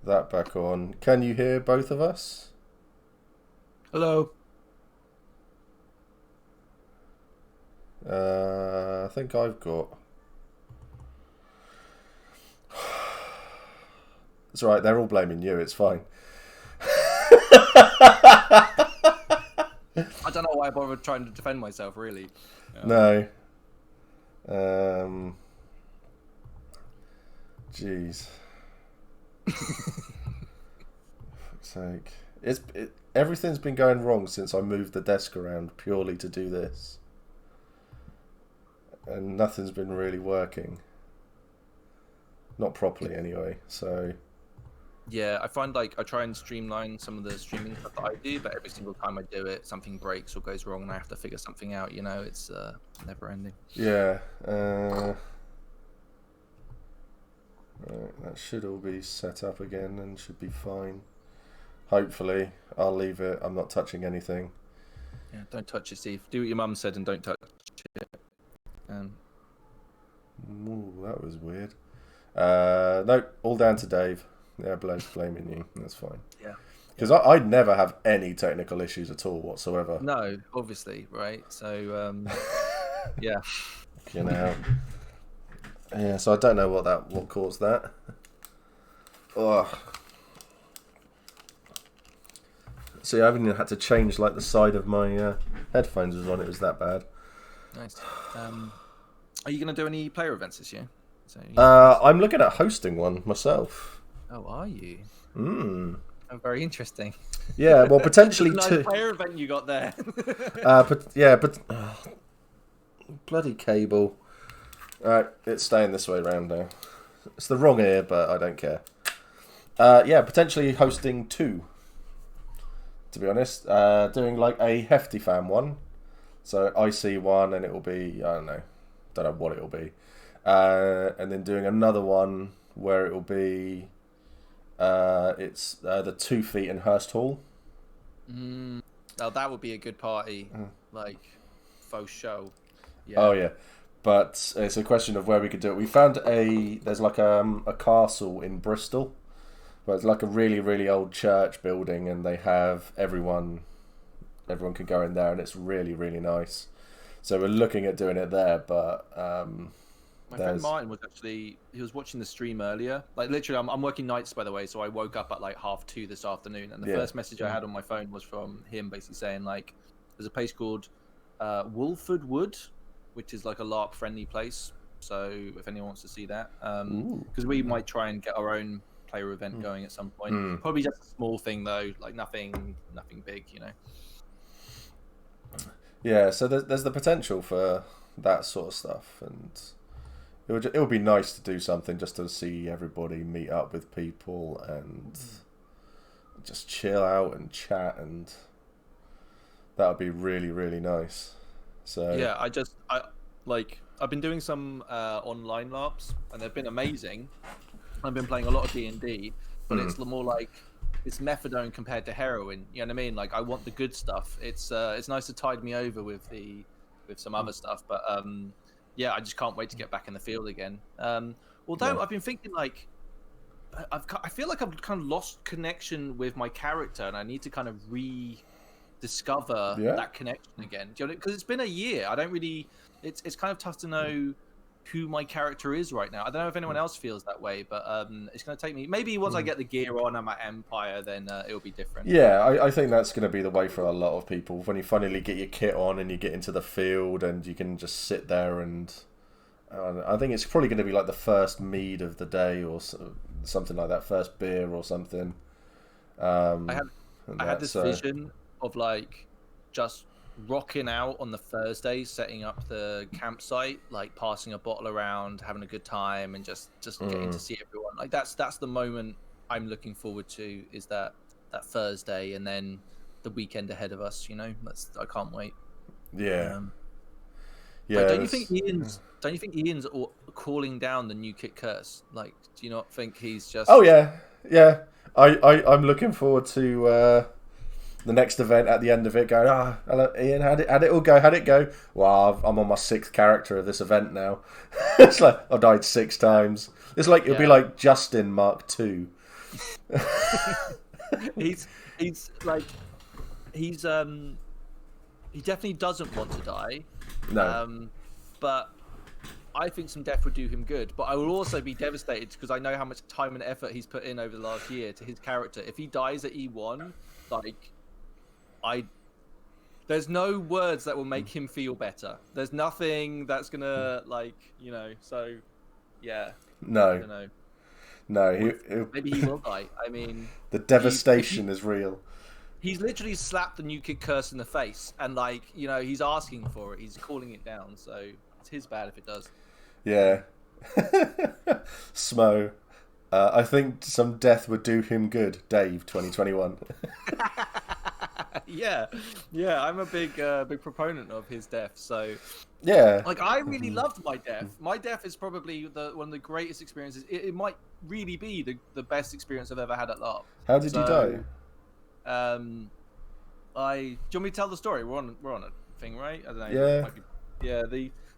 that back on. Can you hear both of us? Hello. I think I've got... It's alright, they're all blaming you, it's fine. I don't know why I bothered trying to defend myself, really. No. Jeez. Fuck's sake. Everything's been going wrong since I moved the desk around purely to do this. And nothing's been really working. Not properly, anyway, so... Yeah, I find like I try and streamline some of the streaming stuff that I do, but every single time I do it, something breaks or goes wrong, and I have to figure something out. You know, it's never ending. Yeah. Right, that should all be set up again and should be fine. Hopefully. I'll leave it. I'm not touching anything. Yeah, don't touch it, Steve. Do what your mum said and don't touch it. Ooh, that was weird. No, all down to Dave. Yeah, Blair's blaming you. That's fine. Yeah. Because I never have any technical issues at all whatsoever. No, obviously, right? So, yeah. You know. Yeah, so I don't know what caused that. Ugh. See, I haven't even had to change like the side of my headphones was on. It was that bad. Nice. Are you going to do any player events this year? So, I'm looking at hosting one myself. Oh, are you? Oh, very interesting. Yeah, well, potentially nice two. Player event you got there. but bloody cable. Alright, it's staying this way around now. It's the wrong ear, but I don't care. Yeah, potentially hosting two. To be honest, doing like a Hefty Fan one, so IC one, and it will be don't know what it will be, and then doing another one where it will be. It's the 2 feet in Hurst Hall. Now that would be a good party, like faux show. Yeah. Oh yeah, but it's a question of where we could do it. We found there's like a castle in Bristol, but it's like a really really old church building, and they have everyone can go in there, and it's really really nice. So we're looking at doing it there, but my friend Martin he was watching the stream earlier. Like literally, I'm working nights, by the way, so I woke up at like 2:30 this afternoon, and the first message I had on my phone was from him, basically saying like, there's a place called Wolford Wood, which is like a LARP friendly place. So if anyone wants to see that, because we might try and get our own player event going at some point. Probably just a small thing though, like nothing big, you know. Yeah, so there's the potential for that sort of stuff, and it would be nice to do something just to see everybody meet up with people and just chill out and chat, and that would be really really nice. So yeah, I've been doing some online LARPs, and they've been amazing. I've been playing a lot of D&D, but it's more like it's methadone compared to heroin. You know what I mean? Like I want the good stuff. It's nice to tide me over with some other stuff, but yeah, I just can't wait to get back in the field again. Although I've been thinking like I feel like I've kind of lost connection with my character, and I need to kind of rediscover that connection again. Do you know, because it's been a year. I don't really. It's kind of tough to know who my character is right now. I don't know if anyone else feels that way, but it's going to take me. Maybe once I get the gear on and my Empire, then it'll be different. Yeah, I think that's going to be the way for a lot of people. When you finally get your kit on and you get into the field and you can just sit there, and I think it's probably going to be like the first mead of the day or something like that, first beer or something. I had this vision of like just rocking out on the Thursday, setting up the campsite, like passing a bottle around, having a good time, and just getting to see everyone. Like that's the moment I'm looking forward to, is that Thursday, and then the weekend ahead of us. You know, I can't wait. Yeah. Yeah. Like, don't you think Ian's calling down the new kit curse? Like, do you not think he's just? Oh yeah. I'm looking forward to the next event at the end of it, going, hello Ian, how'd it all go? How'd it go? Well, I'm on my 6th character of this event now. It's like I've died 6 times. It's like it'll be like Justin Mark II. he's like he definitely doesn't want to die. No. But I think some death would do him good. But I will also be devastated because I know how much time and effort he's put in over the last year to his character. If he dies at E1, like there's no words that will make him feel better. There's nothing that's gonna so yeah. No. I don't know. No, Maybe he will die. I mean, the devastation is real. He's literally slapped the New Kid Curse in the face, and he's asking for it. He's calling it down, so it's his bad if it does. Yeah. Smo. I think some death would do him good. Dave, 2021. Yeah, I'm a big proponent of his death. So yeah, I really loved my death. My death is probably one of the greatest experiences. It might really be the best experience I've ever had at LARP. How did you die? Do you want me to tell the story? We're on a thing, right? I don't know. Yeah.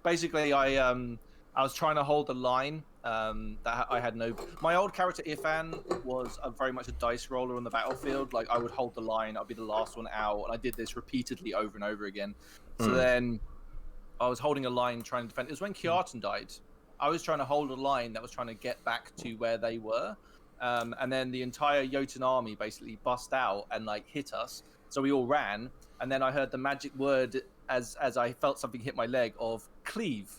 Basically, I was trying to hold the line. That I had no. My old character Irfan was very much a dice roller on the battlefield. Like I would hold the line, I'd be the last one out, and I did this repeatedly over and over again. So then I was holding a line trying to defend. It was when Kjartan died. I was trying to hold a line that was trying to get back to where they were, and then the entire Jotun army basically bust out and hit us. So we all ran, and then I heard the magic word as I felt something hit my leg of cleave.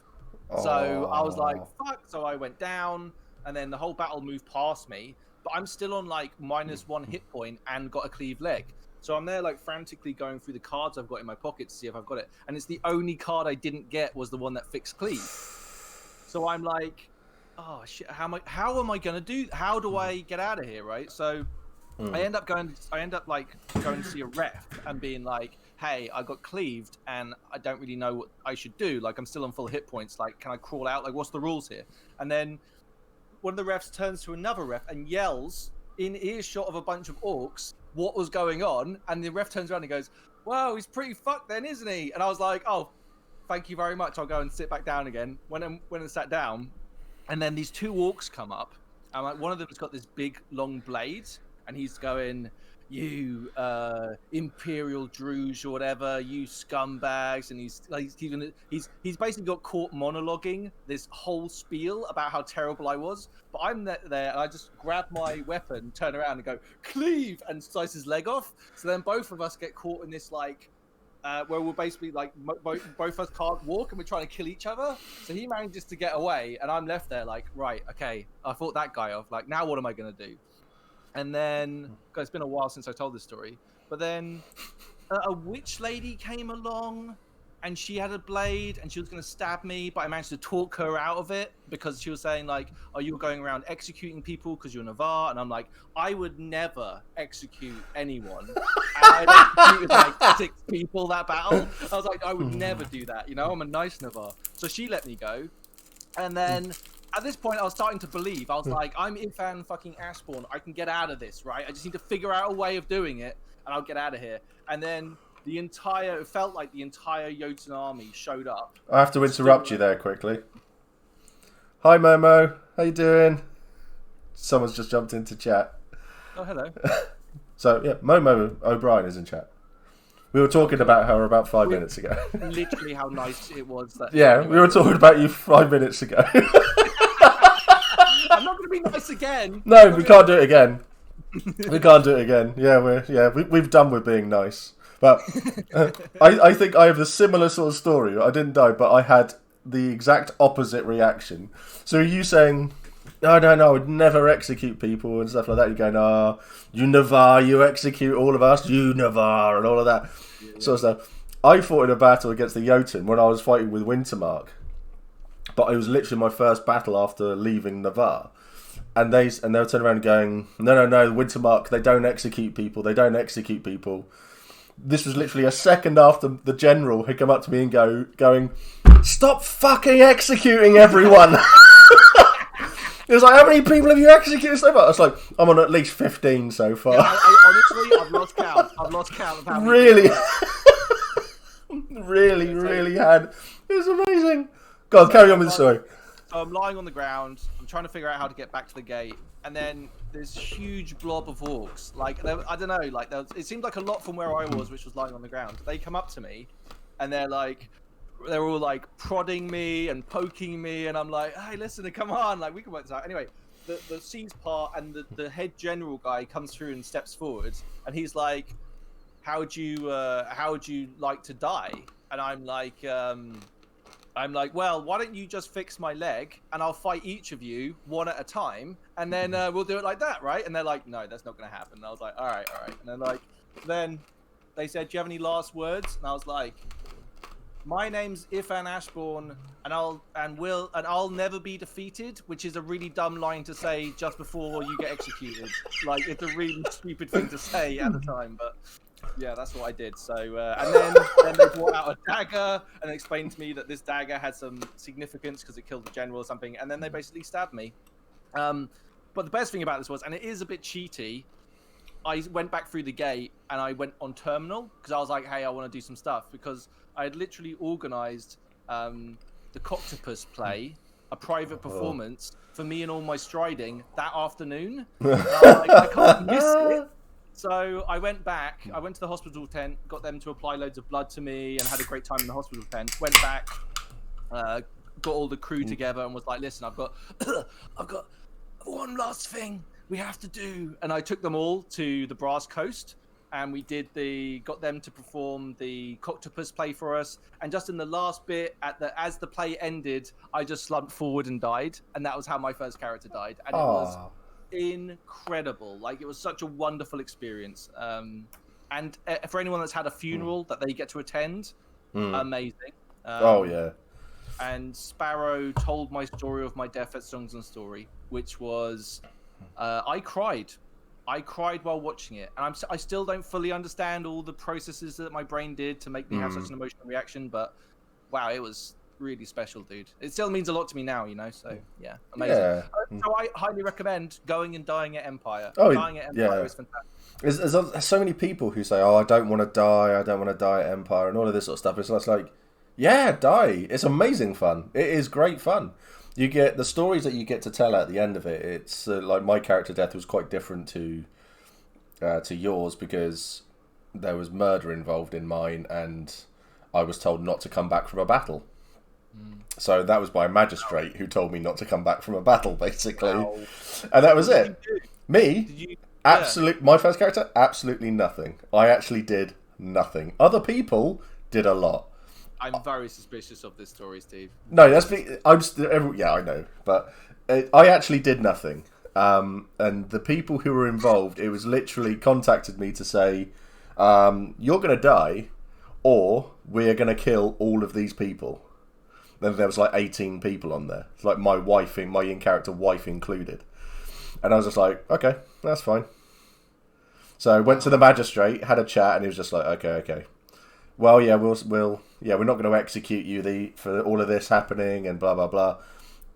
So I was like, fuck. So I went down, and then the whole battle moved past me. But I'm still on -1 hit point and got a cleave leg. So I'm there frantically going through the cards I've got in my pocket to see if I've got it. And it's the only card I didn't get was the one that fixed cleave. So I'm like, oh shit, how am I gonna do? How do I get out of here, right? So I end up going to see a ref and being like, hey, I got cleaved and I don't really know what I should do. I'm still on full hit points. Can I crawl out? What's the rules here? And then one of the refs turns to another ref and yells in earshot of a bunch of orcs what was going on. And the ref turns around and goes, wow, he's pretty fucked then, isn't he? And I was like, oh, thank you very much. I'll go and sit back down again. When I sat down, and then these two orcs come up. And one of them's got this big long blade. And he's going, you Imperial Druge or whatever, you scumbags, and he's basically got caught monologuing this whole spiel about how terrible I was. But I'm there, and I just grab my weapon, turn around, and go cleave, and slice his leg off. So then both of us get caught in this where we're basically both of us can't walk, and we're trying to kill each other. So he manages to get away, and I'm left there right, okay, I fought that guy off. Now what am I gonna do? And then, it's been a while since I told this story, but then a witch lady came along and she had a blade and she was going to stab me, but I managed to talk her out of it because she was saying oh, you're going around executing people because you're Navarre. And I'm like, I would never execute anyone. And I executed 6 people that battle. I was like, I would never do that. I'm a nice Navarre. So she let me go. And then at this point, I was starting to believe. I was like, I'm Irfan fucking Ashbourne. I can get out of this, right? I just need to figure out a way of doing it, and I'll get out of here. And then it felt like the entire Jotun army showed up. I have to interrupt you there quickly. Hi, Momo. How you doing? Someone's just jumped into chat. Oh, hello. So, yeah, Momo O'Brien is in chat. We were talking about her about 5 minutes ago. Literally how nice it was. We were talking about you 5 minutes ago. I'm not going to be nice again. No, we can't do it again. We can't do it again. We've done with being nice. But I think I have a similar sort of story. I didn't die, but I had the exact opposite reaction. So are you saying, no, I would never execute people and stuff like that? You're going, you Navarre, you execute all of us, you Navarre, and all of that sort of stuff. I fought in a battle against the Jotun when I was fighting with Wintermark. But it was literally my first battle after leaving Navarre. And they were turning around going, no, Wintermark, they don't execute people. This was literally a second after the general had come up to me and going, stop fucking executing everyone. It was like, how many people have you executed so far? I was like, I'm on at least 15 so far. Yeah, honestly, I've lost count. Of how many really? really had. It was amazing. Go on, carry on with the story. So I'm lying on the ground. I'm trying to figure out how to get back to the gate, and then this huge blob of orcs. Like I don't know. Like it seemed like a lot from where I was, which was lying on the ground. They come up to me, and they're all like prodding me and poking me, and I'm like, hey, listen, come on, like we can work this out. Anyway, the seas part, and the head general guy comes through and steps forward, and he's like, how would you like to die? And I'm like, well, why don't you just fix my leg and I'll fight each of you one at a time, and then we'll do it like that, right? And they're like, no, that's not going to happen. And I was like, all right. And then they said, do you have any last words? And I was like, my name's Ifan Ashbourne, and I'll never be defeated, which is a really dumb line to say just before you get executed. Like, it's a really stupid thing to say at the time, but yeah, that's what I did. So, and then they brought out a dagger and explained to me that this dagger had some significance because it killed the general or something, and then they basically stabbed me. But the best thing about this was, and it is a bit cheaty, I went back through the gate and I went on terminal because I was like, hey, I want to do some stuff, because I had literally organized the Coctopus play, a private performance for me and all my striding that afternoon. And I was like, I can't miss it. So I went back, I went to the hospital tent, got them to apply loads of blood to me, and had a great time in the hospital tent. Went back, got all the crew together and was like, listen, I've got one last thing we have to do. And I took them all to the Brass Coast, and we got them to perform the Coctopus play for us. And just in the last bit, as the play ended, I just slumped forward and died. And that was how my first character died. And it was incredible. Like, it was such a wonderful experience. And for anyone that's had a funeral that they get to attend, amazing. And Sparrow told my story of my death at Songs and Story, which was I cried while watching it, and I still don't fully understand all the processes that my brain did to make me have such an emotional reaction, but wow, it was really special, dude. It still means a lot to me now, you know. So yeah, amazing. So I highly recommend going and dying at Empire. Dying at Empire is fantastic. There's so many people who say, "Oh, I don't want to die. I don't want to die at Empire," and all of this sort of stuff. It's like, yeah, die. It's amazing fun. It is great fun. You get the stories that you get to tell at the end of it. It's like my character death was quite different to yours, because there was murder involved in mine, and I was told not to come back from a battle. So that was by a magistrate who told me not to come back from a battle, basically. Wow. And that was it. Me, my first character, absolutely nothing. I actually did nothing. Other people did a lot. I'm very suspicious of this story, Steve. No, I know, but I actually did nothing. And the people who were involved, it was literally contacted me to say, you're going to die, or we're going to kill all of these people. Then there was like 18 people on there. It's like my in-character wife included. And I was just like, okay, that's fine. So I went to the magistrate, had a chat, and he was just like, okay. Well, yeah, we're not going to execute you for all of this happening and blah, blah, blah.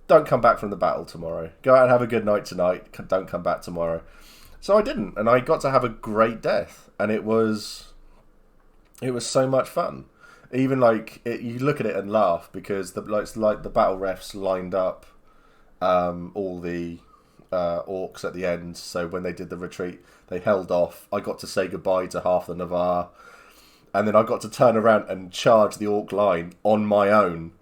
Don't come back from the battle tomorrow. Go out and have a good night tonight. Don't come back tomorrow. So I didn't, and I got to have a great death, and it was so much fun. Even you look at it and laugh, because the battle refs lined up all the orcs at the end. So when they did the retreat, they held off. I got to say goodbye to half the Navarre. And then I got to turn around and charge the orc line on my own,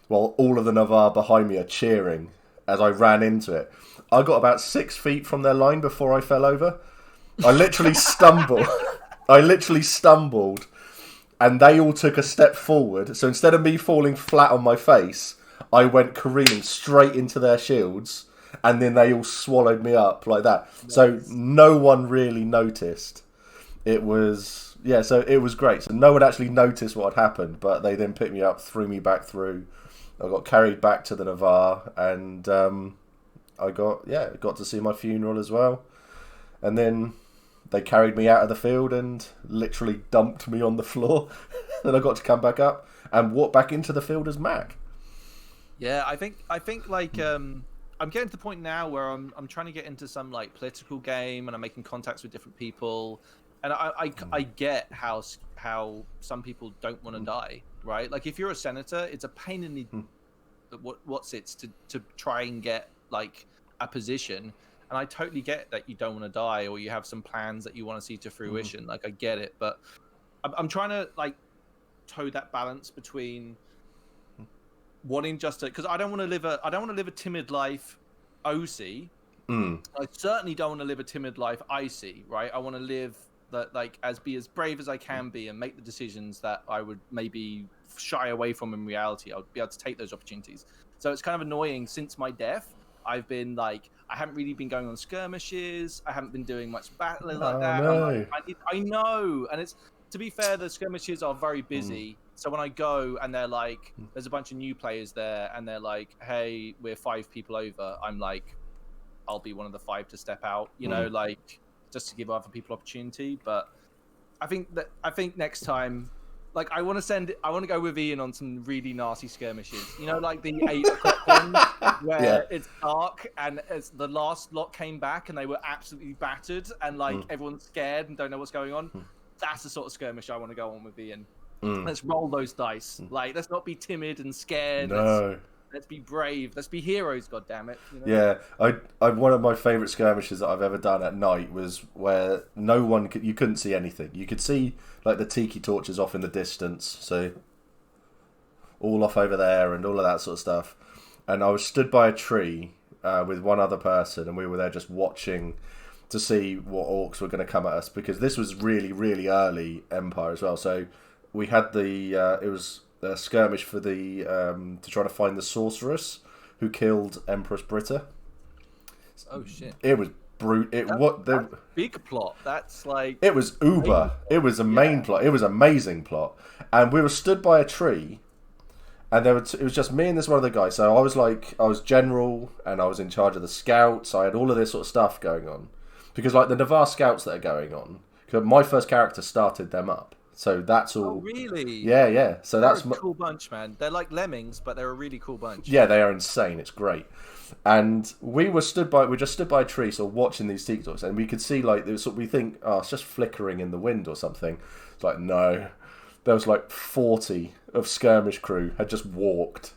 while all of the Navarre behind me are cheering as I ran into it. I got about 6 feet from their line before I fell over. I literally stumbled. And they all took a step forward. So instead of me falling flat on my face, I went careening straight into their shields, and then they all swallowed me up like that. Nice. So no one really noticed. It was... Yeah, so it was great. So no one actually noticed what had happened, but they then picked me up, threw me back through. I got carried back to the Navarre, and I got to see my funeral as well. And then they carried me out of the field and literally dumped me on the floor. Then I got to come back up and walk back into the field as Mac. Yeah, I think like I'm getting to the point now where I'm trying to get into some like political game, and I'm making contacts with different people. And I get how some people don't want to die, right? Like, if you're a senator, it's a pain in the what's it to try and get like a position. And I totally get that you don't want to die, or you have some plans that you want to see to fruition. Like, I get it, but I'm trying to like toe that balance between wanting just to, because I don't want to live a timid life OC. I certainly don't want to live a timid life IC, right? I want to live that, like, be as brave as I can be and make the decisions that I would maybe shy away from in reality. I'll be able to take those opportunities. So it's kind of annoying. Since my death, I've been like, I haven't really been going on skirmishes. I haven't been doing much battling like that. No. I'm like, I know. And it's, to be fair, the skirmishes are very busy. So when I go and they're like, there's a bunch of new players there and they're like, hey, we're 5 people over, I'm like, I'll be one of the 5 to step out, you know, like, just to give other people opportunity. But I think next time, like, I want to go with Ian on some really nasty skirmishes, you know, like the 8 o'clock ones where it's dark and as the last lot came back and they were absolutely battered and like everyone's scared and don't know what's going on. That's the sort of skirmish I want to go on with Ian. Let's roll those dice. Like, let's not be timid and scared. No. Let's be brave. Let's be heroes. God damn it! You know? Yeah, I one of my favourite skirmishes that I've ever done at night was where you couldn't see anything. You could see like the tiki torches off in the distance, so all off over there and all of that sort of stuff. And I was stood by a tree with one other person, and we were there just watching to see what orcs were going to come at us, because this was really, really early Empire as well. So we had it was a skirmish for the to try to find the sorceress who killed Empress Britta. Oh shit! It was big plot. That's like, it was uber. It was a main plot. It was an amazing plot, and we were stood by a tree, and it was just me and this one other guy. So I was general, and I was in charge of the scouts. I had all of this sort of stuff going on, because like the Navarre scouts that are going on, my first character started them up. So that's all. Oh, really? Yeah. So they're that's a cool bunch, man. They're like lemmings, but they're a really cool bunch. Yeah, they are insane. It's great. And we just stood by a tree, sort of watching these TikToks, and we could see like we think, oh, it's just flickering in the wind or something. It's like, no, there was like 40 of skirmish crew had just walked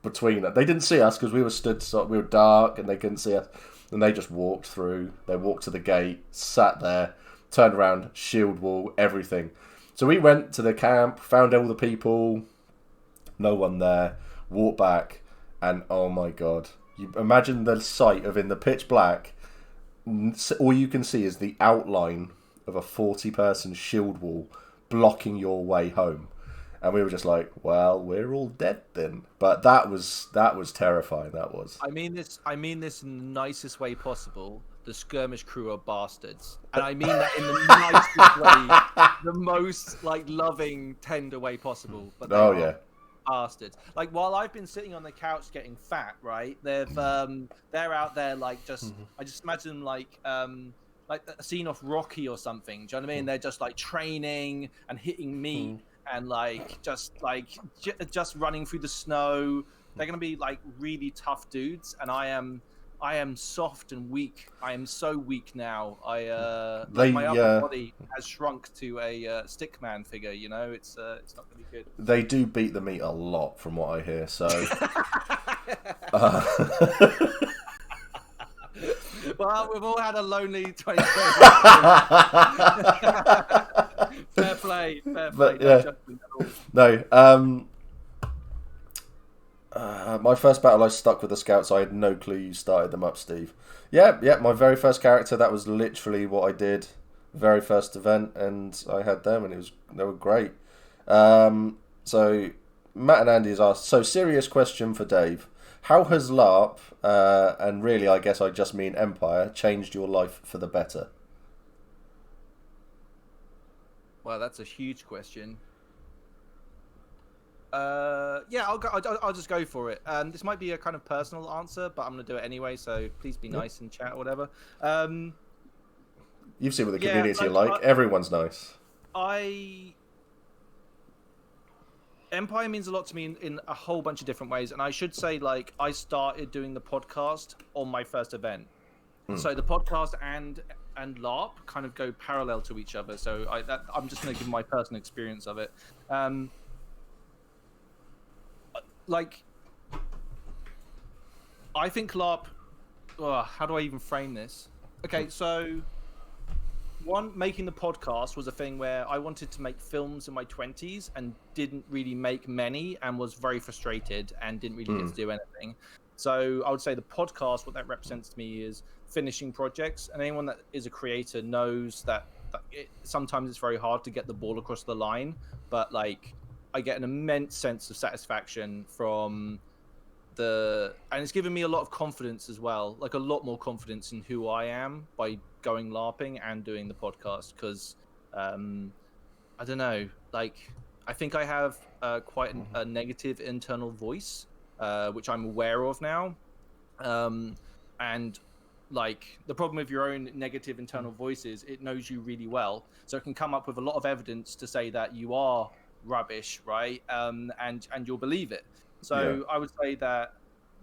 between us. They didn't see us because we were dark and they couldn't see us, and they just walked through. They walked to the gate, sat there, turned around, shield wall, everything. So we went to the camp, found all the people, no one there, walked back, and oh my god. You imagine the sight of, in the pitch black, all you can see is the outline of a 40-person shield wall blocking your way home. And we were just like, well, we're all dead then. But that was terrifying, that was. I mean this in the nicest way possible. The skirmish crew are bastards, and I mean that in the nicest way, the most like loving, tender way possible. But they are bastards. Like, while I've been sitting on the couch getting fat, right? They're out there like just. I just imagine them like a scene off Rocky or something. Do you know what I mean? They're just like training and hitting meat and like just running through the snow. They're gonna be like really tough dudes, and I am soft and weak. I am so weak now. My upper body has shrunk to a stickman figure. You know, it's not going to be good. They do beat the meat a lot, from what I hear. So, well, we've all had a lonely 20. Fair play. But, yeah. No. My first battle, I stuck with the scouts. I had no clue you started them up, Steve. Yeah. My very first character, that was literally what I did. Very first event, and I had them, and they were great. So Matt and Andy has asked. So, serious question for Dave: how has LARP, and really, I guess I just mean Empire, changed your life for the better? Well, that's a huge question. Yeah, I'll just go for it. This might be a kind of personal answer, but I'm gonna do it anyway. So please be nice in chat or whatever. You've seen what the community are like. Everyone's nice. Empire means a lot to me in a whole bunch of different ways, and I should say, like, I started doing the podcast on my first event, so the podcast and LARP kind of go parallel to each other. So I'm just gonna give my personal experience of it. Like, I think LARP. Oh, how do I even frame this? Okay, so one, making the podcast was a thing where I wanted to make films in my 20s and didn't really make many and was very frustrated and didn't really get to do anything. So I would say the podcast, what that represents to me is finishing projects. And anyone that is a creator knows that sometimes it's very hard to get the ball across the line. But like, I get an immense sense of satisfaction from and it's given me a lot of confidence as well, like a lot more confidence in who I am by going LARPing and doing the podcast. Because I don't know, like I think I have quite a negative internal voice, which I'm aware of now, and like the problem with your own negative internal voice is it knows you really well, so it can come up with a lot of evidence to say that you are rubbish, right? And you'll believe it. So I would say that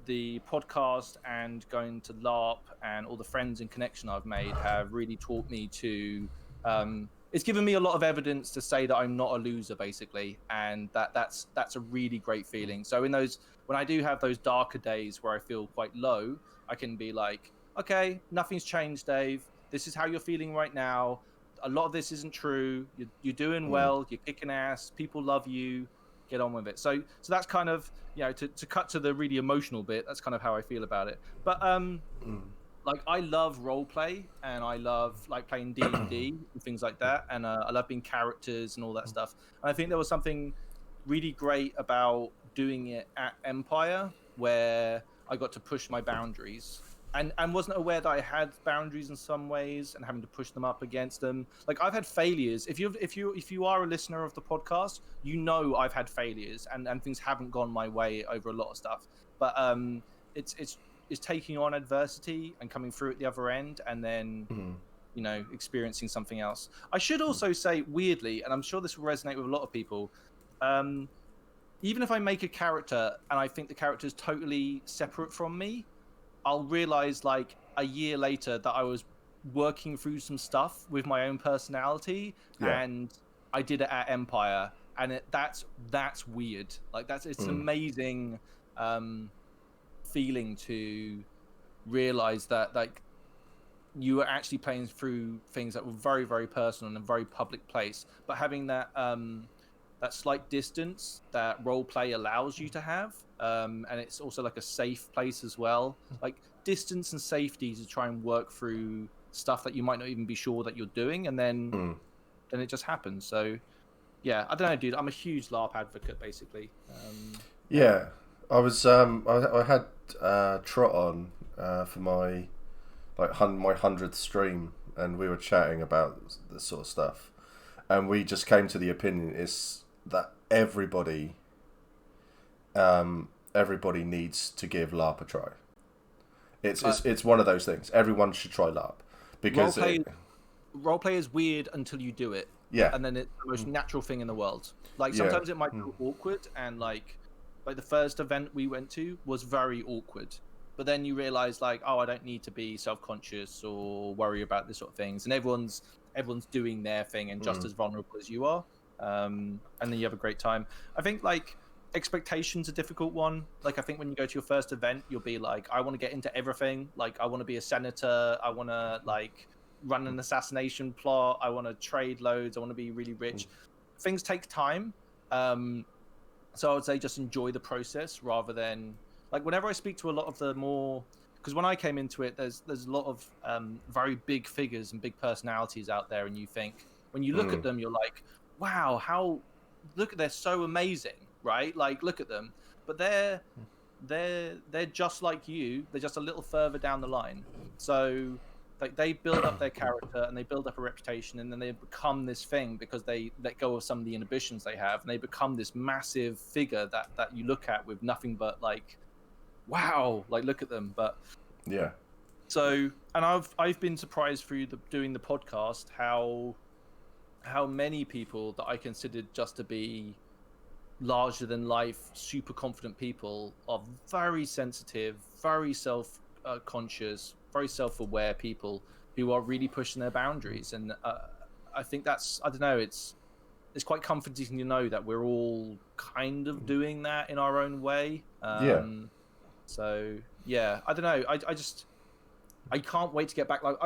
the podcast and going to LARP and all the friends and connection I've made have really taught me to. It's given me a lot of evidence to say that I'm not a loser, basically, and that's a really great feeling. So in those, when I do have those darker days where I feel quite low, I can be like, okay, nothing's changed, Dave. This is how you're feeling right now. A lot of this isn't true. You're doing well. You're kicking ass. People love you. Get on with it. So that's kind of, to cut to the really emotional bit, that's kind of how I feel about it. But like I love role play and I love like playing D&D and things like that, and I love being characters and all that stuff. And I think there was something really great about doing it at Empire where I got to push my boundaries. And wasn't aware that I had boundaries in some ways and having to push them up against them. Like I've had failures. If you are a listener of the podcast, you know I've had failures and things haven't gone my way over a lot of stuff. But it's taking on adversity and coming through at the other end, and then experiencing something else. I should also say, weirdly, and I'm sure this will resonate with a lot of people. Even if I make a character and I think the character is totally separate from me, I'll realize like a year later that I was working through some stuff with my own personality, and I did it at Empire, and that's weird. Like it's an amazing feeling to realize that like you were actually playing through things that were very, very personal in a very public place, but having that that slight distance that role play allows you to have, and it's also like a safe place as well, like distance and safety to try and work through stuff that you might not even be sure that you're doing, and then it just happens. So yeah, I don't know, dude, I'm a huge LARP advocate, basically. I was I had Trot on for my my 100th stream, and we were chatting about this sort of stuff, and we just came to the opinion is that everybody needs to give LARP a try. It's one of those things. Everyone should try LARP because roleplay is weird until you do it. Yeah, and then it's the most natural thing in the world. Like sometimes it might feel awkward, and like the first event we went to was very awkward. But then you realize like, oh, I don't need to be self-conscious or worry about this sort of things, and everyone's doing their thing and just as vulnerable as you are. And then you have a great time. I think like expectations are a difficult one. Like I think when you go to your first event, you'll be like, I want to get into everything. Like I want to be a senator. I want to like run an assassination plot. I want to trade loads. I want to be really rich. Things take time. So I would say just enjoy the process rather than like whenever I speak to a lot of the more, because when I came into it, there's a lot of very big figures and big personalities out there, and you think when you look at them, you're like, wow, they're so amazing, right? Like look at them, but they're just like you. They're just a little further down the line. So like they build up their character and they build up a reputation, and then they become this thing because they let go of some of the inhibitions they have, and they become this massive figure that you look at with nothing but like, wow, like look at them. But yeah. So, and I've been surprised through doing the podcast how many people that I considered just to be larger than life, super confident people are very sensitive, very self-conscious, very self-aware people who are really pushing their boundaries. And I think that's, I don't know, it's quite comforting to know that we're all kind of doing that in our own way. So yeah, I don't know. I can't wait to get back. Like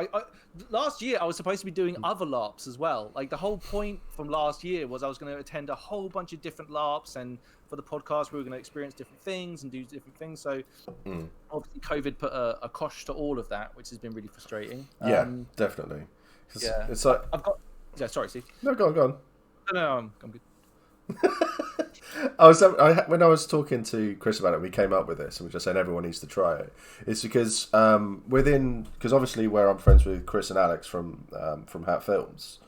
last year, I was supposed to be doing other LARPs as well. Like the whole point from last year was I was going to attend a whole bunch of different LARPs, and for the podcast, we were going to experience different things and do different things. So obviously, COVID put a cosh to all of that, which has been really frustrating. Yeah, definitely. Yeah, it's like I've got. Yeah, sorry, Steve. no, go on. No, I'm good. When I was talking to Chris about it, we came up with this, and we just saying everyone needs to try it. It's because because obviously where I'm friends with Chris and Alex from Hat Films,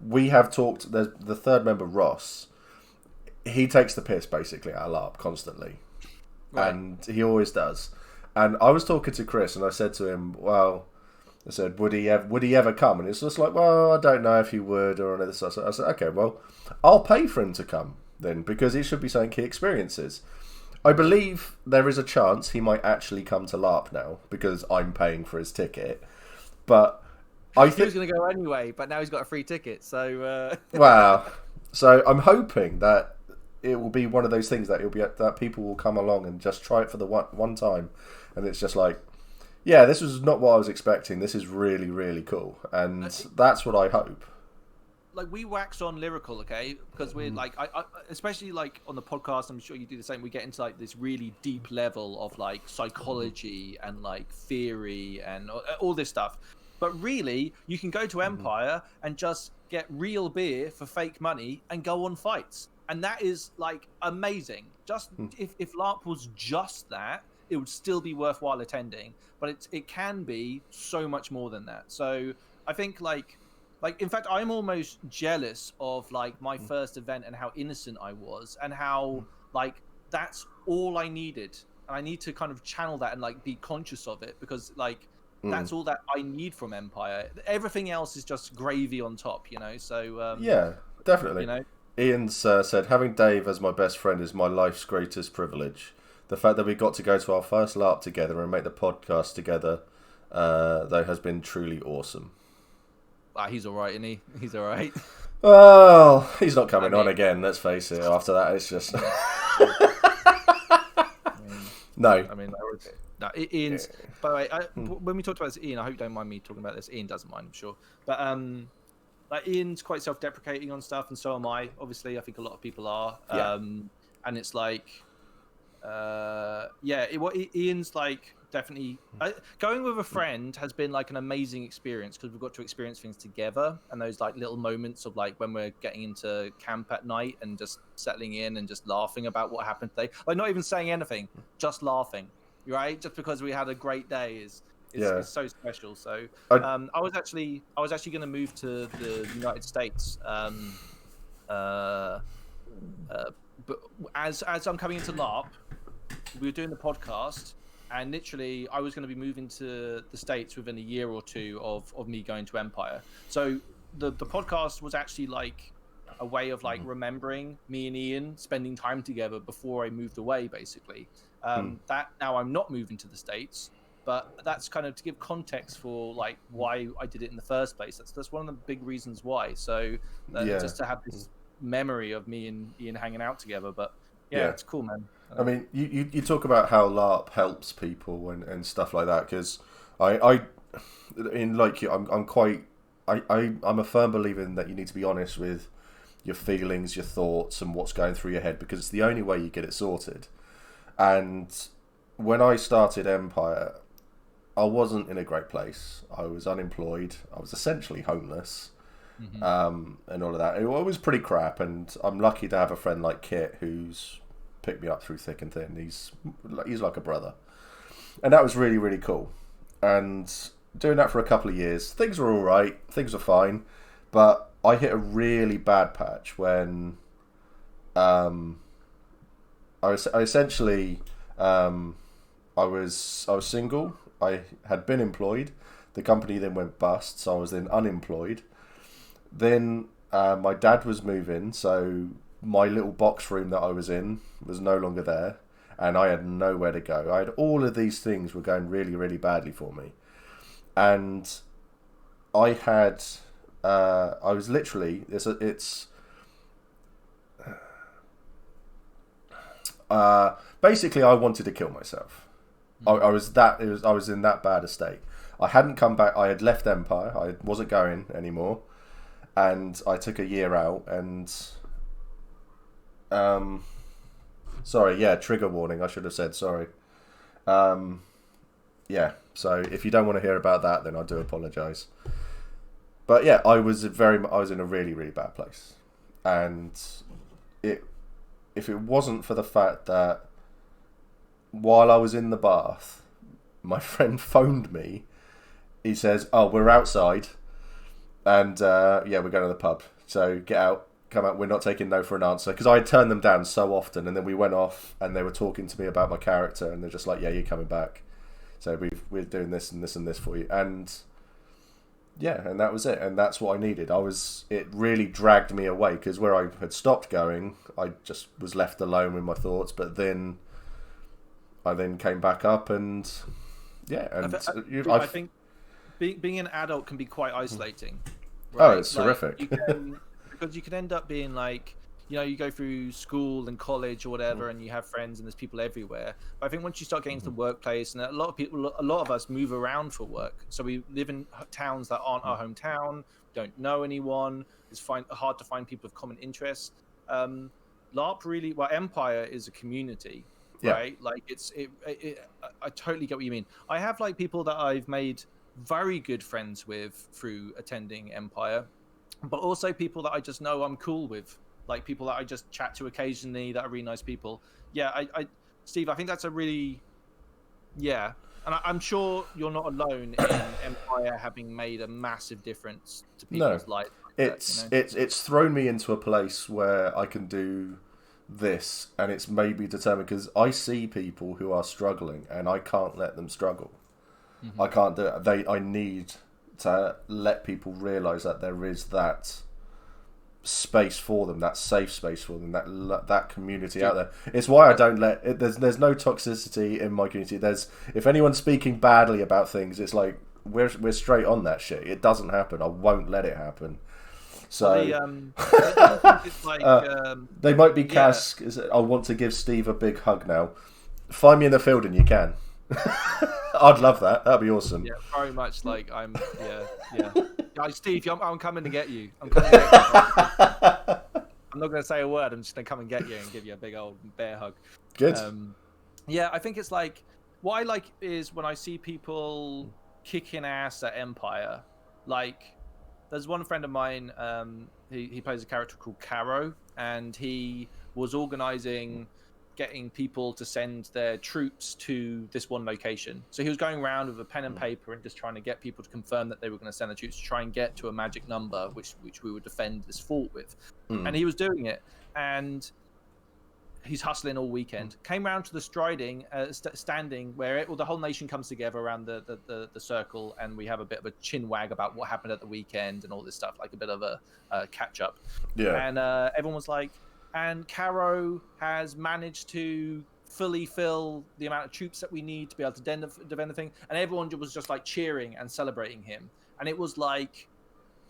we have talked. There's the third member, Ross. He takes the piss basically at LARP constantly, right. And he always does. And I was talking to Chris, and I said to him, "Well," I said, "Would he ever come?" And it's just like, "Well, I don't know if he would or anything." So I said, "Okay, well, I'll pay for him to come then, because it should be something he experiences." I believe there is a chance he might actually come to LARP now because I'm paying for his ticket. But I think he was going to go anyway, but now he's got a free ticket. So wow. So I'm hoping that it will be one of those things that that people will come along and just try it for the one time, and it's just like, yeah, this was not what I was expecting. This is really, really cool, and that's what I hope. Like we wax on lyrical, okay? Because we're like, I especially like on the podcast, I'm sure you do the same. We get into like this really deep level of like psychology and like theory and all this stuff. But really, you can go to Empire and just get real beer for fake money and go on fights, and that is like amazing. Just if LARP was just that, it would still be worthwhile attending. But it can be so much more than that. So I think like in fact, I'm almost jealous of like my first event and how innocent I was, and how like that's all I needed, and I need to kind of channel that and like be conscious of it, because like that's all that I need from Empire. Everything else is just gravy on top, you know. So yeah, definitely. You know, Ian's said, having Dave as my best friend is my life's greatest privilege. The fact that we got to go to our first LARP together and make the podcast together, though, has been truly awesome. He's all right, isn't he? He's all right. Well, he's not coming on again. Let's face it. After that, it's just no. I mean, no, Ian's. By the way, when we talked about this, Ian, I hope you don't mind me talking about this. Ian doesn't mind, I'm sure. But like Ian's quite self-deprecating on stuff, and so am I. Obviously, I think a lot of people are. Yeah. And it's like, Ian's like definitely going with a friend has been like an amazing experience, because we've got to experience things together, and those like little moments of like when we're getting into camp at night and just settling in and just laughing about what happened today, like not even saying anything, just laughing, right? Just because we had a great day is so special. So I was actually going to move to the United States, but as I'm coming into LARP, we were doing the podcast, and literally I was going to be moving to the States within a year or two of me going to Empire. So the podcast was actually like a way of like remembering me and Ian spending time together before I moved away, basically. That now I'm not moving to the States, but that's kind of to give context for like why I did it in the first place. That's one of the big reasons why. So just to have this memory of me and Ian hanging out together. But yeah, it's cool, man. I mean, you talk about how LARP helps people and stuff like that, because I'm a firm believer in that you need to be honest with your feelings, your thoughts, and what's going through your head, because it's the only way you get it sorted. And when I started Empire, I wasn't in a great place. I was unemployed. I was essentially homeless, and all of that. It was pretty crap, and I'm lucky to have a friend like Kit who's picked me up through thick and thin. He's like a brother, and that was really, really cool. And doing that for a couple of years, things were all right, things were fine, but I hit a really bad patch when I was single. I had been employed. The company then went bust, so I was then unemployed. Then my dad was moving, so my little box room that I was in was no longer there, and I had nowhere to go. I had all of these things were going really, really badly for me, and I was literally basically I wanted to kill myself. I was in that bad a state. I hadn't come back. I had left Empire. I wasn't going anymore, and I took a year out. And sorry, yeah, trigger warning. I should have said sorry. Yeah. So if you don't want to hear about that, then I do apologise. But yeah, I was in a really, really bad place, and if it wasn't for the fact that while I was in the bath, my friend phoned me. He says, "Oh, we're outside, and yeah, we're going to the pub. So get out, come out. We're not taking no for an answer." Because I had turned them down so often, and then we went off, and they were talking to me about my character, and they're just like, "Yeah, you're coming back. So we're doing this and this and this for you." And yeah, and that was it, and that's what I needed. It really dragged me away, because where I had stopped going, I just was left alone with my thoughts. But then I came back up, and yeah, and I think being an adult can be quite isolating. Right? Oh, it's horrific. Because you can end up being like, you go through school and college or whatever, and you have friends and there's people everywhere. But I think once you start getting to the workplace, and a lot of us move around for work. So we live in towns that aren't our hometown, don't know anyone. It's hard to find people of common interests. LARP Empire is a community, right? Yeah. Like I totally get what you mean. I have like people that I've made very good friends with through attending Empire, but also people that I just know I'm cool with. Like people that I just chat to occasionally that are really nice people. Yeah, Steve, I think that's a really, and I'm sure you're not alone in Empire having made a massive difference to people's lives. It's thrown me into a place where I can do this, and it's made me determined, because I see people who are struggling, and I can't let them struggle. Mm-hmm. I can't do it. I need to let people realise that there is that space for them, that safe space for them, that community out there. It's why I don't let there's no toxicity in my community. If anyone's speaking badly about things, it's like we're straight on that shit. It doesn't happen. I won't let it happen. So it's like, they might be Cask. I want to give Steve a big hug now. Find me in the field and you can. I'd love that. That'd be awesome. Yeah, very much like I'm. Yeah, Steve, I'm coming to get you. I'm not going to say a word. I'm just going to come and get you and give you a big old bear hug. Good. Yeah, I think it's like, what I like is when I see people kicking ass at Empire. Like, there's one friend of mine. He plays a character called Caro, and he was organizing getting people to send their troops to this one location. So he was going around with a pen and paper and just trying to get people to confirm that they were going to send the troops to try and get to a magic number, which we would defend this fort with. And he was doing it, and he's hustling all weekend. Came round to the standing where the whole nation comes together around the circle, and we have a bit of a chin wag about what happened at the weekend and all this stuff, like a bit of a catch up. Yeah. And everyone was like, and Caro has managed to fully fill the amount of troops that we need to be able to defend the thing. And everyone was just like cheering and celebrating him. And it was like,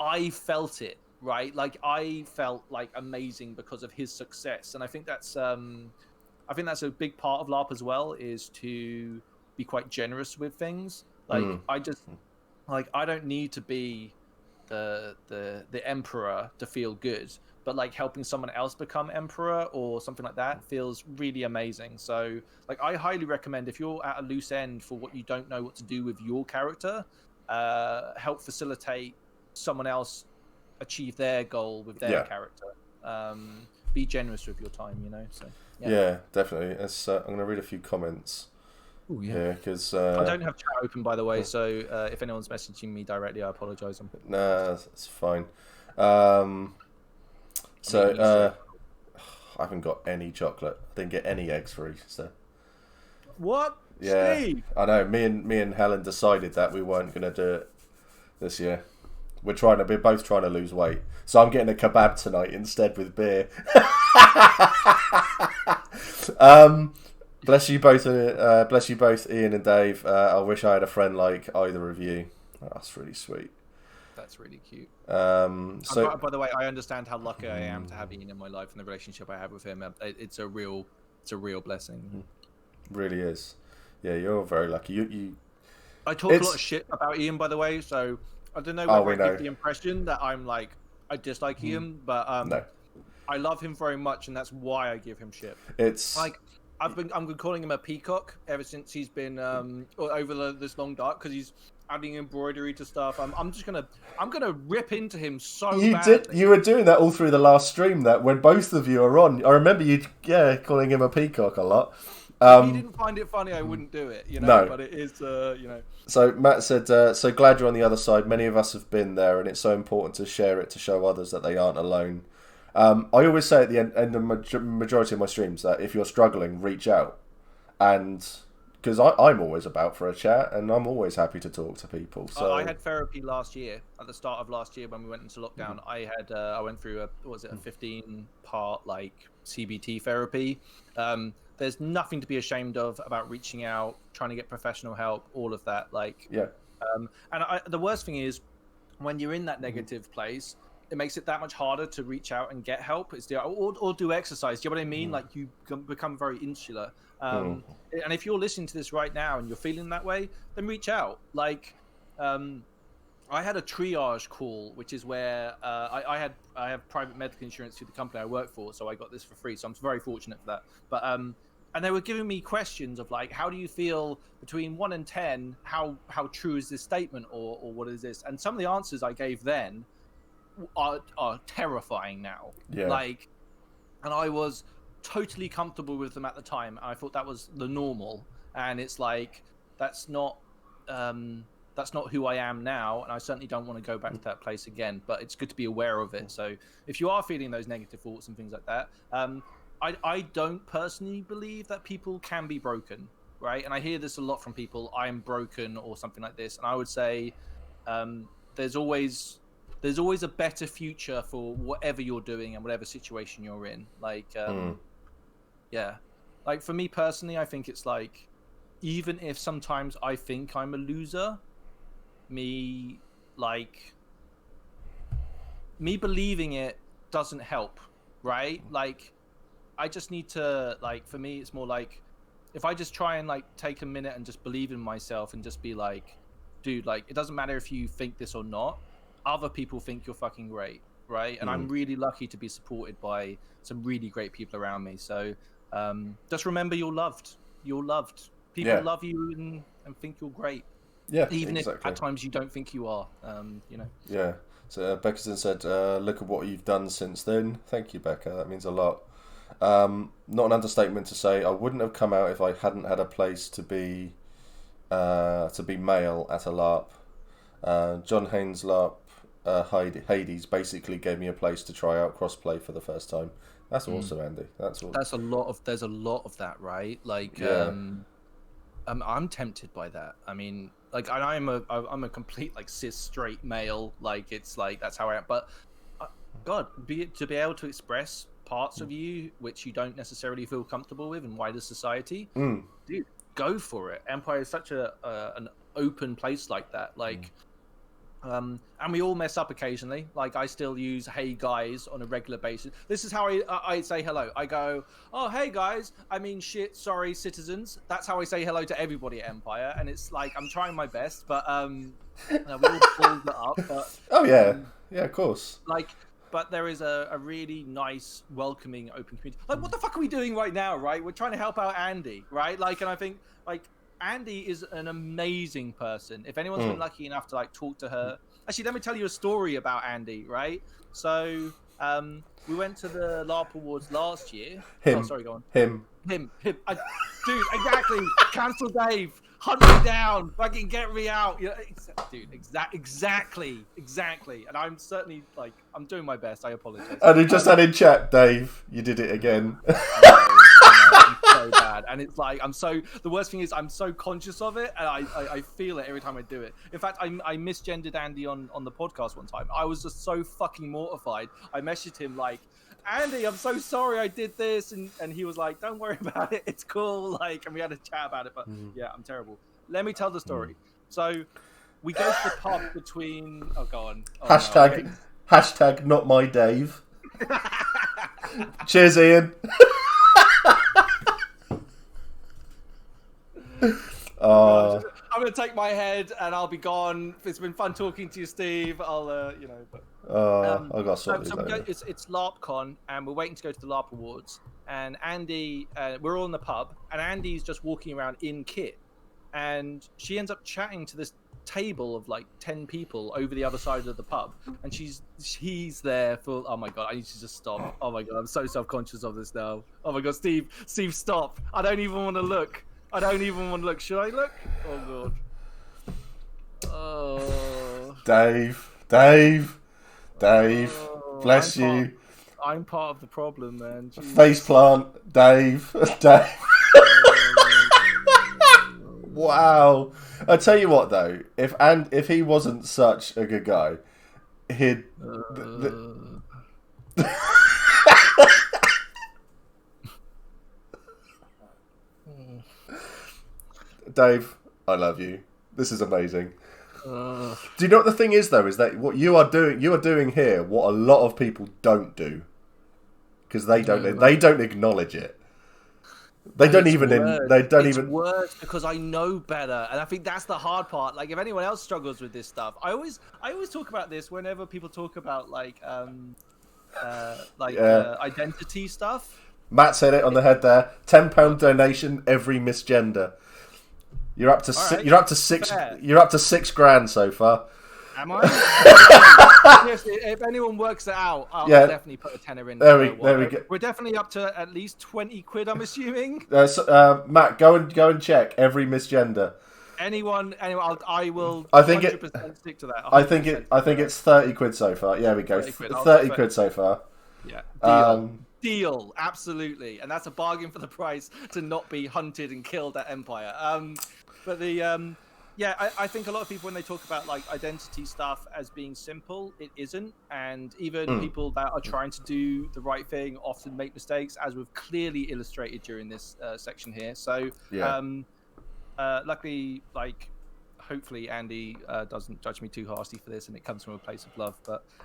I felt it, right? Like I felt like amazing because of his success. And I think that's a big part of LARP as well, is to be quite generous with things. Like I don't need to be the emperor to feel good. But like helping someone else become emperor or something like that feels really amazing. So like I highly recommend, if you're at a loose end for what you don't know what to do with your character, help facilitate someone else achieve their goal with their character. Be generous with your time, So yeah, definitely. I'm going to read a few comments. Oh yeah, because I don't have chat open, by the way. So if anyone's messaging me directly, I apologise. Nah, that's fine. I haven't got any chocolate. I didn't get any eggs for Easter. What? Yeah, Steve? I know. Me and Helen decided that we weren't going to do it this year. We're both trying to lose weight, so I'm getting a kebab tonight instead with beer. Bless you both. Bless you both, Ian and Dave. I wish I had a friend like either of you. Oh, that's really sweet. That's really cute. So, by the way, I understand how lucky I am to have Ian in my life and the relationship I have with him. It's a real blessing. Really is. Yeah, you're very lucky. You I talk a lot of shit about Ian, by the way, so I don't know whether I give the impression that I'm like I dislike Ian, but no. I love him very much, and that's why I give him shit. It's like I'm been calling him a peacock ever since he's been over this long dark, because he's adding embroidery to stuff. I'm gonna rip into him so badly. You were doing that all through the last stream. That when both of you are on, I remember you calling him a peacock a lot. If he didn't find it funny, I wouldn't do it, No. But it is, So Matt said, so glad you're on the other side. Many of us have been there, and it's so important to share it to show others that they aren't alone. I always say at the end of the majority of my streams that if you're struggling, reach out. And because I'm always about for a chat, and I'm always happy to talk to people. So I had therapy last year, at the start of last year when we went into lockdown. I went through a 15-part CBT therapy. There's nothing to be ashamed of about reaching out, trying to get professional help, all of that. The worst thing is when you're in that negative place, it makes it that much harder to reach out and get help. Or do exercise. Do you know what I mean? Like you become very insular. And if you're listening to this right now and you're feeling that way, then reach out. I had a triage call, which is where I have private medical insurance through the company I work for, so I got this for free. So I'm very fortunate for that. But and they were giving me questions of how do you feel between 1 and 10? How true is this statement, or what is this? And some of the answers I gave then are terrifying now. Yeah. And I was totally comfortable with them at the time. I thought that was the normal, and it's that's not who I am now, and I certainly don't want to go back to that place again. But it's good to be aware of it. So if you are feeling those negative thoughts and things like that, I don't personally believe that people can be broken, right? And I hear this a lot from people. I am broken or something like this, and I would say there's always a better future for whatever you're doing and whatever situation you're in. Yeah. For me personally, I think it's even if sometimes I think I'm a loser, me believing it doesn't help, right? I just need to for me it's more if I just try and take a minute and just believe in myself and just be dude, it doesn't matter if you think this or not, other people think you're fucking great, right? And I'm really lucky to be supported by some really great people around me. So just remember you're loved. People love you and think you're great. Yeah, even if at times you don't think you are. Yeah. So Beckerson said, "Look at what you've done since then." Thank you, Becca. That means a lot. Not an understatement to say I wouldn't have come out if I hadn't had a place to be male at a LARP. John Haynes LARP Hades basically gave me a place to try out crossplay for the first time. That's awesome, Andy. That's awesome. There's a lot of that, right? I'm tempted by that. I mean, I'm a complete cis straight male. That's how I am. But God, to be able to express parts of you which you don't necessarily feel comfortable with in wider society, dude, go for it. Empire is such an open place like that. And we all mess up occasionally. I still use "Hey guys" on a regular basis. This is how I say hello. I go, "Oh, hey guys." I mean, shit. Sorry, citizens. That's how I say hello to everybody at Empire. And it's I'm trying my best, but we all balls it up. But oh yeah, yeah, of course. But there is a really nice, welcoming, open community. What the fuck are we doing right now? Right, we're trying to help out Andy. Right, and I think Andy is an amazing person. If anyone's been lucky enough to talk to her, actually, let me tell you a story about Andy. Right, so we went to the LARP Awards last year. Oh, sorry, go on. Him. Dude, exactly. Cancel Dave. Hunt me down. Fucking get me out. Dude, exactly. And I'm certainly I'm doing my best. I apologize. And he just had in chat, Dave, you did it again. I'm so bad. And it's the worst thing is I'm so conscious of it, and I feel it every time I do it. In fact, I misgendered Andy on the podcast one time. I was just so fucking mortified. I messaged him Andy, I'm so sorry I did this, and he was don't worry about it, it's cool, and we had a chat about it, but yeah, I'm terrible. Let me tell the story. So we go to the pub between go on. Hashtag not my Dave. Cheers, Ian. Oh, I'm gonna take my head and I'll be gone. It's been fun talking to you, Steve. I'll, you know. But, I got to sort these so out. it's LARPCon, and we're waiting to go to the LARP Awards. And Andy, we're all in the pub, and Andy's just walking around in kit, and she ends up chatting to this table of like 10 people over the other side of the pub, and he's there for. Oh my god, I need to just stop. Oh my god, I'm so self-conscious of this now. Oh my god, Steve, stop. I don't even want to look. Should I look? Oh god. Oh. Dave, bless you. I'm part of the problem, man. Face plant, Dave. Wow. I tell you what, though, if he wasn't such a good guy, he'd. Dave, I love you. This is amazing. Do you know what the thing is, though? Is that what you are doing here? What a lot of people don't do, because they don't acknowledge it. It's worse because I know better, and I think that's the hard part. Like, if anyone else struggles with this stuff, I always talk about this whenever people talk about identity stuff. Matt said it on the head there. £10 donation every misgender. You're up to you're up to £6,000 so far. Am I? If anyone works it out, I'll definitely put a tenner in. There we go. We're definitely up to at least 20 quid, I'm assuming. Matt, go and check every misgender. Anyone, I will. I think 100% stick to that. I think it's 30 quid so far. Yeah, we go. 30 quid so far. Yeah. Deal, absolutely, and that's a bargain for the price to not be hunted and killed at Empire. But I think a lot of people, when they talk about like identity stuff as being simple, it isn't, and even people that are trying to do the right thing often make mistakes, as we've clearly illustrated during this section here. So, luckily, like, hopefully Andy doesn't judge me too harshly for this, and it comes from a place of love.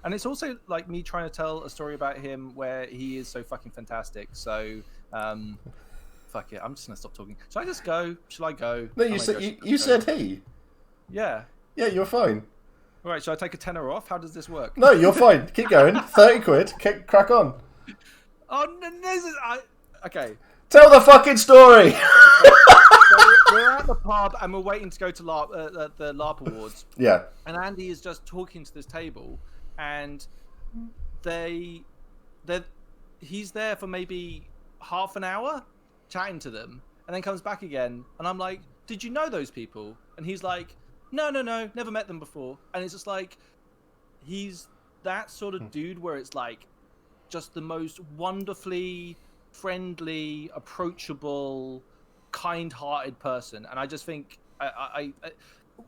And it's also like me trying to tell a story about him where he is so fucking fantastic. So, fuck it, I'm just gonna stop talking. Shall I just go? Shall I go? No, you said he. Yeah. Yeah, you're fine. All right, shall I take a tenner off? How does this work? No, you're fine. Keep going. 30 quid. Crack on. Oh, okay. Tell the fucking story. So we're at the pub and we're waiting to go to the LARP Awards. Yeah. And Andy is just talking to this table, and he's there for maybe half an hour chatting to them, and then comes back again, and I'm like, did you know those people? And he's like, no, never met them before. And it's just like, he's that sort of dude where it's like just the most wonderfully friendly, approachable, kind-hearted person. And I just think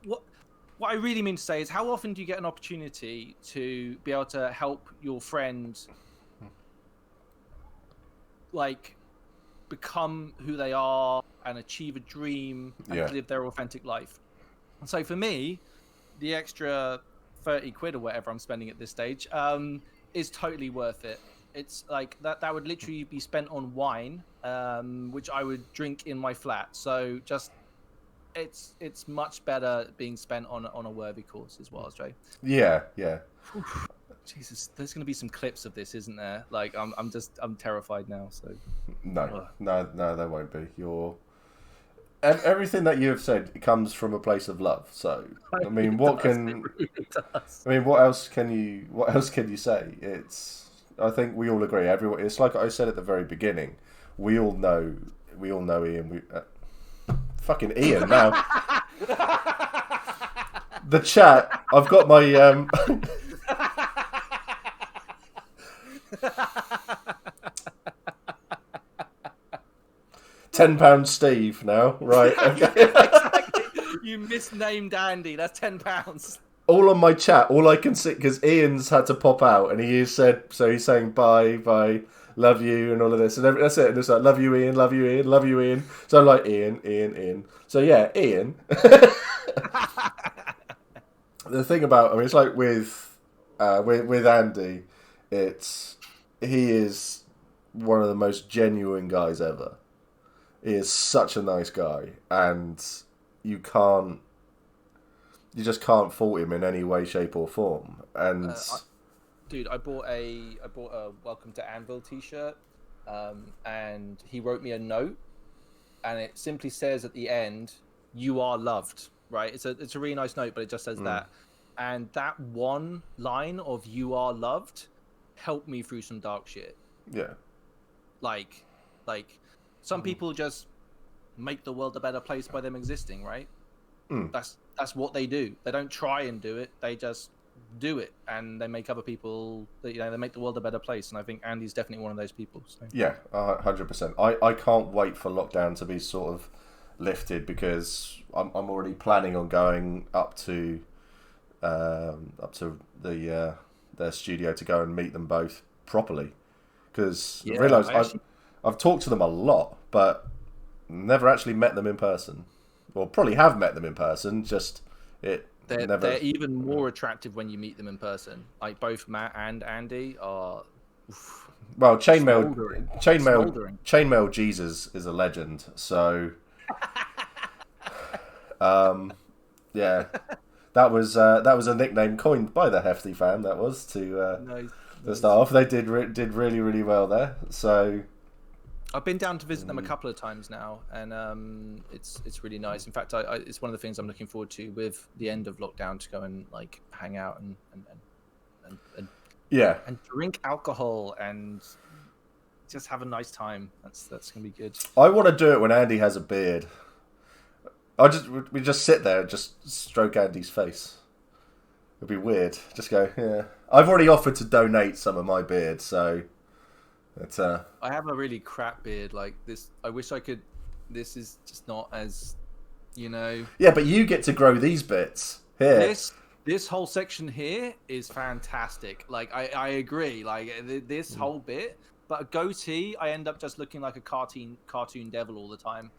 what I really mean to say is, how often do you get an opportunity to be able to help your friend like become who they are and achieve a dream and live their authentic life? And so for me, the extra 30 quid or whatever I'm spending at this stage is totally worth it. It's like that would literally be spent on wine, which I would drink in my flat. So just it's much better being spent on a worthy cause as well, Jay. Yeah. Jesus, there's going to be some clips of this, isn't there? Like I'm terrified now. So no, there won't be. Everything that you have said comes from a place of love. So I mean, what else can you say? I think we all agree. Everyone, it's like I said at the very beginning. We all know Ian. Fucking Ian now. The chat. I've got my £10 Steve now, right? Okay. Exactly. You misnamed Andy. That's £10. All on my chat, all I can see, because Ian's had to pop out, and he's saying bye, love you, and all of this, and that's it. And it's like, love you, Ian, love you, Ian, love you, Ian. So I'm like, Ian. So yeah, Ian. The thing about, I mean, it's like with Andy, he is one of the most genuine guys ever. He is such a nice guy, and you just can't fault him in any way, shape, or form. And dude, I bought a Welcome to Anvil t-shirt, and he wrote me a note, and it simply says at the end, "You are loved." Right? It's a really nice note, but it just says that, and that one line of "You are loved" helped me through some dark shit. Yeah. Like some people just make the world a better place by them existing, right? That's what they do. They don't try and do it. They just do it, and they make other people, they make the world a better place. And I think Andy's definitely one of those people. So. Yeah, 100%. I can't wait for lockdown to be sort of lifted, because I'm already planning on going up to their studio to go and meet them both properly, because I realise I've talked to them a lot, but never actually met them in person. Well, probably have met them in person, just they're even more attractive when you meet them in person. Like both Matt and Andy are. Well, Chainmail Jesus is a legend. So, yeah, that was a nickname coined by the Hefty fan. That was to start off. They did really, really well there. So. I've been down to visit them a couple of times now, and it's really nice. In fact, it's one of the things I'm looking forward to with the end of lockdown, to go and like hang out and drink alcohol and just have a nice time. That's gonna be good. I want to do it when Andy has a beard. We just sit there and just stroke Andy's face. It'd be weird. Just go, yeah. I've already offered to donate some of my beard, so. I have a really crap beard like this. I wish I could. This is just not as, Yeah, but you get to grow these bits here. This whole section here is fantastic. Like I agree. Like this whole bit, but a goatee, I end up just looking like a cartoon devil all the time.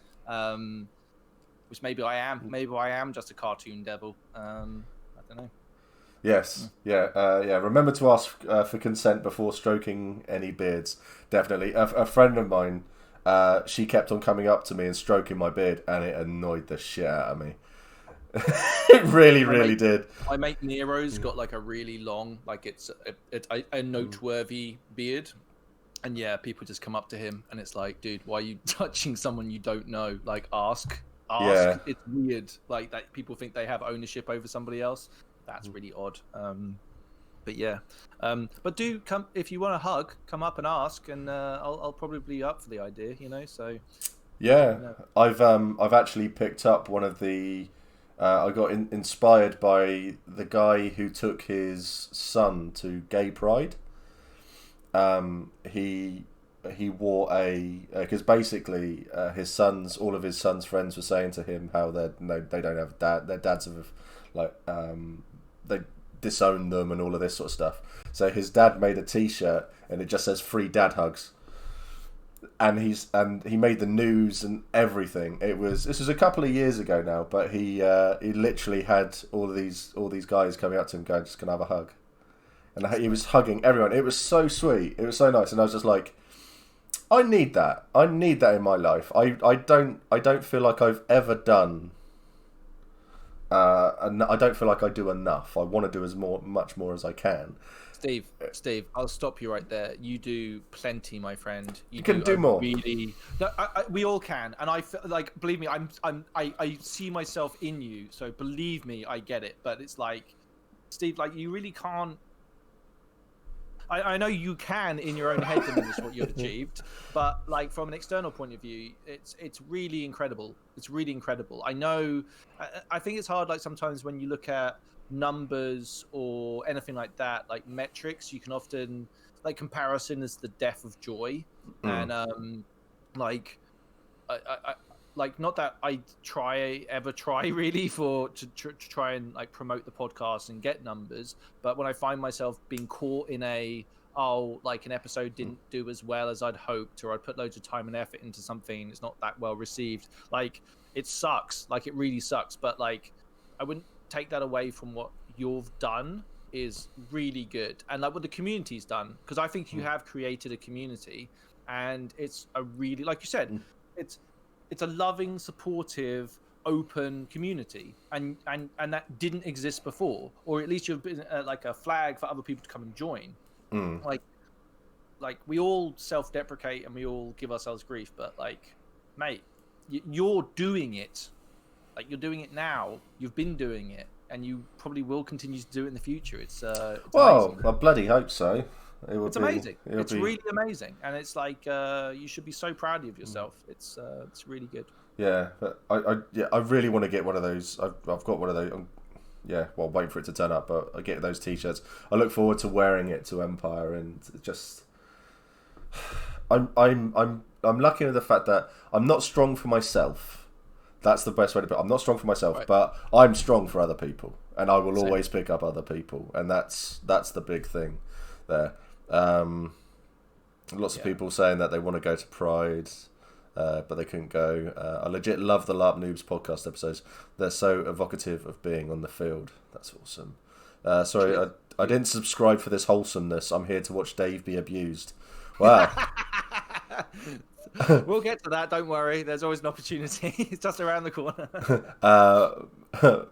Which maybe I am. Maybe I am just a cartoon devil. I don't know. Yes, yeah. Remember to ask for consent before stroking any beards. Definitely. A friend of mine, she kept on coming up to me and stroking my beard, and it annoyed the shit out of me. It really did. My mate Nero's got like a really long, like it's a noteworthy beard, and yeah, people just come up to him, and it's like, dude, why are you touching someone you don't know? Like, ask. Yeah. It's weird. Like that, people think they have ownership over somebody else. That's really odd. But yeah. But do come if you want a hug. Come up and ask, and I'll probably be up for the idea. So. Yeah, I've actually picked up one of the. I got inspired by the guy who took his son to Gay Pride. He wore because basically all of his son's friends were saying to him how they don't have dad. Their dads have like they disowned them and all of this sort of stuff. So his dad made a T-shirt and it just says "Free Dad Hugs," and he made the news and everything. This was a couple of years ago now, but he literally had all these guys coming up to him going, "Just gonna have a hug," and he was hugging everyone. It was so sweet. It was so nice, and I was just like, I need that. I need that in my life. I don't feel like I've ever done. And I don't feel like I do enough. I want to do much more as I can. Steve, I'll stop you right there. You do plenty, my friend. You can do more. Really, we all can, and I feel like, believe me, I see myself in you. So believe me, I get it. But it's like, Steve, like you really can't. I know you can in your own head diminish what you've achieved, but like from an external point of view, it's really incredible. It's really incredible. I know. I think it's hard. Like sometimes when you look at numbers or anything like that, like metrics, you can often like comparison is the death of joy, and like I like not that I ever try really to try and like promote the podcast and get numbers, but when I find myself being caught in like an episode didn't do as well as I'd hoped, or I put loads of time and effort into something, it's not that well received, like it sucks, like it really sucks, but like I wouldn't take that away from what you've done is really good, and like what the community's done, because I think you have created a community, and it's a really, like you said, it's a loving, supportive, open community, and that didn't exist before, or at least you've been like a flag for other people to come and join. Like we all self-deprecate and we all give ourselves grief, but like, mate, you're doing it. Like, you're doing it now. You've been doing it, and you probably will continue to do it in the future. It's well, amazing. I bloody hope so. It's amazing. It's really amazing, and it's like you should be so proud of yourself. It's really good. Yeah, but I really want to get one of those. I've got one of those. Waiting for it to turn up, but I get those T-shirts. I look forward to wearing it to Empire, and just I'm lucky with the fact that I'm not strong for myself. That's the best way to put it. I'm not strong for myself, Right. but I'm strong for other people, and I will Same. always pick up other people, and that's the big thing there. Lots of people saying that they want to go to Pride, but they couldn't go. I legit love the LARP Noobs podcast episodes. They're so evocative of being on the field. That's awesome. Sorry, I didn't subscribe for this wholesomeness. I'm here to watch Dave be abused. Wow. We'll get to that. Don't worry. There's always an opportunity. It's just around the corner.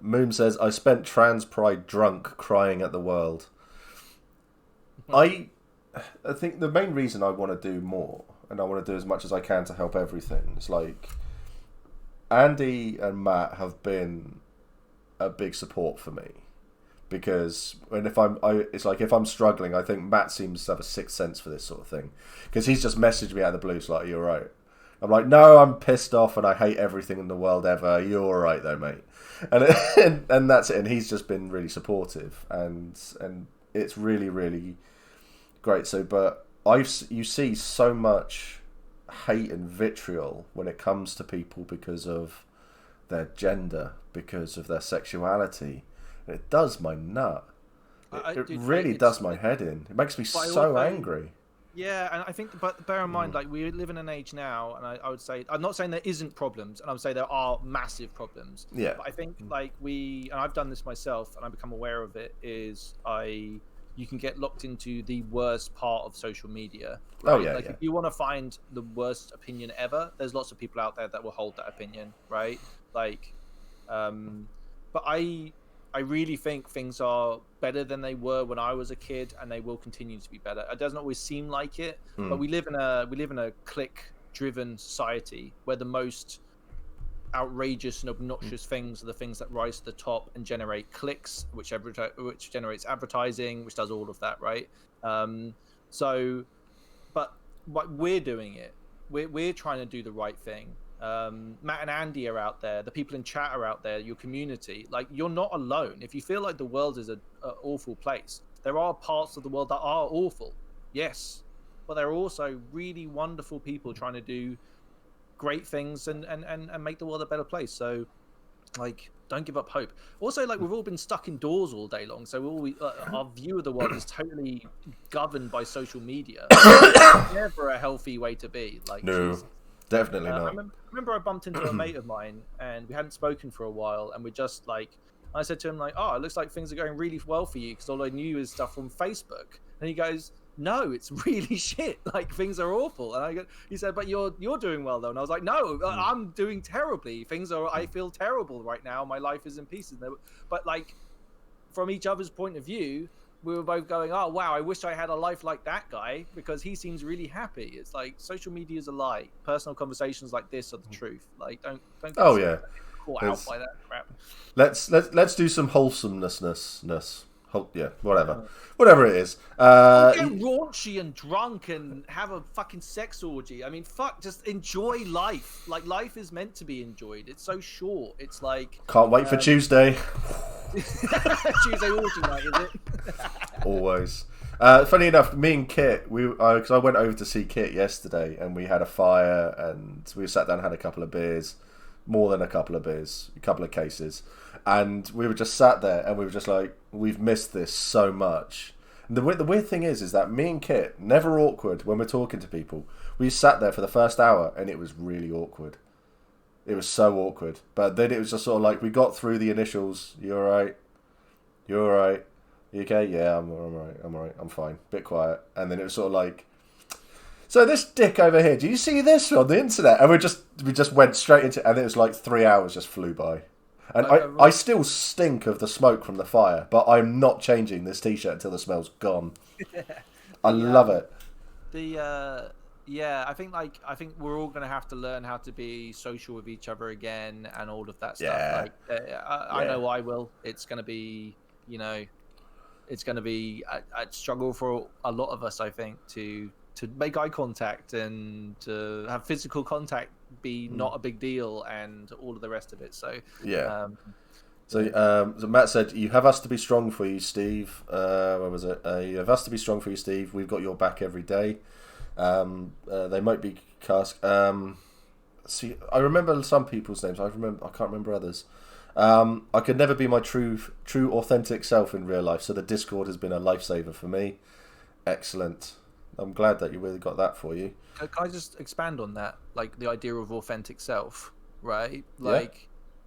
Moon says, I spent trans pride drunk crying at the world. I think the main reason I want to do more, and I want to do as much as I can to help everything, is like Andy and Matt have been a big support for me. Because it's like if I'm struggling, I think Matt seems to have a sixth sense for this sort of thing. Because he's just messaged me out of the blue, it's like, you're right. I'm like, no, I'm pissed off and I hate everything in the world ever. You're all right though, mate. And that's it. And he's just been really supportive, and it's really, really great. So, but you see so much hate and vitriol when it comes to people because of their gender, because of their sexuality. It does my nut. It really does my head in. It makes me so angry. Yeah, and I think, but bear in mind, like, we live in an age now, and I would say, I'm not saying there isn't problems, and I would say there are massive problems. Yeah. But I think, like, and I've done this myself, and I've become aware of it, you can get locked into the worst part of social media. Right? Oh, yeah, Like, if you want to find the worst opinion ever, there's lots of people out there that will hold that opinion, right? Like, but I really think things are better than they were when I was a kid, and they will continue to be better. It doesn't always seem like it, but we live in a click-driven society where the most outrageous and obnoxious things are the things that rise to the top and generate clicks, which generates advertising, which does all of that, right? But what we're doing it, we're trying to do the right thing. Matt and Andy are out there, the people in chat are out there, your community. Like, you're not alone. If you feel like the world is an awful place, there are parts of the world that are awful, yes, but there are also really wonderful people trying to do great things and make the world a better place. So, like, don't give up hope. Also, like, we've all been stuck indoors all day long, so our view of the world is totally governed by social media. It's never a healthy way to be. Like, no. Jesus. Definitely not. I remember I bumped into a mate of mine, and we hadn't spoken for a while, and we just, like, I said to him, like, oh, it looks like things are going really well for you, because all I knew is stuff from Facebook. And he goes, no, it's really shit. Like, things are awful. And he said, but you're doing well though. And I was like, no, I'm doing terribly. I feel terrible right now. My life is in pieces. But, like, from each other's point of view, we were both going, oh, wow, I wish I had a life like that guy, because he seems really happy. It's like, social media is a lie. Personal conversations like this are the truth. Like, don't get caught out by that crap. Let's do some wholesomeness. Whatever it is. Get raunchy and drunk and have a fucking sex orgy. I mean, fuck, just enjoy life. Like, life is meant to be enjoyed. It's so short. It's like, can't wait for Tuesday. Tuesday orgy night, is it? Always. Funny enough, me and Kit, because I went over to see Kit yesterday, and we had a fire, and we sat down and had a couple of beers, more than a couple of beers, a couple of cases, and we were just sat there, and we were just like, we've missed this so much. And the weird thing is that me and Kit, never awkward when we're talking to people. We sat there for the first hour, and it was really awkward. It was so awkward. But then it was just sort of like, we got through the initials. You alright? You alright? You okay? Yeah, I'm alright. I'm fine. Bit quiet. And then it was sort of like, So this dick over here, do you see this on the internet? And we just went straight into, and it was like 3 hours just flew by. And I still stink of the smoke from the fire, but I'm not changing this t-shirt until the smell's gone. I love it. I think we're all gonna have to learn how to be social with each other again and all of that stuff. Yeah. I know I will. It's gonna be, it's gonna be a struggle for a lot of us, I think, to make eye contact and to have physical contact be not a big deal and all of the rest of it. So so Matt said, "You have us to be strong for you, Steve." Where was it? You have us to be strong for you, Steve. We've got your back every day. They might be cast. See, I remember some people's names. I can't remember others. I could never be my true, authentic self in real life. So the Discord has been a lifesaver for me. Excellent. I'm glad that you really got that for you. Can I just expand on that? Like the idea of authentic self, right? Like,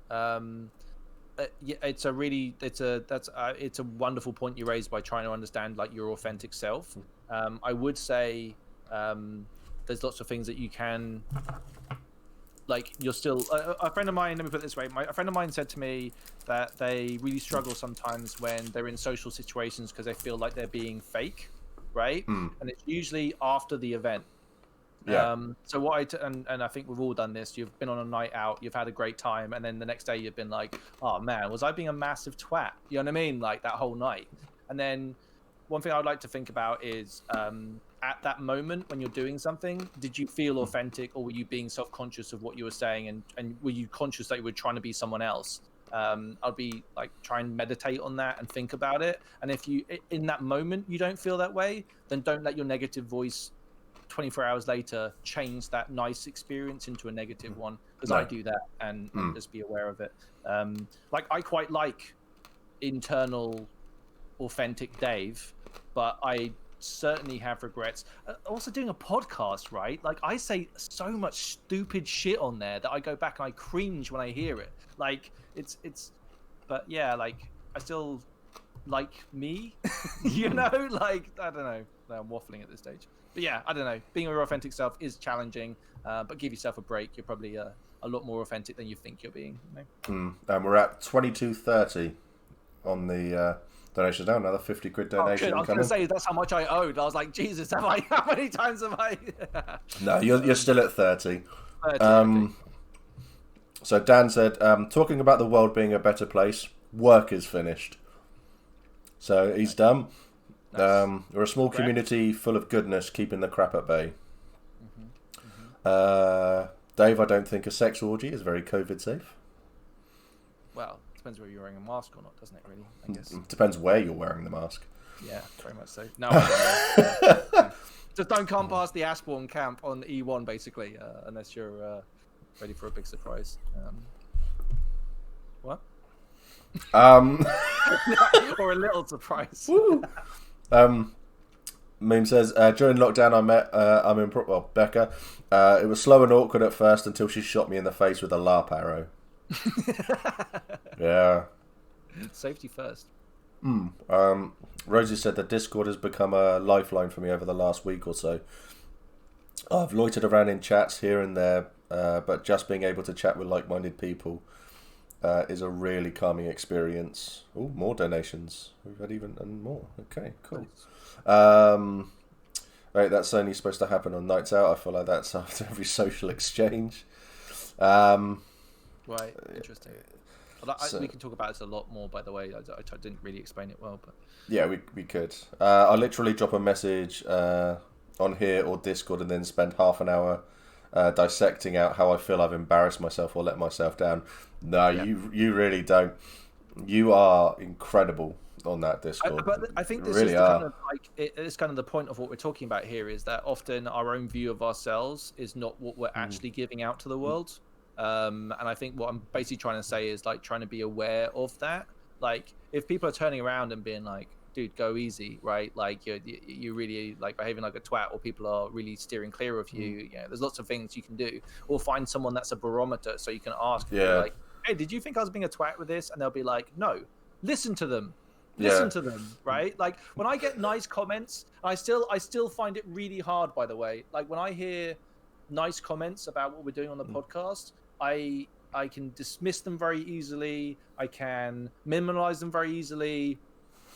it's a wonderful point you raised by trying to understand like your authentic self. I would say there's lots of things that you can, like, you're still a friend of mine. Let me put it this way: a friend of mine said to me that they really struggle sometimes when they're in social situations because they feel like they're being fake, right? And it's usually after the event. So what and I think we've all done this. You've been on a night out, you've had a great time, and then the next day you've been like, oh man, was I being a massive twat? You know what I mean? Like that whole night. And then one thing I'd like to think about is at that moment when you're doing something, did you feel authentic, or were you being self-conscious of what you were saying, and were you conscious that you were trying to be someone else? I'll be like, try and meditate on that and think about it. And if you, in that moment, you don't feel that way, then don't let your negative voice 24 hours later change that nice experience into a negative one, because I do that, and just be aware of it. Like I quite like internal authentic Dave, but I certainly have regrets. Also doing a podcast, right? Like I say so much stupid shit on there that I go back and I cringe when I hear it. Like it's but yeah, like I still like me. Like I don't know, I'm waffling at this stage. But yeah, I don't know. Being your authentic self is challenging, but give yourself a break. You're probably a lot more authentic than you think you're being. And we're at 22.30 on the donations now. Another 50 quid donation. I was going to say that's how much I owed. I was like, Jesus, how many times have I? No, you're still at 30. 30. So Dan said, talking about the world being a better place, work is finished. So he's done. Nice. We're a small community full of goodness, keeping the crap at bay. Dave, I don't think a sex orgy is very COVID safe. Well, depends whether you're wearing a mask or not, doesn't it, really? I guess. Depends where you're wearing the mask. Yeah, very much so. No, I don't know. Just don't come past the Ashbourne camp on E1, basically, unless you're ready for a big surprise. What? Or a little surprise. Meme says, during lockdown I met Becca. It was slow and awkward at first until she shot me in the face with a LARP arrow. Yeah. Safety first. Rosie said the Discord has become a lifeline for me over the last week or so. I've loitered around in chats here and there, but just being able to chat with like-minded people is a really calming experience. Oh, more donations. We've had even more. Okay, cool. Right, that's only supposed to happen on nights out. I feel like that's after every social exchange. Right, interesting. We can talk about this a lot more, by the way. I didn't really explain it well, but yeah, we could. I literally drop a message on here or Discord and then spend half an hour dissecting out how I feel I've embarrassed myself or let myself down. No, yeah. You really don't. You are incredible on that Discord. But I think this really is kind of like it's kind of the point of what we're talking about here, is that often our own view of ourselves is not what we're actually giving out to the world. And I think what I'm basically trying to say is like trying to be aware of that. Like if people are turning around and being like, dude, go easy, right? Like you're really like behaving like a twat, or people are really steering clear of you. Yeah, there's lots of things you can do, or find someone that's a barometer, so you can ask, like, hey, did you think I was being a twat with this? And they'll be like, no, listen to them. listen to them, right? Like when I get nice comments, I still find it really hard, by the way. Like when I hear nice comments about what we're doing on the podcast, I can dismiss them very easily. I can minimize them very easily.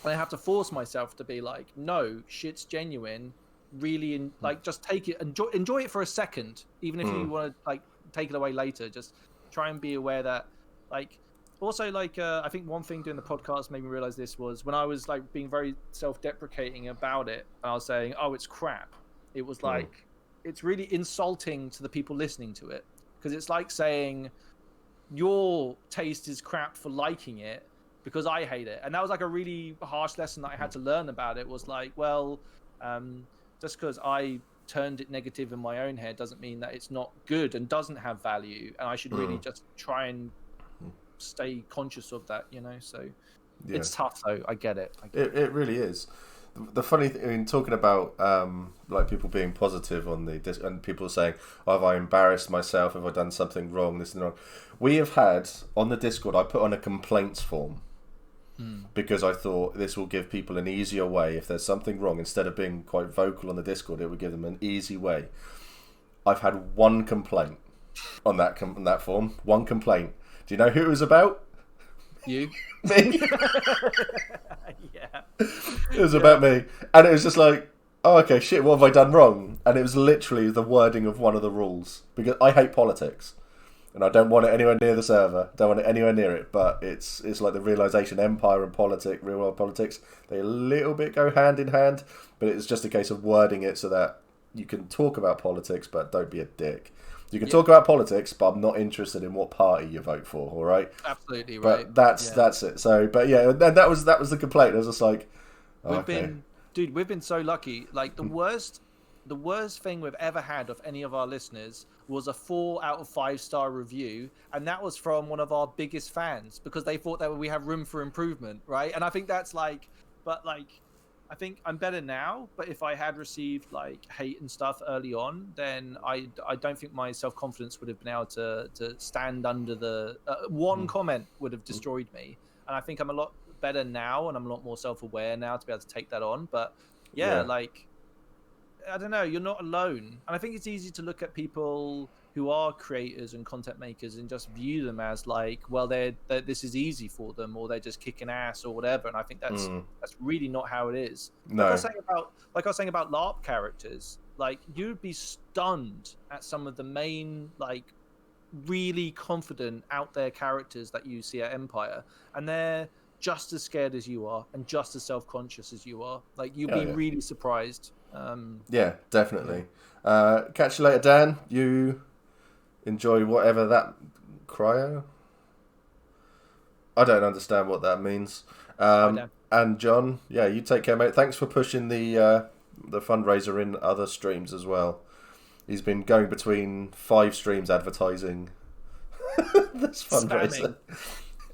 And I have to force myself to be like, no, shit's genuine. Really, like, just take it, enjoy it for a second, even if you want to like take it away later. Just try and be aware that, like, also like I think one thing doing the podcast made me realize this was when I was like being very self-deprecating about it. And I was saying, oh, it's crap. It was like it's really insulting to the people listening to it, because it's like saying your taste is crap for liking it because I hate it. And that was like a really harsh lesson that I had to learn about it. Was like, well, just because I turned it negative in my own head doesn't mean that it's not good and doesn't have value. And I should really just try and stay conscious of that, you know? So it's tough though. I get it. It really is. The funny thing, I mean, talking about like people being positive on the and people saying, oh, have I embarrassed myself? Have I done something wrong? This and wrong. We have had on the Discord, I put on a complaints form because I thought this will give people an easier way. If there's something wrong, instead of being quite vocal on the Discord, it would give them an easy way. I've had one complaint on that form. One complaint. Do you know who it was about? You? Me? Yeah. It was about me. And it was just like, oh, okay, shit, what have I done wrong? And it was literally the wording of one of the rules. Because I hate politics. And I don't want it anywhere near the server. Don't want it anywhere near it. But it's like the realisation, empire and politics, real world politics, they a little bit go hand in hand. But it's just a case of wording it so that you can talk about politics, but don't be a dick. You can talk about politics, but I'm not interested in what party you vote for. All right, absolutely right. But that's it. So, but yeah, that was the complaint. I was just like, we've been so lucky. Like the worst thing we've ever had of any of our listeners was a 4 out of 5 star review, and that was from one of our biggest fans because they thought that we have room for improvement, right? And I think that's like, but like, I think I'm better now, but if I had received like hate and stuff early on, then I don't think my self-confidence would have been able to stand under the one comment would have destroyed me. And I think I'm a lot better now, and I'm a lot more self-aware now to be able to take that on. But like, I don't know, you're not alone. And I think it's easy to look at people who are creators and content makers and just view them as like, well, this is easy for them, or they're just kicking ass or whatever. And I think that's really not how it is. No. Like I was saying about LARP characters, like you'd be stunned at some of the main like really confident out there characters that you see at Empire, and they're just as scared as you are and just as self-conscious as you are. Like you'd be really surprised. Yeah, definitely. Catch you later, Dan. You enjoy whatever that cryo. I don't understand what that means. And John, yeah, you take care, mate. Thanks for pushing the fundraiser in other streams as well. He's been going between 5 streams advertising this fundraiser.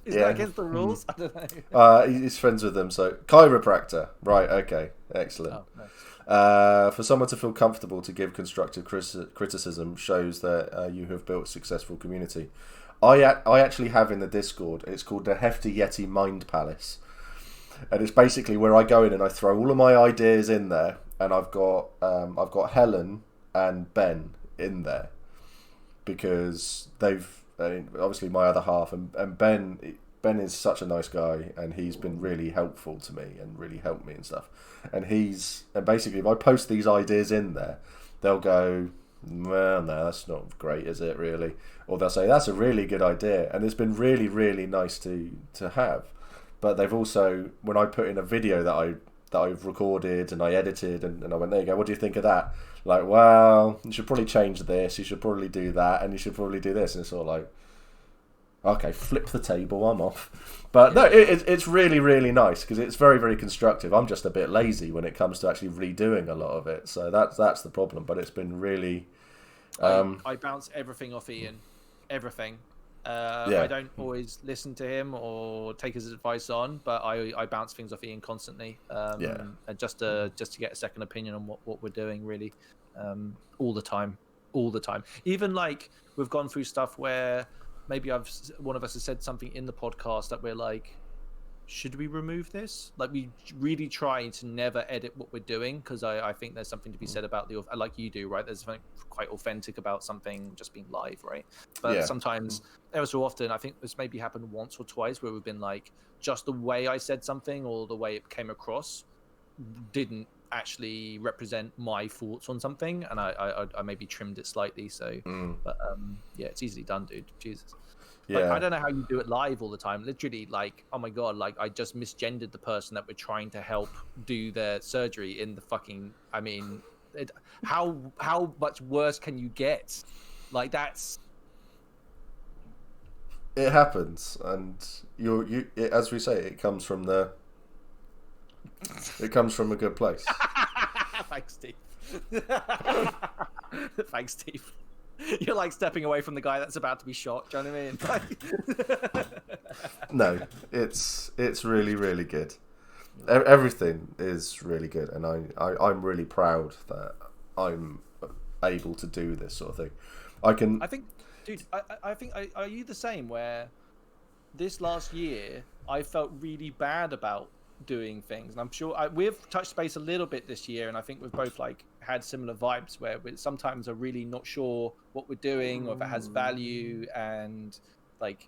Is that against the rules? I don't know. He's friends with them, so chiropractor. Right, okay, excellent. Oh, nice. For someone to feel comfortable to give constructive criticism shows that you have built a successful community. I actually have in the Discord, it's called the Hefty Yeti Mind Palace. And it's basically where I go in and I throw all of my ideas in there. And I've got Helen and Ben in there. Because obviously my other half, and Ben is such a nice guy, and he's been really helpful to me and really helped me and stuff. And basically if I post these ideas in there, they'll go, well, no, that's not great, is it really? Or they'll say, that's a really good idea. And it's been really, really nice to have. But they've also, when I put in a video that I've recorded and I edited, and I went, there you go, what do you think of that? Like, well, you should probably change this, you should probably do that, and you should probably do this. And it's sort of like, okay, flip the table, I'm off. But no, it's really, really nice because it's very, very constructive. I'm just a bit lazy when it comes to actually redoing a lot of it. So that's the problem. But it's been really... I bounce everything off Ian. Everything. I don't always listen to him or take his advice on, but I bounce things off Ian constantly. And just to get a second opinion on what we're doing, really, all the time. Even like we've gone through stuff where maybe one of us has said something in the podcast that we're like, should we remove this? Like, we really try to never edit what we're doing, because I think there's something to be said about like you do, right? There's something quite authentic about something just being live, right? But Yeah. sometimes, ever so often, I think this maybe happened once or twice where we've been like, just the way I said something or the way it came across didn't actually represent my thoughts on something, and I maybe trimmed it slightly. So, but yeah, it's easily done, dude. Jesus. Like, Yeah. I don't know how you do it live all the time. Literally, like, oh my god, like, I just misgendered the person that we're trying to help do their surgery in the fucking. I mean, how much worse can you get? Like, that's. It happens, and as we say, it comes from a good place. Thanks, Steve. Thanks, Steve. You're like stepping away from the guy that's about to be shot. Do you know what I mean? No, it's really, really good. Everything is really good, and I'm really proud that I'm able to do this sort of thing. I think, dude, I think, are you the same? Where this last year, I felt really bad about doing things, and I'm sure we've touched base a little bit this year, and I think we've both like had similar vibes where we sometimes are really not sure what we're doing or if it has value, and like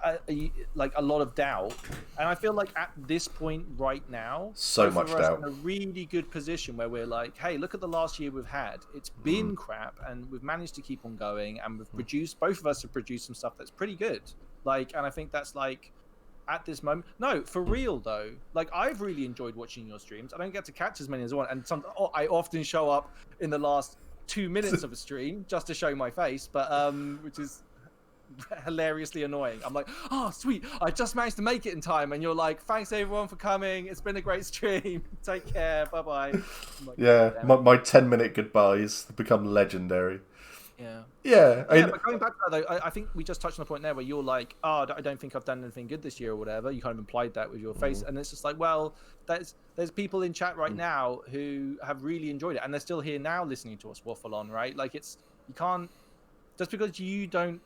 a lot of doubt. And I feel like at this point right now, so much doubt, in a really good position where we're like, hey, look at the last year we've had. It's been crap, and we've managed to keep on going, and we've produced, both of us have produced some stuff that's pretty good. Like, and I think that's like, at this moment, no, for real though, like, I've really enjoyed watching your streams. I don't get to catch as many as I want, and I often show up in the last 2 minutes of a stream just to show my face, but which is hilariously annoying. I'm like, oh sweet, I just managed to make it in time, and you're like, thanks everyone for coming, it's been a great stream, take care, bye bye. Like, yeah, my 10-minute goodbyes become legendary. Yeah, but going back to that though, I think we just touched on a point there where you're like, oh, I don't think I've done anything good this year or whatever. You kind of implied that with your face, and it's just like, well, there's people in chat right now who have really enjoyed it, and they're still here now listening to us waffle on, right? Like, you can't, just because you don't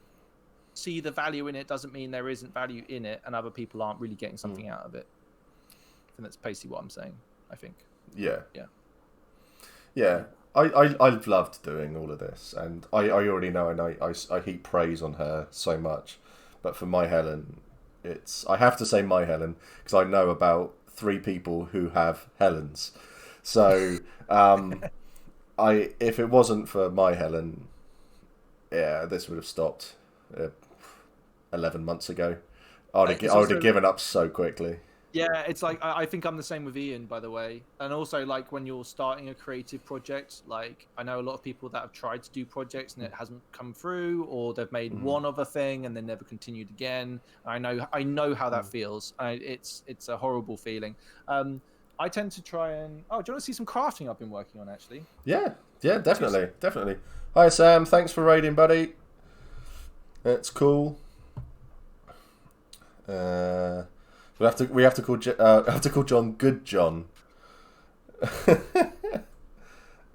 see the value in it doesn't mean there isn't value in it, and other people aren't really getting something out of it. I think that's basically what I'm saying. I think. Yeah. I've loved doing all of this, and I already know, and I heap praise on her so much. But for my Helen, I have to say my Helen, because I know about 3 people who have Helens. So if it wasn't for my Helen, yeah, this would have stopped 11 months ago. I would have given up so quickly. Yeah, it's like, I think I'm the same with Ian, by the way. And also, like, when you're starting a creative project, like, I know a lot of people that have tried to do projects and it hasn't come through, or they've made one other thing and then never continued again. I know how that feels. It's a horrible feeling. I tend to try and... Oh, do you want to see some crafting I've been working on, actually? Yeah, definitely. Hi, Sam. Thanks for raiding, buddy. It's cool. We have to call John Good John.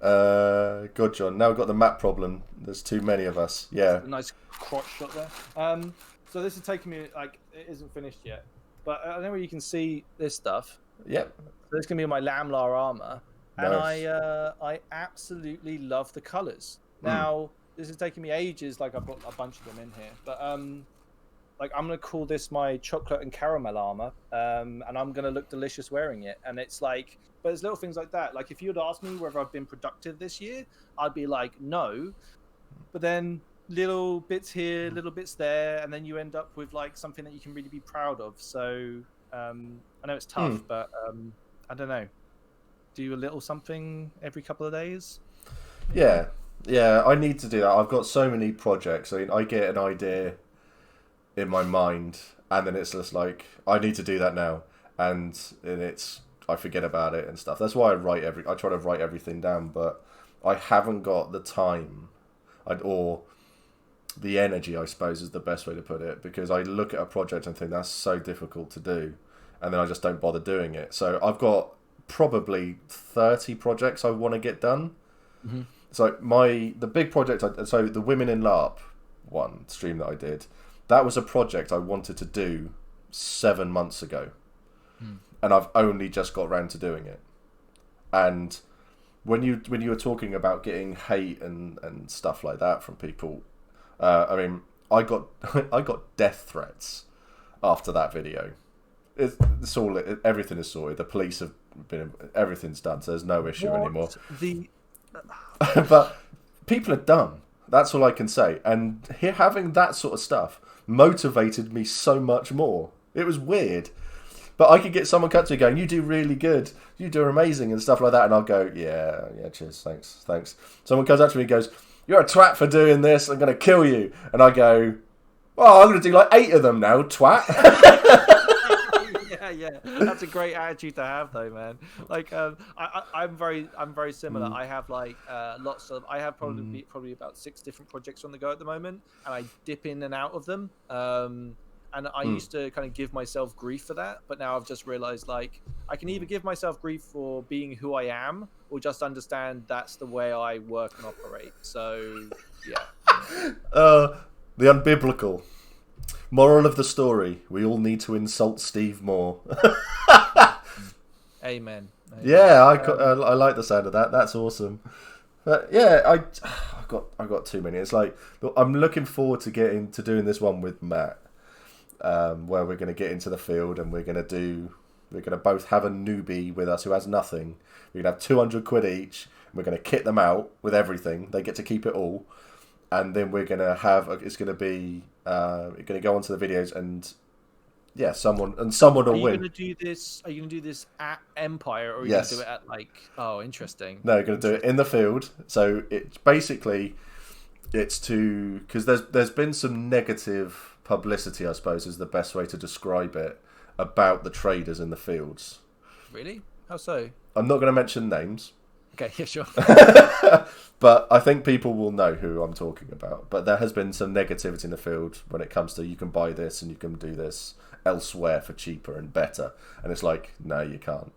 Good John. Now we've got the map problem. There's too many of us. Yeah. A nice crotch shot there. So this is taking me, like, it isn't finished yet, but I know where you can see this stuff. Yep. So this can be my Lamlar armor, and nice. I absolutely love the colors. Now this is taking me ages. Like, I've got a bunch of them in here, but like, I'm gonna call this my chocolate and caramel armor, and I'm gonna look delicious wearing it. And it's like, but there's little things like that. Like, if you'd asked me whether I've been productive this year, I'd be like, no. But then little bits here, little bits there, and then you end up with like something that you can really be proud of. So I know it's tough, but I don't know. Do a little something every couple of days. Yeah, I need to do that. I've got so many projects. I get an idea in my mind, and then it's just like, I need to do that now, and I forget about it and stuff. That's why I try to write everything down, but I haven't got the time, or the energy, I suppose is the best way to put it, because I look at a project and think that's so difficult to do, and then I just don't bother doing it. So I've got probably 30 projects I want to get done. So the big project, so the Women in LARP stream that I did, that was a project I wanted to do 7 months ago, and I've only just got round to doing it. And when you were talking about getting hate and stuff like that from people, I mean, I got I got death threats after that video. It's all, everything is sorted. The police have been, everything's done, so there's no issue anymore. But people are dumb. That's all I can say. And having that sort of stuff motivated me so much more. It was weird. But I could get someone cut to me going, you do really good, you do amazing and stuff like that. And I'll go, yeah, cheers, thanks. Someone comes up to me and goes, you're a twat for doing this, I'm going to kill you. And I go, well, I'm going to do like 8 of them now, twat. Yeah, that's a great attitude to have, though, man. Like, I'm very similar. I have like I have probably about 6 different projects on the go at the moment, and I dip in and out of them. And I used to kind of give myself grief for that, but now I've just realized, like, I can either give myself grief for being who I am, or just understand that's the way I work and operate. So, yeah. The unbiblical. Moral of the story: we all need to insult Steve more. Amen. Yeah, I like the sound of that. That's awesome. But yeah, I've got too many. It's like, I'm looking forward to getting to doing this one with Matt, where we're going to get into the field and we're going to both have a newbie with us who has nothing. We're going to have 200 quid each. And we're going to kit them out with everything. They get to keep it all. And then we're going to have, it's going to be, going to go onto the videos, and yeah, someone will win. Are you going to do this at Empire, or are you going to do it at, like, oh, interesting. No, you're going to do it in the field. So it's basically, because there's been some negative publicity, I suppose, is the best way to describe it, about the traders in the fields. Really? How so? I'm not going to mention names. Okay, yeah, sure. But I think people will know who I'm talking about. But there has been some negativity in the field when it comes to, you can buy this and you can do this elsewhere for cheaper and better. And it's like, no, you can't.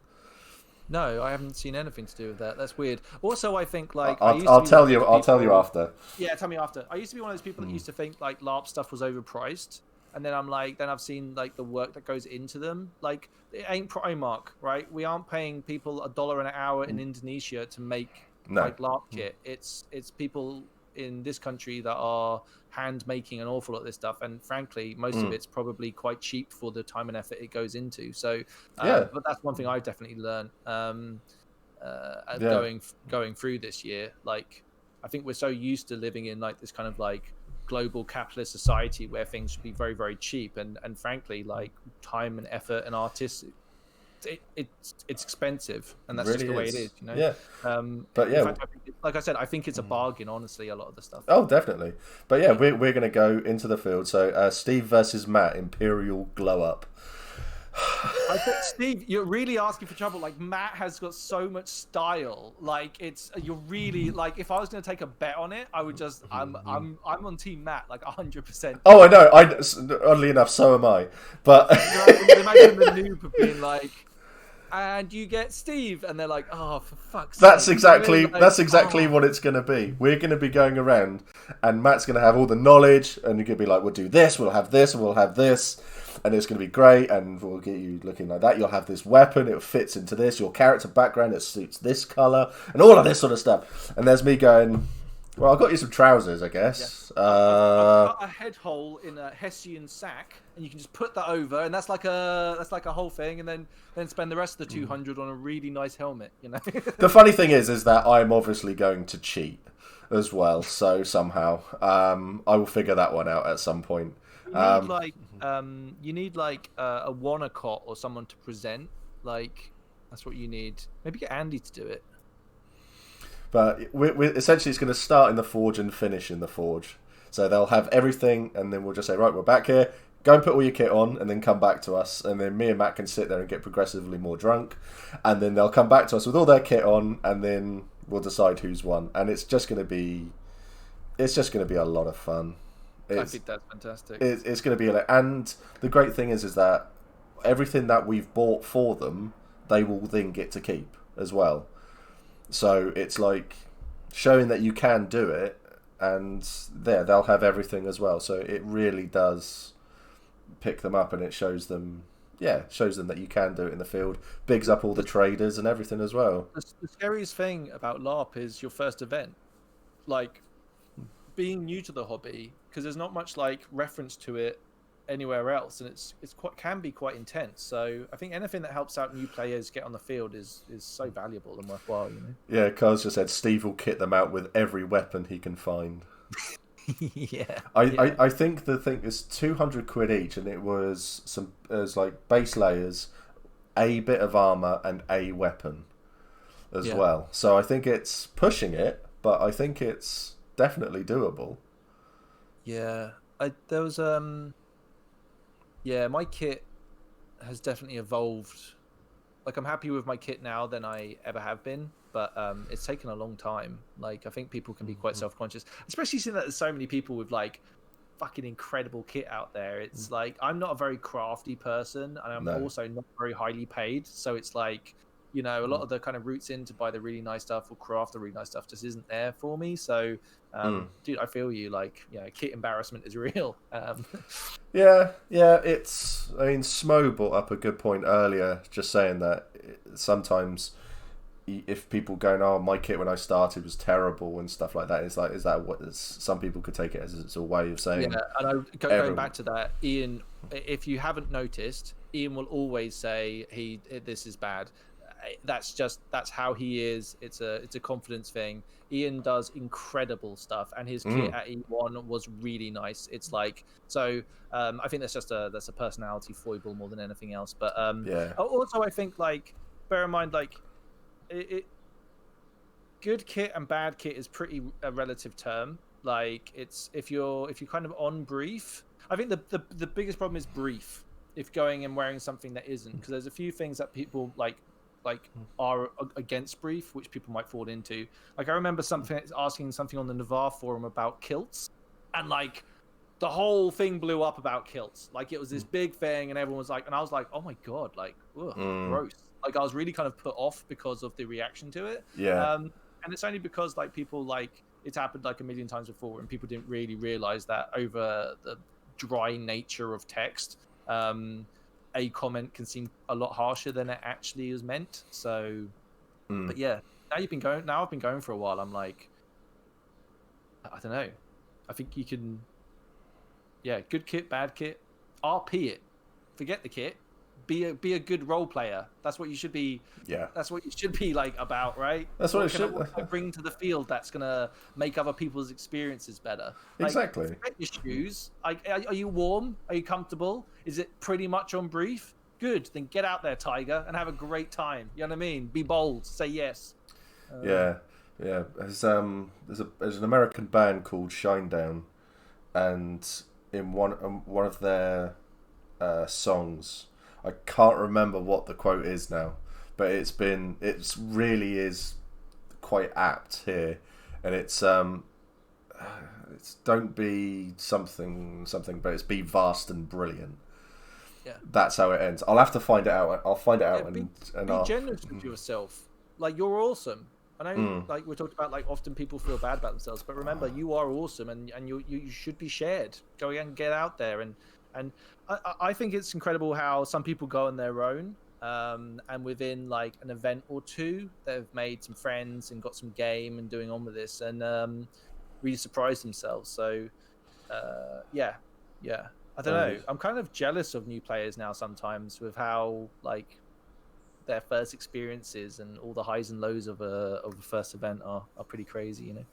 No, I haven't seen anything to do with that. That's weird. Also, I think, like, I'll tell you after. Yeah, tell me after. I used to be one of those people that used to think, like, LARP stuff was overpriced. And then I've seen, like, the work that goes into them. Like, it ain't Primark, right? We aren't paying people $1 an hour in Indonesia to make like LARP kit. It's people in this country that are hand making an awful lot of this stuff, and frankly, most of it's probably quite cheap for the time and effort it goes into. So, but that's one thing I've definitely learned going through this year. Like, I think we're so used to living in, like, this kind of, like, global capitalist society where things should be very, very cheap, and frankly, like, time and effort and artists, it's expensive, and that's really just the way it is, you know. Yeah. But yeah, fact, like I said, I think it's a bargain, honestly, a lot of the stuff. Oh, definitely. But yeah, we're going to go into the field. So Steve versus Matt, Imperial Glow Up. I think, Steve, you're really asking for trouble. Like, Matt has got so much style. Like, you're really, like, if I was going to take a bet on it, I would just, I'm on Team Matt, like 100%. Oh, I know. Oddly enough, so am I. But imagine the noob being like, and you get Steve, and they're like, oh, for fuck's sake. That's exactly what it's going to be. We're going to be going around, and Matt's going to have all the knowledge, and you're going to be like, we'll do this, we'll have this, and we'll have this. And it's going to be great, and we'll get you looking like that. You'll have this weapon, it fits into this, your character background, it suits this colour, and all of this sort of stuff. And there's me going, well, I've got you some trousers, I guess. Yeah. I've got a head hole in a Hessian sack, and you can just put that over, and that's like a whole thing, and then spend the rest of the 200 on a really nice helmet, you know. The funny thing is that I'm obviously going to cheat as well, so somehow I will figure that one out at some point. You need a Wanacott or someone to present. Like, that's what you need. Maybe get Andy to do it. But we're essentially, it's going to start in the forge and finish in the forge. So they'll have everything, and then we'll just say, right, we're back here. Go and put all your kit on, and then come back to us. And then me and Matt can sit there and get progressively more drunk. And then they'll come back to us with all their kit on, and then we'll decide who's won. And it's just going to be a lot of fun. I think that's fantastic. It's going to be, and the great thing is that everything that we've bought for them, they will then get to keep as well. So it's like showing that you can do it, and they'll have everything as well. So it really does. pick them up, and it shows them. Yeah, shows them that you can do it in the field. Bigs up all the traders and everything as well. The scariest thing about LARP is your first event. Like, being new to the hobby, because there's not much like reference to it anywhere else, and it's quite can be quite intense. So I think anything that helps out new players get on the field is so valuable and worthwhile. You know. Yeah, Carl's just said Steve will kit them out with every weapon he can find. Yeah. I think the thing is 200 quid each, and it was like base layers, a bit of armor, and a weapon as well. So I think it's pushing it, but I think it's definitely doable. Yeah, there was my kit has definitely evolved. Like, I'm happy with my kit now than I ever have been, but it's taken a long time. Like, I think people can be quite self-conscious, especially seeing that there's so many people with like fucking incredible kit out there. It's like, I'm not a very crafty person, and I'm also not very highly paid, so it's like, you know, a lot of the kind of routes in to buy the really nice stuff or craft the really nice stuff just isn't there for me. So dude, I feel you. Like, kit embarrassment is real. Yeah, it's. I mean, Smo brought up a good point earlier, just saying that sometimes if people going, "Oh, my kit when I started was terrible" and stuff like that, it's like, is that what some people could take it as it's a way of saying? Yeah, and going back to that, Ian, if you haven't noticed, Ian will always say this is bad. That's how he is. It's a confidence thing. Ian does incredible stuff, and his kit at E1 was really nice. It's like, so I think that's a personality foible more than anything else. But also I think, like, bear in mind, like, good kit and bad kit is pretty a relative term. Like, it's if you're kind of on brief. I think the biggest problem is brief. If going and wearing something that isn't, because there's a few things that people like are against brief, which people might fall into. Like, I remember asking something on the Navarre forum about kilts, and like the whole thing blew up about kilts. Like, it was this big thing, and everyone was like, and I was like, oh my god, like, ugh, gross. Like, I was really kind of put off because of the reaction to it. Yeah. And it's only because, like, people, like, it's happened like a million times before, and people didn't really realize that over the dry nature of text, a comment can seem a lot harsher than it actually is meant. So, but yeah, I've been going for a while. I'm like, I don't know. I think you can, good kit, bad kit, RP it. Forget the kit. Be a good role player. That's what you should be. Yeah. That's what you should be like about, right? That's what it should. What can I bring to the field that's gonna make other people's experiences better? Like, exactly. Get your shoes. Like, are you warm? Are you comfortable? Is it pretty much on brief? Good. Then get out there, Tiger, and have a great time. You know what I mean? Be bold. Say yes. Yeah. There's an American band called Shinedown, and in one of their songs, I can't remember what the quote is now, but it's really is quite apt here, and it's don't be something, but it's be vast and brilliant. Yeah, that's how it ends. I'll have to find it out. I'll find it out be generous with yourself. Like, you're awesome. I know, like we talked about, like, often people feel bad about themselves, but remember, you are awesome, and you should be shared. Go and get out there, and I think it's incredible how some people go on their own, and within like an event or two, they've made some friends and got some game and doing on with this, and really surprised themselves. So, yeah. I don't know. I'm kind of jealous of new players now sometimes with how, like, their first experiences and all the highs and lows of a first event are pretty crazy, you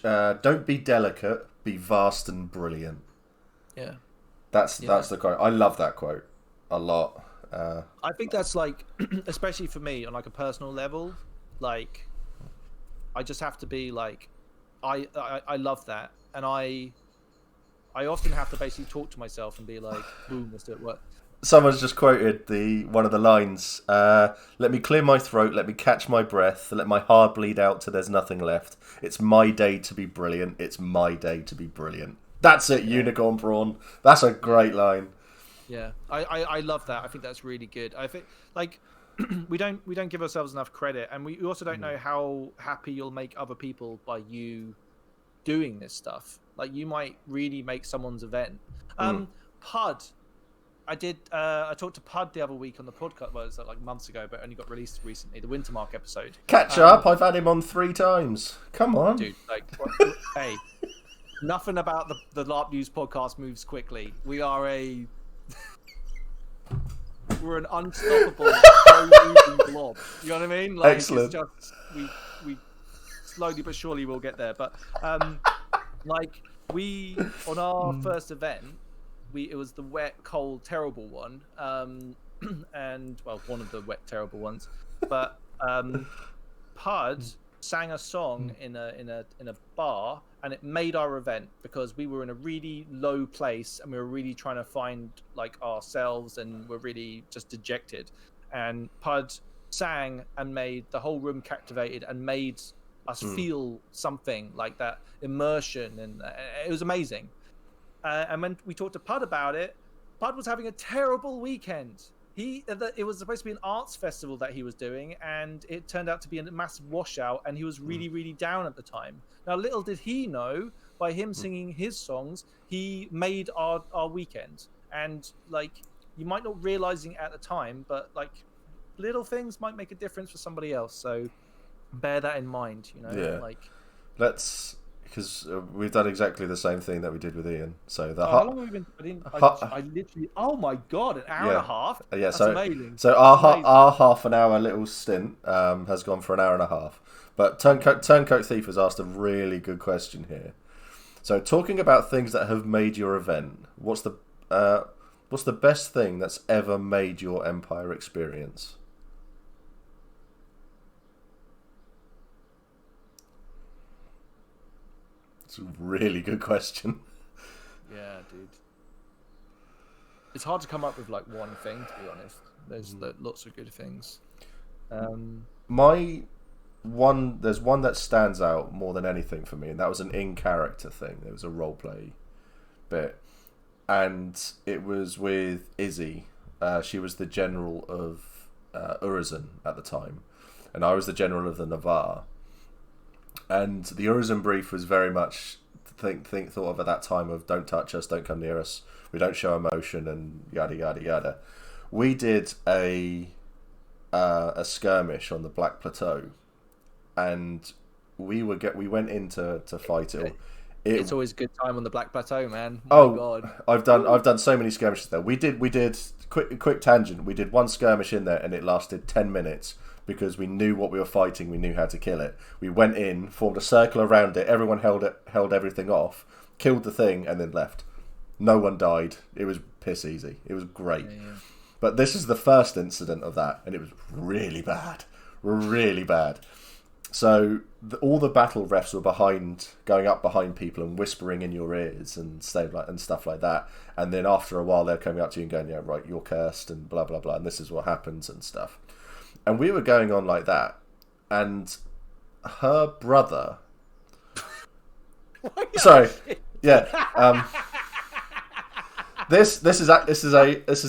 know. Don't be delicate, be vast and brilliant. Yeah. That's the quote. I love that quote a lot. I think that's, like, especially for me on, like, a personal level, like, I just have to be like, I love that, and I often have to basically talk to myself and be like, boom, let's do it. What? Someone's just quoted one of the lines. Let me clear my throat. Let me catch my breath. Let my heart bleed out till there's nothing left. It's my day to be brilliant. It's my day to be brilliant. That's it, Unicorn Prawn. That's a great line. Yeah, I love that. I think that's really good. I think, like, we don't give ourselves enough credit, and we also don't know how happy you'll make other people by you doing this stuff. Like you might really make someone's event. Pud. I talked to Pud the other week on the podcast. Well, it was like months ago, but only got released recently. The Wintermark episode. Catch up. I've had him on 3 times. Come on, dude. Like, hey, nothing about the LARP News podcast moves quickly. We're an unstoppable, moving blob. You know what I mean? Like, excellent. It's just, we slowly but surely will get there. But like we on our first event. It was the wet, cold, terrible one, and well, one of the wet, terrible ones. But Pud sang a song in a bar, and it made our event because we were in a really low place and we were really trying to find like ourselves, and we're really just dejected. And Pud sang and made the whole room captivated and made us feel something like that immersion, and it was amazing. And when we talked to Pud about it, Pud was having a terrible weekend. It was supposed to be an arts festival that he was doing, and it turned out to be a massive washout, and he was really, really down at the time. Now, little did he know, by him singing his songs, he made our weekend. And, like, you might not realizing it at the time, but, like, little things might make a difference for somebody else. So bear that in mind, you know? Yeah. Like, because we've done exactly the same thing that we did with Ian. So how long have we been? I literally. Oh my god, an hour and a half. Yeah, that's amazing. So our half an hour little stint has gone for an hour and a half. But Turncoat Thief has asked a really good question here. So talking about things that have made your event, what's the best thing that's ever made your Empire experience? It's a really good question. Yeah, dude. It's hard to come up with like one thing, to be honest. There's lots of good things. There's one that stands out more than anything for me, and that was an in-character thing. There was a roleplay bit, and it was with Izzy. She was the general of Urizen at the time, and I was the general of the Navarre. And the Urizen brief was very much thought of at that time of don't touch us, don't come near us, we don't show emotion, and yada yada yada. We did a skirmish on the Black Plateau, and we went in to fight it. It's always a good time on the Black Plateau, man. God. I've done so many skirmishes there. We did quick tangent. We did one skirmish in there, and it lasted 10 minutes. Because we knew what we were fighting, we knew how to kill it. We went in, formed a circle around it, everyone held everything off, killed the thing, and then left. No one died. It was piss easy. It was great. Yeah. But this is the first incident of that, and it was really bad. Really bad. So all the battle refs were going up behind people and whispering in your ears and stuff like that. And then after a while, they're coming up to you and going, yeah, right, you're cursed, and blah, blah, blah, and this is what happens and stuff. And we were going on like that, and her brother. Sorry, yeah. This is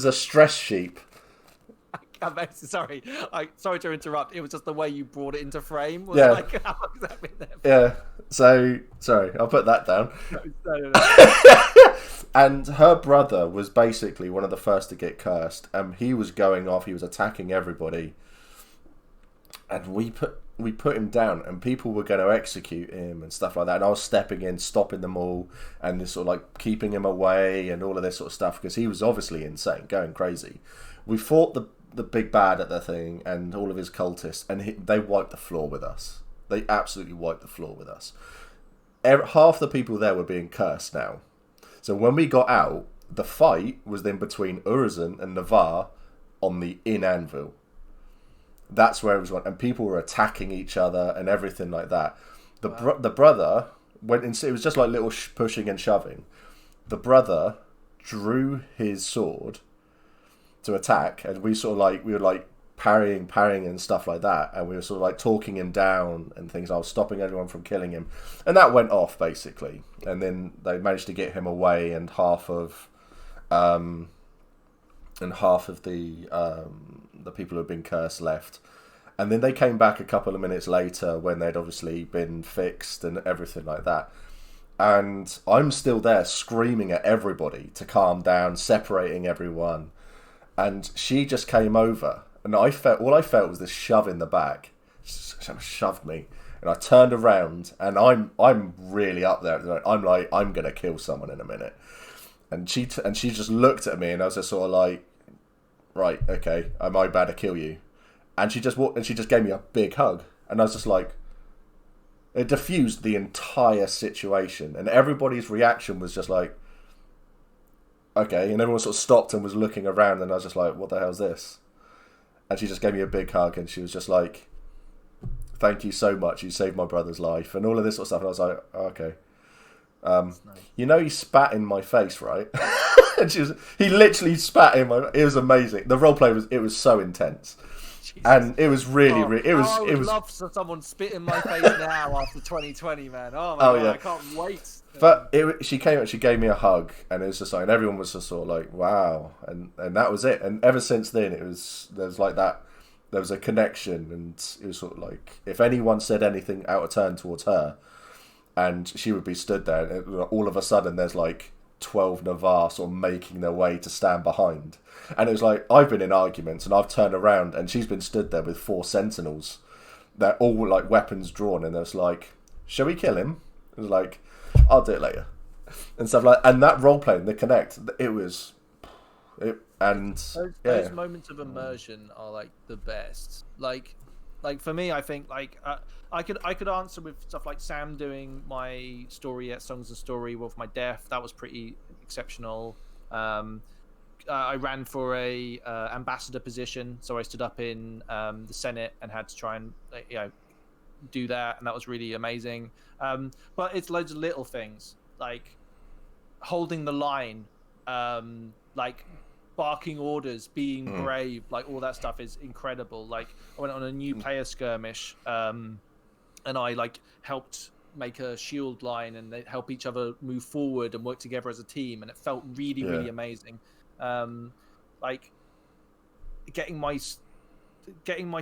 a stress sheep. Sorry, sorry to interrupt. It was just the way you brought it into frame. Yeah. Like, how long has that been there? Yeah. So sorry, I'll put that down. No. And her brother was basically one of the first to get cursed, and he was going off. He was attacking everybody. And we put him down, and people were going to execute him and stuff like that. And I was stepping in, stopping them all, and just sort of like keeping him away and all of this sort of stuff because he was obviously insane, going crazy. We fought the big bad at the thing and all of his cultists, and they wiped the floor with us. They absolutely wiped the floor with us. Half the people there were being cursed now. So when we got out, the fight was then between Urizen and Navarre on the Inn Anvil. That's where it was going, and people were attacking each other and everything like that. The brother went in. It was just like little pushing and shoving. The brother drew his sword to attack, and we were like parrying and stuff like that, and we were sort of like talking him down and things. I was stopping everyone from killing him, and that went off basically. And then they managed to get him away, and half of the people who had been cursed left. And then they came back a couple of minutes later when they'd obviously been fixed and everything like that. And I'm still there screaming at everybody to calm down, separating everyone. And she just came over, and all I felt was this shove in the back. Shoved me, and I turned around, and I'm really up there. I'm like, I'm gonna kill someone in a minute. And she just looked at me, and I was just sort of like, right, okay, am I about to kill you? And she just walked, and she just gave me a big hug, and I was just like, it diffused the entire situation, and everybody's reaction was just like, okay, and everyone sort of stopped and was looking around, and I was just like, what the hell's this? And she just gave me a big hug, and she was just like, thank you so much, you saved my brother's life, and all of this sort of stuff. And I was like, oh, okay. Nice. You know, he spat in my face, right? And he literally spat in my. It was amazing. The roleplay was so intense. Jesus. And it was really, I would love for someone spit in my face now after 2020, man. Oh my god, yeah. I can't wait. But she came up, she gave me a hug, and it was just like, and everyone was just sort of like, wow, and that was it. And ever since then, there was like that. There was a connection, and it was sort of like, if anyone said anything out of turn towards her, and she would be stood there, and all of a sudden there's like 12 Navarre sort of making their way to stand behind. And it was like, I've been in arguments, and I've turned around, and she's been stood there with 4 sentinels. They're all like weapons drawn, and it's like, shall we kill him? It was like, I'll do it later. And stuff like, and that role playing, the connect, those moments of immersion are like the best. Like for me, I think like I could answer with stuff like Sam doing my story at Songs and Story with my death. That was pretty exceptional. I ran for a ambassador position, so I stood up in the Senate and had to try and do that, and that was really amazing. But it's loads of little things like holding the line, like barking orders, being brave, like all that stuff is incredible. Like I went on a new player skirmish, and I like helped make a shield line, and they help each other move forward and work together as a team, and it felt really really amazing. Like getting my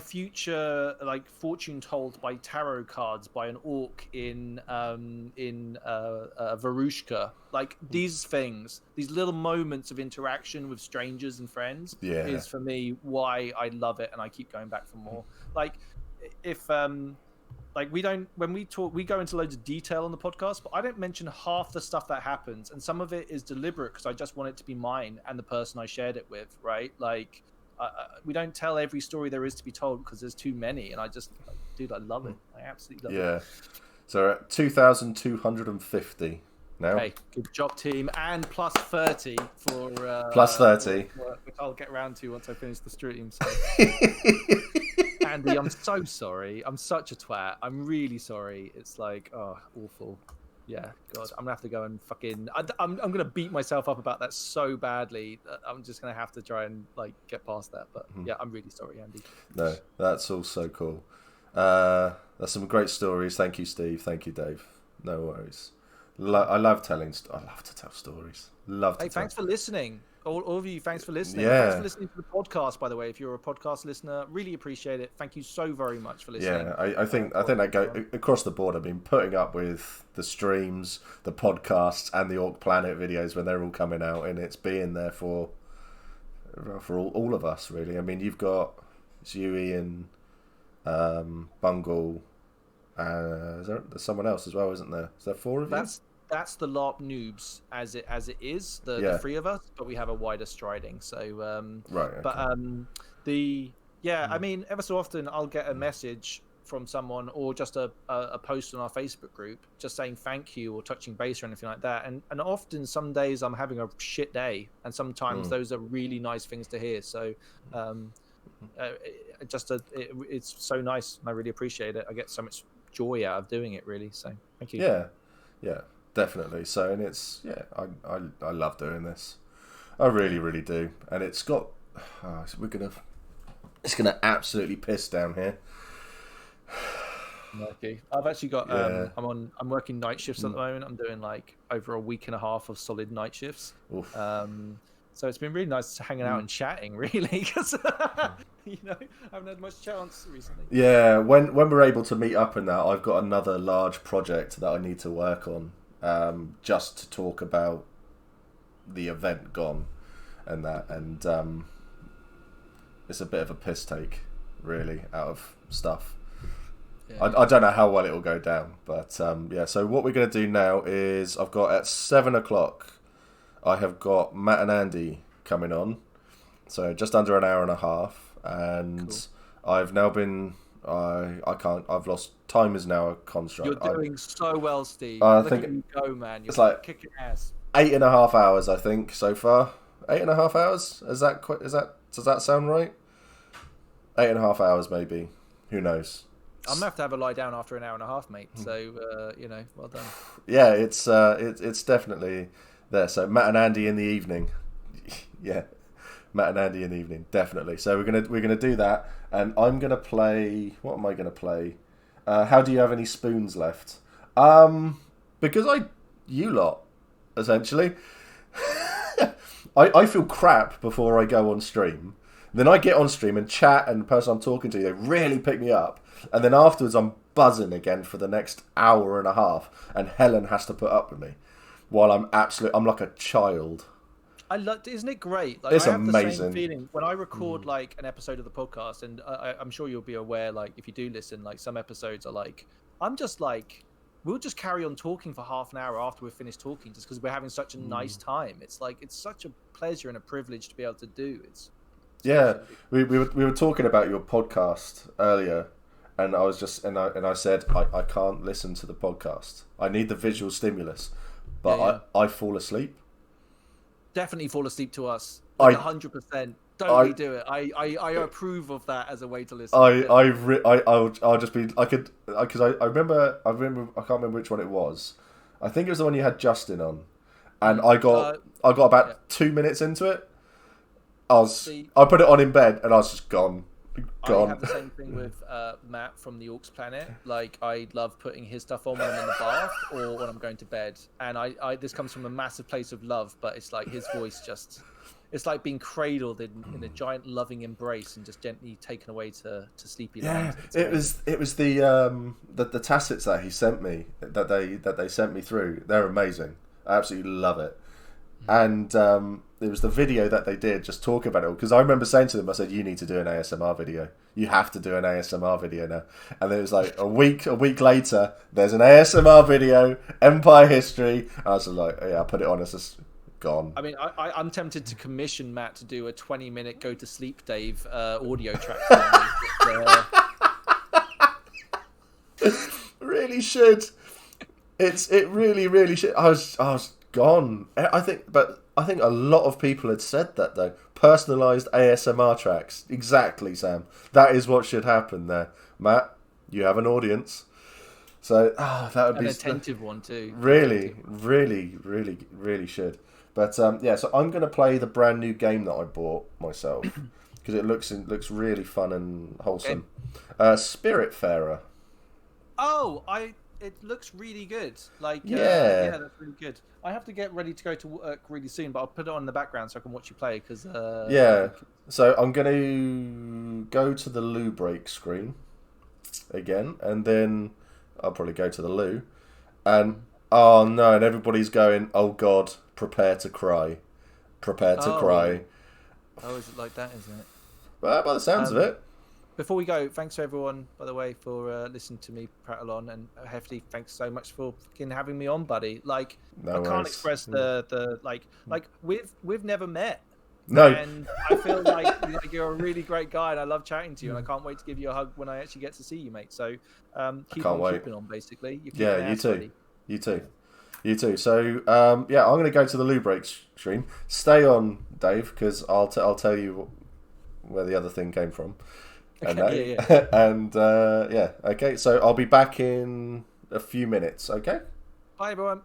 future like fortune told by tarot cards by an orc in Varushka. Like these things, these little moments of interaction with strangers and friends is for me why I love it, and I keep going back for more. Like if like when we talk, we go into loads of detail on the podcast, but I don't mention half the stuff that happens, and some of it is deliberate because I just want it to be mine and the person I shared it with, right? Like we don't tell every story there is to be told because there's too many, and I just, dude, I love it. I absolutely love it. Yeah. So we're at 2,250 now. Hey, good job, team, and plus 30 for plus 30, which I'll get around to once I finish the stream. So. Andy, I'm so sorry. I'm such a twat. I'm really sorry. It's like, oh, awful. Yeah, God, I'm gonna have to go and fucking. I'm gonna beat myself up about that so badly that I'm just gonna have to try and like get past that. But yeah, I'm really sorry, Andy. No, that's all so cool. That's some great stories. Thank you, Steve. Thank you, Dave. No worries. I love telling. I love to tell stories. Thanks for listening. All of you, thanks for listening. Yeah. Thanks for listening to the podcast, by the way. If you're a podcast listener, really appreciate it. Thank you so very much for listening. Yeah, I think that go across the board. I mean, putting up with the streams, the podcasts, and the Orc Planet videos when they're all coming out, and it's being there for all of us, really. I mean, you've got you, Ian, Bungle, there's someone else as well, isn't there? Is there 4 of you? That's the LARP noobs as it is, the 3 of us, but we have a wider striding. So right. Okay. But I mean, ever so often I'll get a message from someone or just a post on our Facebook group just saying thank you or touching base or anything like that. And often some days I'm having a shit day, and sometimes those are really nice things to hear. So it's so nice, and I really appreciate it. I get so much joy out of doing it, really. So thank you. Yeah. Definitely. So, and it's I love doing this. I really, really do. And it's got it's gonna absolutely piss down here. Okay. I've actually got I'm working night shifts at the moment. I'm doing like over a week and a half of solid night shifts. So it's been really nice hanging out and chatting, really, because I haven't had much chance recently. Yeah, when we're able to meet up and that, I've got another large project that I need to work on. just to talk about the event gone and that, and it's a bit of a piss take, really, out of stuff. Yeah. I don't know how well it will go down, but yeah. So what we're going to do now is I've got at 7 o'clock, I have got Matt and Andy coming on, so just under an hour and a half, and cool. I've now been. I can't. I've lost. Time is now a construct. You're doing so well, Steve. Look at you go, man. You're it's like kicking ass. 8.5 hours, I think, so far. 8.5 hours. Does that sound right? 8.5 hours, maybe. Who knows? I'm gonna have to have a lie down after an hour and a half, mate. So well done. Yeah, it's definitely there. So Matt and Andy in the evening. Yeah. Matt and Andy in the evening, definitely. So we're gonna do that, and I'm gonna play. What am I gonna play? How do you have any spoons left? Because you lot, essentially. I feel crap before I go on stream. Then I get on stream and chat, and the person I'm talking to, they really pick me up, and then afterwards I'm buzzing again for the next hour and a half, and Helen has to put up with me while I'm like a child. Isn't it great? Like, it's I have amazing. The same feeling when I record like an episode of the podcast, and I'm sure you'll be aware. Like, if you do listen, like some episodes are like, I'm just like, we'll just carry on talking for half an hour after we've finished talking, just because we're having such a nice time. It's like it's such a pleasure and a privilege to be able to do. Yeah, we were talking about your podcast earlier, and I was just and I said I can't listen to the podcast. I need the visual stimulus, but I fall asleep. Definitely fall asleep to us. 100%. Totally do it. I approve of that as a way to listen. I'll just be because I remember I can't remember which one it was. I think it was the one you had Justin on, and I got about 2 minutes into it. I put it on in bed and I was just gone. I have the same thing with Matt from the Orcs Planet. Like, I love putting his stuff on when I'm in the bath or when I'm going to bed. And I this comes from a massive place of love, but it's like his voice just... It's like being cradled in a giant loving embrace and just gently taken away to sleepy land. It was the tacits that he sent me, that they sent me through. They're amazing. I absolutely love it. And it was the video that they did just talk about it, because I remember saying to them, I said, you need to do an ASMR video. You have to do an ASMR video now. And then it was like a week later, there's an ASMR video, Empire History. And I was like, yeah, I put it on. It's just gone. I mean, I'm tempted to commission Matt to do a 20-minute Go to Sleep Dave audio track. Really should. It really should. I was gone. I think a lot of people had said that though. Personalized ASMR tracks. Exactly, Sam. That is what should happen there. Matt, you have an audience. So that would be an attentive one too. Really should. But yeah, so I'm going to play the brand new game that I bought myself because it looks really fun and wholesome. Okay. Spiritfarer. It looks really good. Like, yeah, that's really good. I have to get ready to go to work really soon, but I'll put it on in the background so I can watch you play. Because yeah, so I'm going to go to the loo break screen again, and then I'll probably go to the loo, and oh no, and everybody's going, oh god, prepare to cry, cry. Oh, is it like that? Isn't it? Well, by the sounds of it. Before we go, thanks to everyone, by the way, for listening to me prattle on, and Hefty, thanks so much for fucking having me on, buddy. Like, I can't express the like we've never met. No. And I feel like you're a really great guy, and I love chatting to you, and I can't wait to give you a hug when I actually get to see you, mate. So keep on, basically. Yeah, you too. You too. So yeah, I'm going to go to the loo break stream. Stay on, Dave, because I'll tell you where the other thing came from. Okay, and yeah, okay. So I'll be back in a few minutes. Okay. Bye, everyone.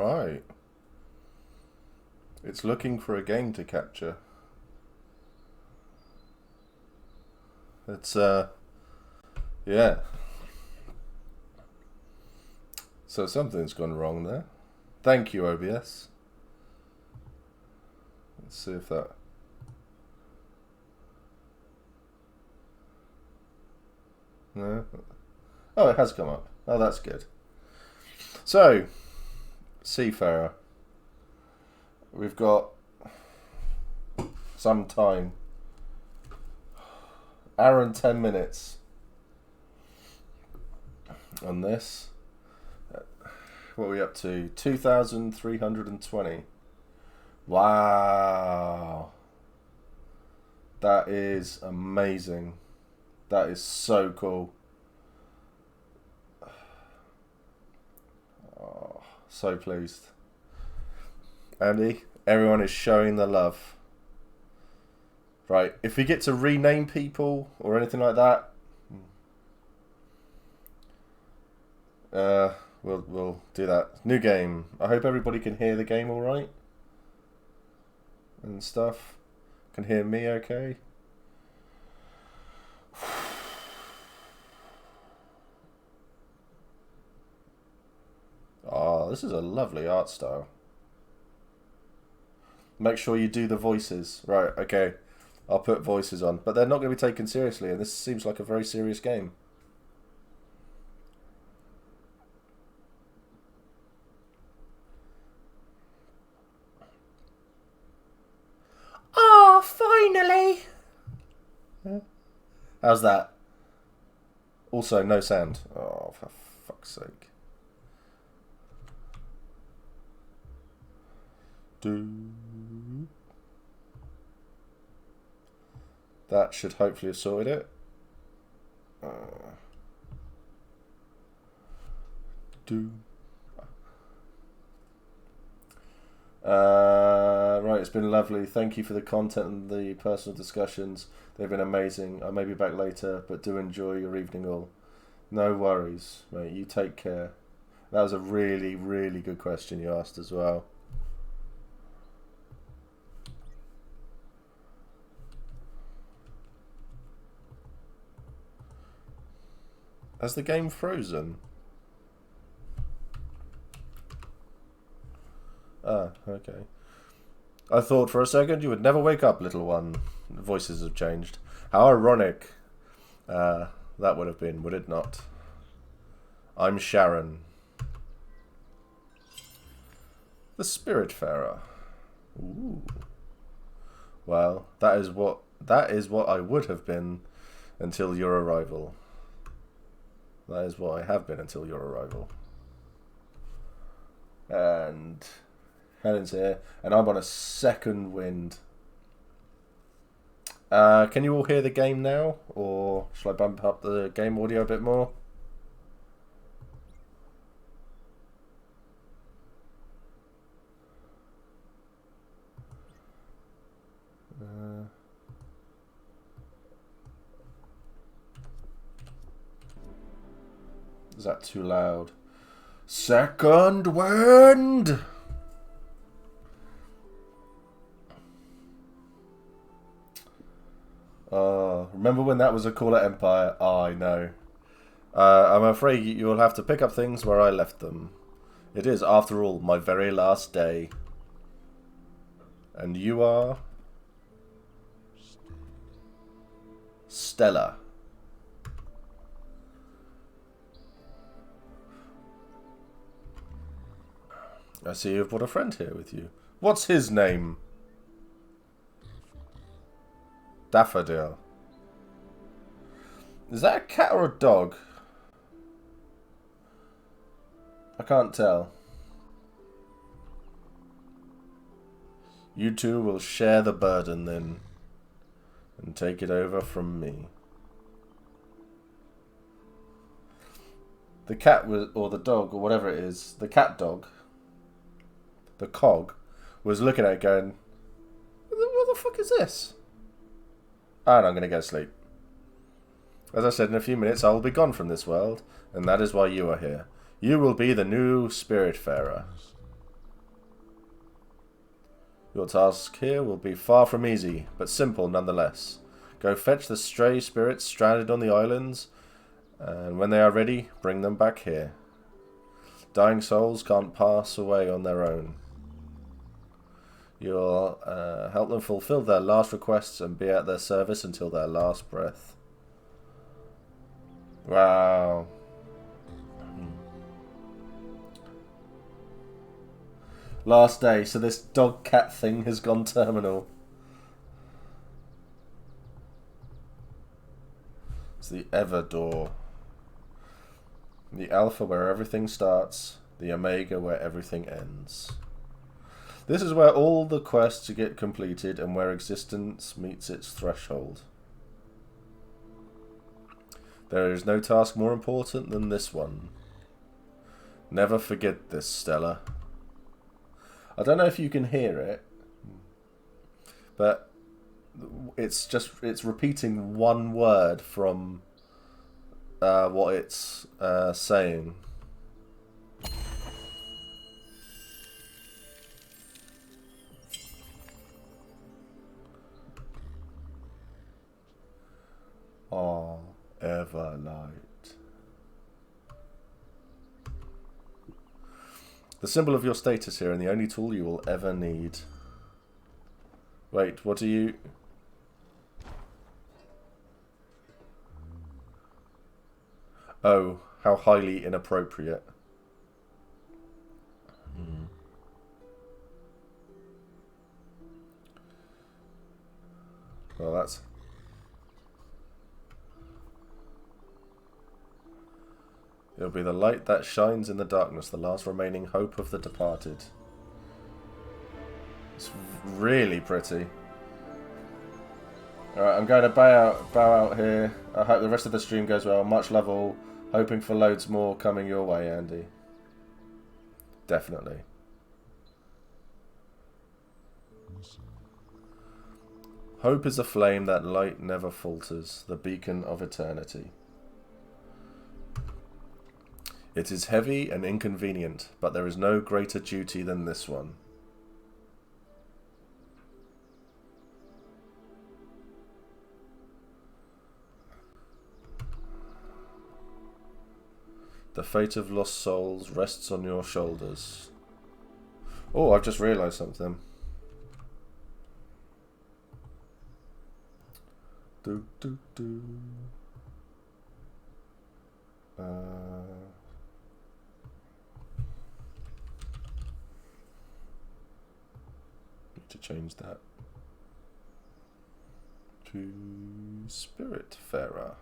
Right. It's looking for a game to capture. It's, yeah. So something's gone wrong there. Thank you, OBS. Let's see if that... No? Oh, it has come up. Oh, that's good. So, Seafarer. We've got some time. Hour and 10 minutes on this. What are we up to? 2,320. Wow. That is amazing. That is so cool. Oh, so pleased. Andy, everyone is showing the love. Right, if we get to rename people or anything like that, we'll do that. New game. I hope everybody can hear the game all right and stuff. Can hear me okay? Oh, this is a lovely art style. Make sure you do the voices. Right, okay. I'll put voices on. But they're not going to be taken seriously, and this seems like a very serious game. Oh, finally! How's that? Also, no sound. Oh, for fuck's sake. That should hopefully have sorted it. Right, it's been lovely. Thank you for the content and the personal discussions. They've been amazing. I may be back later, but do enjoy your evening all. No worries, mate. You take care. That was a really, really good question you asked as well. Has the game frozen? Ah, okay. I thought for a second you would never wake up, little one. The voices have changed. How ironic that would have been, would it not? I'm Sharon. The Spiritfarer. Ooh. Well, that is what I would have been until your arrival. That is what I have been until your arrival. And Helen's here, and I'm on a second wind. Can you all hear the game now, or shall I bump up the game audio a bit more? Is that too loud? Second wind! Remember when that was a call at Empire? Oh, I know. I'm afraid you'll have to pick up things where I left them. It is, after all, my very last day. And you are? Stella. I see you've brought a friend here with you. What's his name? Daffodil. Is that a cat or a dog? I can't tell. You two will share the burden then, and take it over from me. The cat was, or the dog, or whatever it is, the cat dog, the cog, was looking at it going, what the fuck is this? And I'm going to go to sleep. As I said, in a few minutes I will be gone from this world, and that is why you are here. You will be the new Spiritfarer. Your task here will be far from easy, but simple nonetheless. Go fetch the stray spirits stranded on the islands, and when they are ready, bring them back here. Dying souls can't pass away on their own. You'll help them fulfill their last requests and be at their service until their last breath. Wow. Last day, so this dog cat thing has gone terminal. It's the Ever Door. The Alpha where everything starts, the Omega where everything ends. This is where all the quests get completed and where existence meets its threshold. There is no task more important than this one. Never forget this, Stella. I don't know if you can hear it, but it's repeating one word from what it's saying. Oh, Everlight. The symbol of your status here and the only tool you will ever need. Wait, what do you... Oh, how highly inappropriate. Well, that's... It'll be the light that shines in the darkness, the last remaining hope of the departed. It's really pretty. Alright, I'm going to bow out here. I hope the rest of the stream goes well. Much love all. Hoping for loads more coming your way, Andy. Definitely. Hope is a flame that light never falters, the beacon of eternity. It is heavy and inconvenient, but there is no greater duty than this one. The fate of lost souls rests on your shoulders. Oh, I've just realised something. Do do do. Need to change that to Spiritfarer.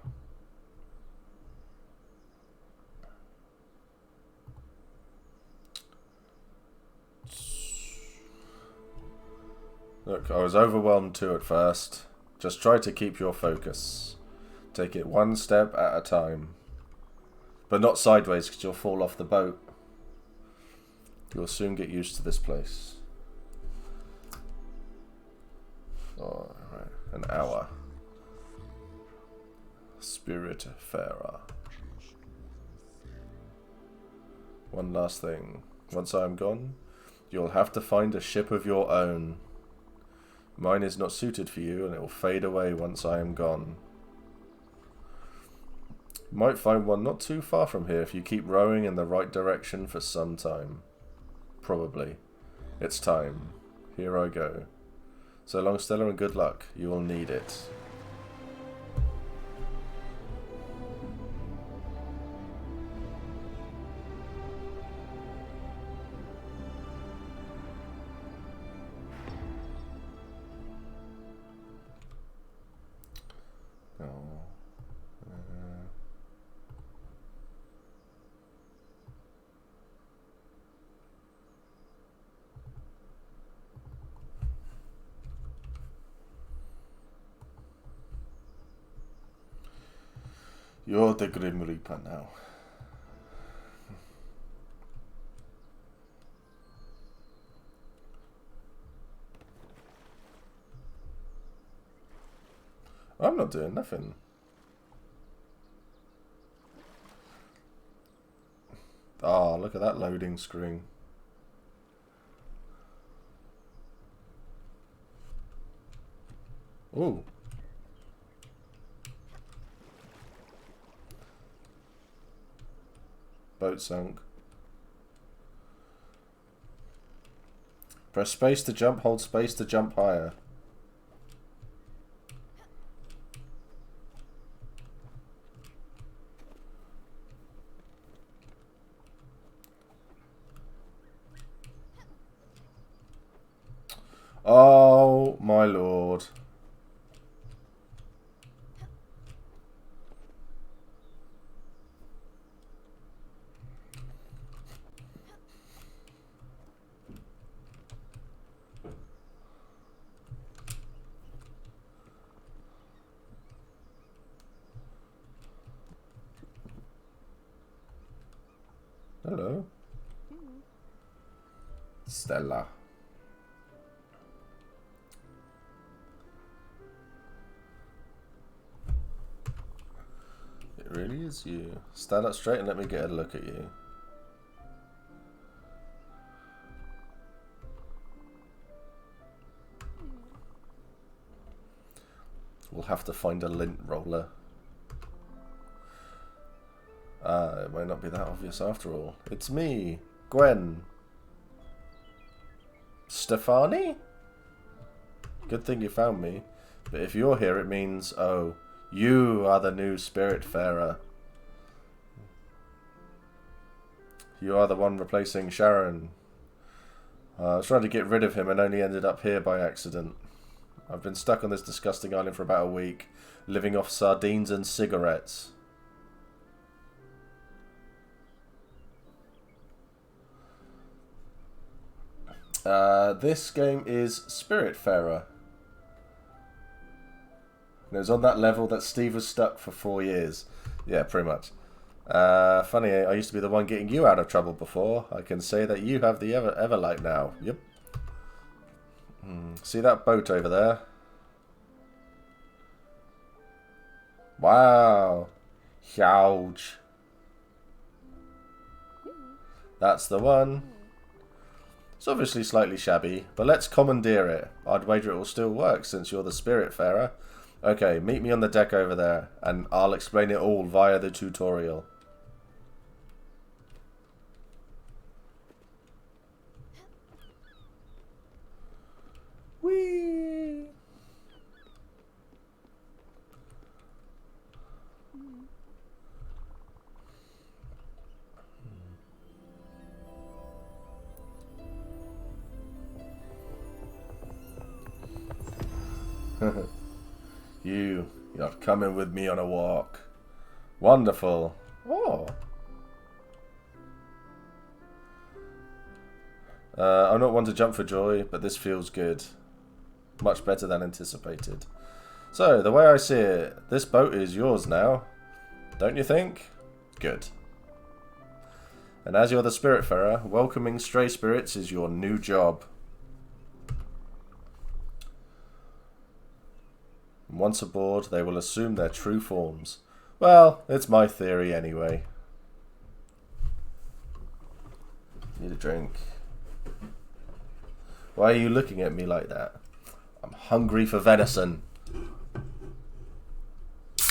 Look, I was overwhelmed too at first. Just try to keep your focus. Take it one step at a time. But not sideways, because you'll fall off the boat. You'll soon get used to this place. Oh, right. An hour. Spiritfarer. One last thing. Once I am gone, you'll have to find a ship of your own. Mine is not suited for you, and it will fade away once I am gone. You might find one not too far from here if you keep rowing in the right direction for some time. Probably. It's time. Here I go. So long, Stella, and good luck. You will need it. You're the Grim Reaper now. I'm not doing nothing. Ah, look at that loading screen. Ooh. Boat sunk. Press space to jump, hold space to jump higher. Oh my lord. Hello. Stella. It really is you. Stand up straight and let me get a look at you. We'll have to find a lint roller. It might not be that obvious after all. It's me, Gwen. Stefani? Good thing you found me. But if you're here, it means, oh, you are the new Spiritfarer. You are the one replacing Sharon. I was trying to get rid of him and only ended up here by accident. I've been stuck on this disgusting island for about a week, living off sardines and cigarettes. This game is Spiritfarer. And it was on that level that Steve was stuck for 4 years. Yeah, pretty much. Funny, I used to be the one getting you out of trouble before. I can say that you have the Everlight now. Yep. See that boat over there? Wow. Huge. That's the one. It's obviously slightly shabby, but let's commandeer it. I'd wager it will still work since you're the Spiritfarer. Okay, meet me on the deck over there, and I'll explain it all via the tutorial. Whee! You're coming with me on a walk. Wonderful. Oh. I'm not one to jump for joy, but this feels good. Much better than anticipated. So, the way I see it, this boat is yours now. Don't you think? Good. And as you're the Spiritfarer, welcoming stray spirits is your new job. Once aboard, they will assume their true forms. Well, it's my theory anyway. Need a drink. Why are you looking at me like that? I'm hungry for venison. You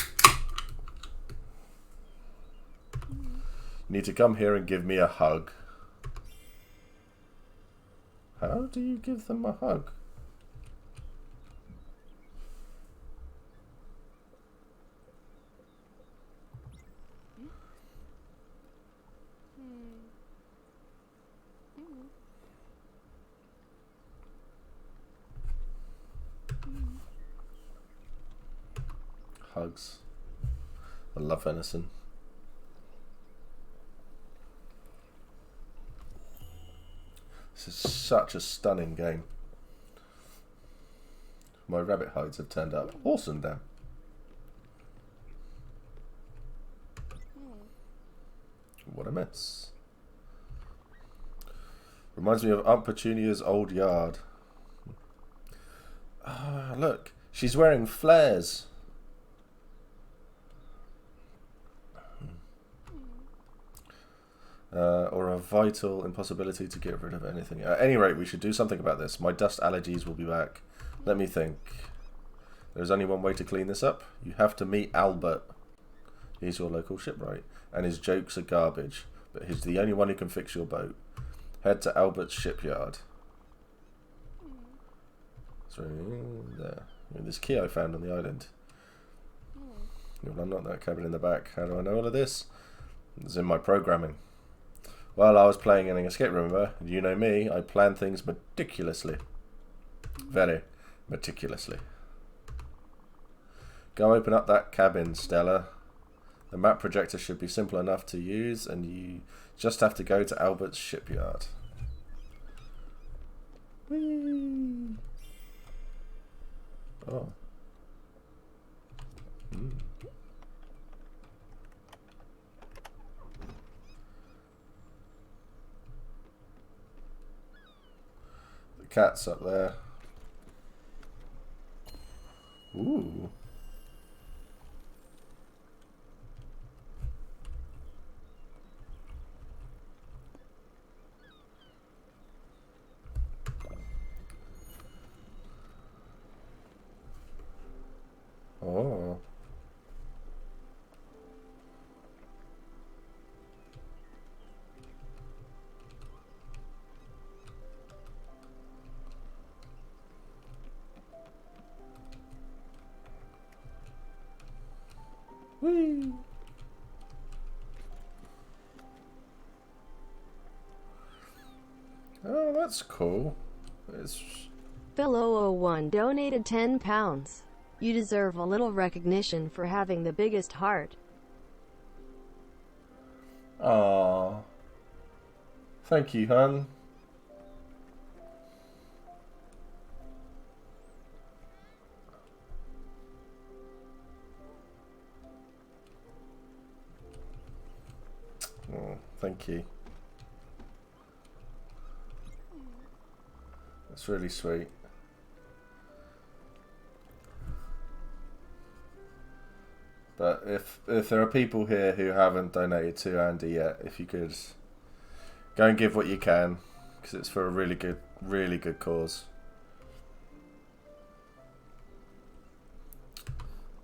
need to come here and give me a hug. How do you give them a hug? Hugs. I love venison. This is such a stunning game. My rabbit hides have turned up. Awesome, Dan. What a mess. Reminds me of Aunt Petunia's old yard. Ah, look. She's wearing flares. Or a vital impossibility to get rid of anything. At any rate, we should do something about this. My dust allergies will be back. Let me think. There's only one way to clean this up. You have to meet Albert. He's your local shipwright, and his jokes are garbage, but he's the only one who can fix your boat. Head to Albert's shipyard. So, there. This key I found on the island. You'll unlock that cabin in the back. How do I know all of this? It's in my programming. While I was playing in an escape room, remember? You know me, I plan things meticulously. Very meticulously. Go open up that cabin, Stella. The map projector should be simple enough to use, and you just have to go to Albert's shipyard. Whee! Oh. The cat's up there. Ooh. Oh. Whee! Oh, that's cool. It's... Phil001 donated £10. You deserve a little recognition for having the biggest heart. Aww. Thank you, hun. Oh, thank you. That's really sweet. But if there are people here who haven't donated to Andy yet, if you could go and give what you can, because it's for a really good cause.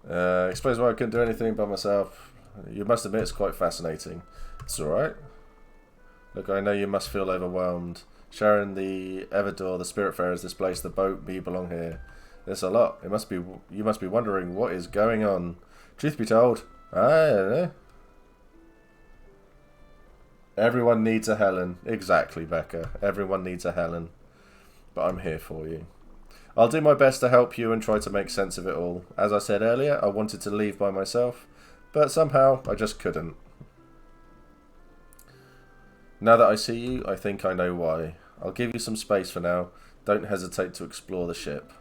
Explains why I couldn't do anything by myself. You must admit it's quite fascinating. It's alright. Look, I know you must feel overwhelmed. Sharon, the Everdor, the Spiritfarers, this place, the boat, we belong here. There's a lot. You must be wondering what is going on. Truth be told, I don't know. Everyone needs a Helen. Exactly, Becca. Everyone needs a Helen. But I'm here for you. I'll do my best to help you and try to make sense of it all. As I said earlier, I wanted to leave by myself, but somehow I just couldn't. Now that I see you, I think I know why. I'll give you some space for now. Don't hesitate to explore the ship.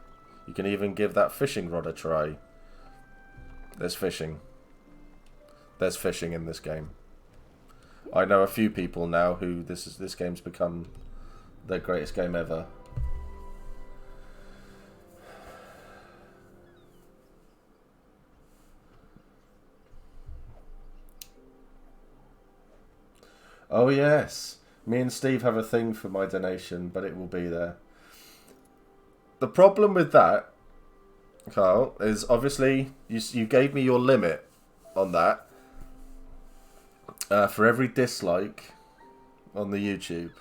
You can even give that fishing rod a try. There's fishing. There's fishing in this game. I know a few people now who this game's become their greatest game ever. Oh yes, me and Steve have a thing for my donation, but it will be there. The problem with that, Carl, is obviously you gave me your limit on that for every dislike on the YouTube.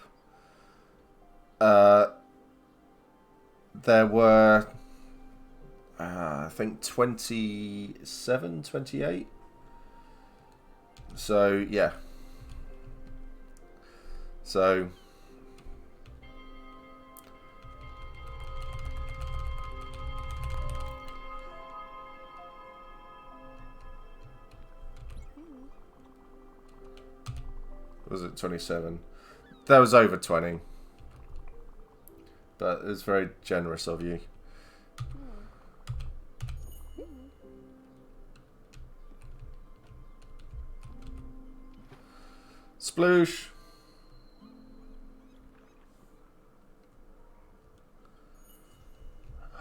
There were, I think 27, 28. So, yeah. So... Was it 27? That was over 20. But it was very generous of you. Sploosh!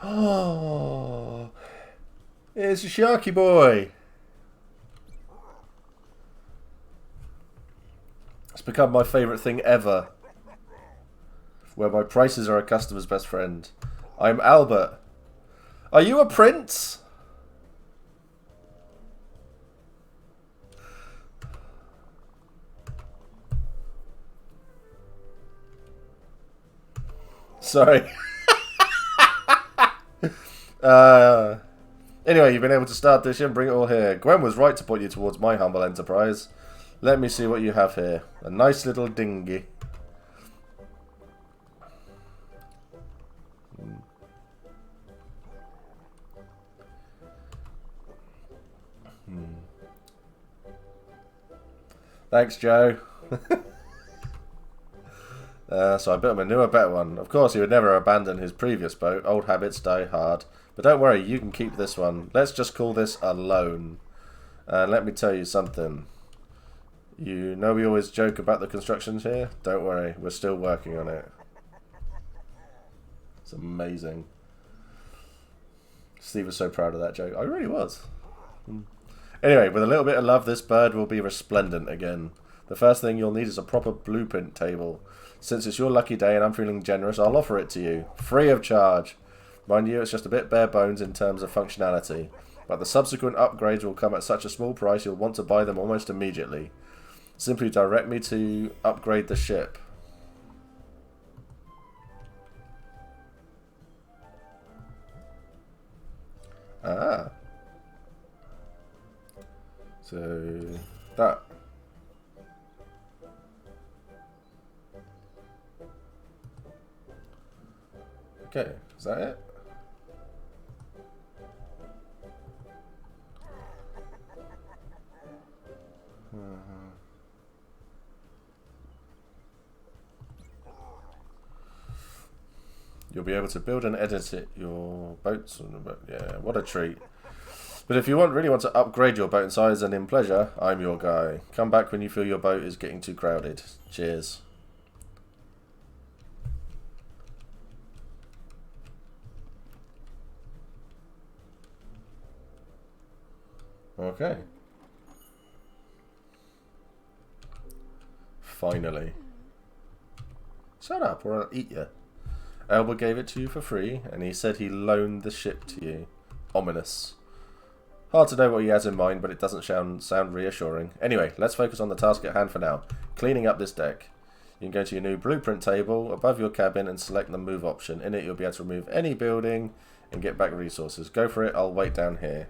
Oh, it's a Sharky Boy. It's become my favourite thing ever. Where my prices are a customer's best friend. I'm Albert. Are you a prince? Sorry. Anyway, you've been able to start this and bring it all here. Gwen was right to point you towards my humble enterprise. Let me see what you have here. A nice little dinghy. Thanks, Joe. So I built him a newer, better one. Of course, he would never abandon his previous boat. Old habits die hard. But don't worry, you can keep this one. Let's just call this a loan. Let me tell you something. You know we always joke about the constructions here? Don't worry, we're still working on it. It's amazing. Steve was so proud of that joke. I really was. Anyway, with a little bit of love, this bird will be resplendent again. The first thing you'll need is a proper blueprint table. Since it's your lucky day and I'm feeling generous, I'll offer it to you. Free of charge. Mind you, it's just a bit bare bones in terms of functionality. But the subsequent upgrades will come at such a small price you'll want to buy them almost immediately. Simply direct me to upgrade the ship. Ah. So, that. Okay, is that it? You'll be able to build and edit it, your boats. Yeah, what a treat. But if you really want to upgrade your boat in size and in pleasure, I'm your guy. Come back when you feel your boat is getting too crowded. Cheers. Okay. Finally. Shut up or I'll eat you. Elba gave it to you for free, and he said he loaned the ship to you. Ominous. Hard to know what he has in mind, but it doesn't sound reassuring. Anyway, let's focus on the task at hand for now. Cleaning up this deck. You can go to your new blueprint table above your cabin and select the move option. In it, you'll be able to remove any building and get back resources. Go for it. I'll wait down here.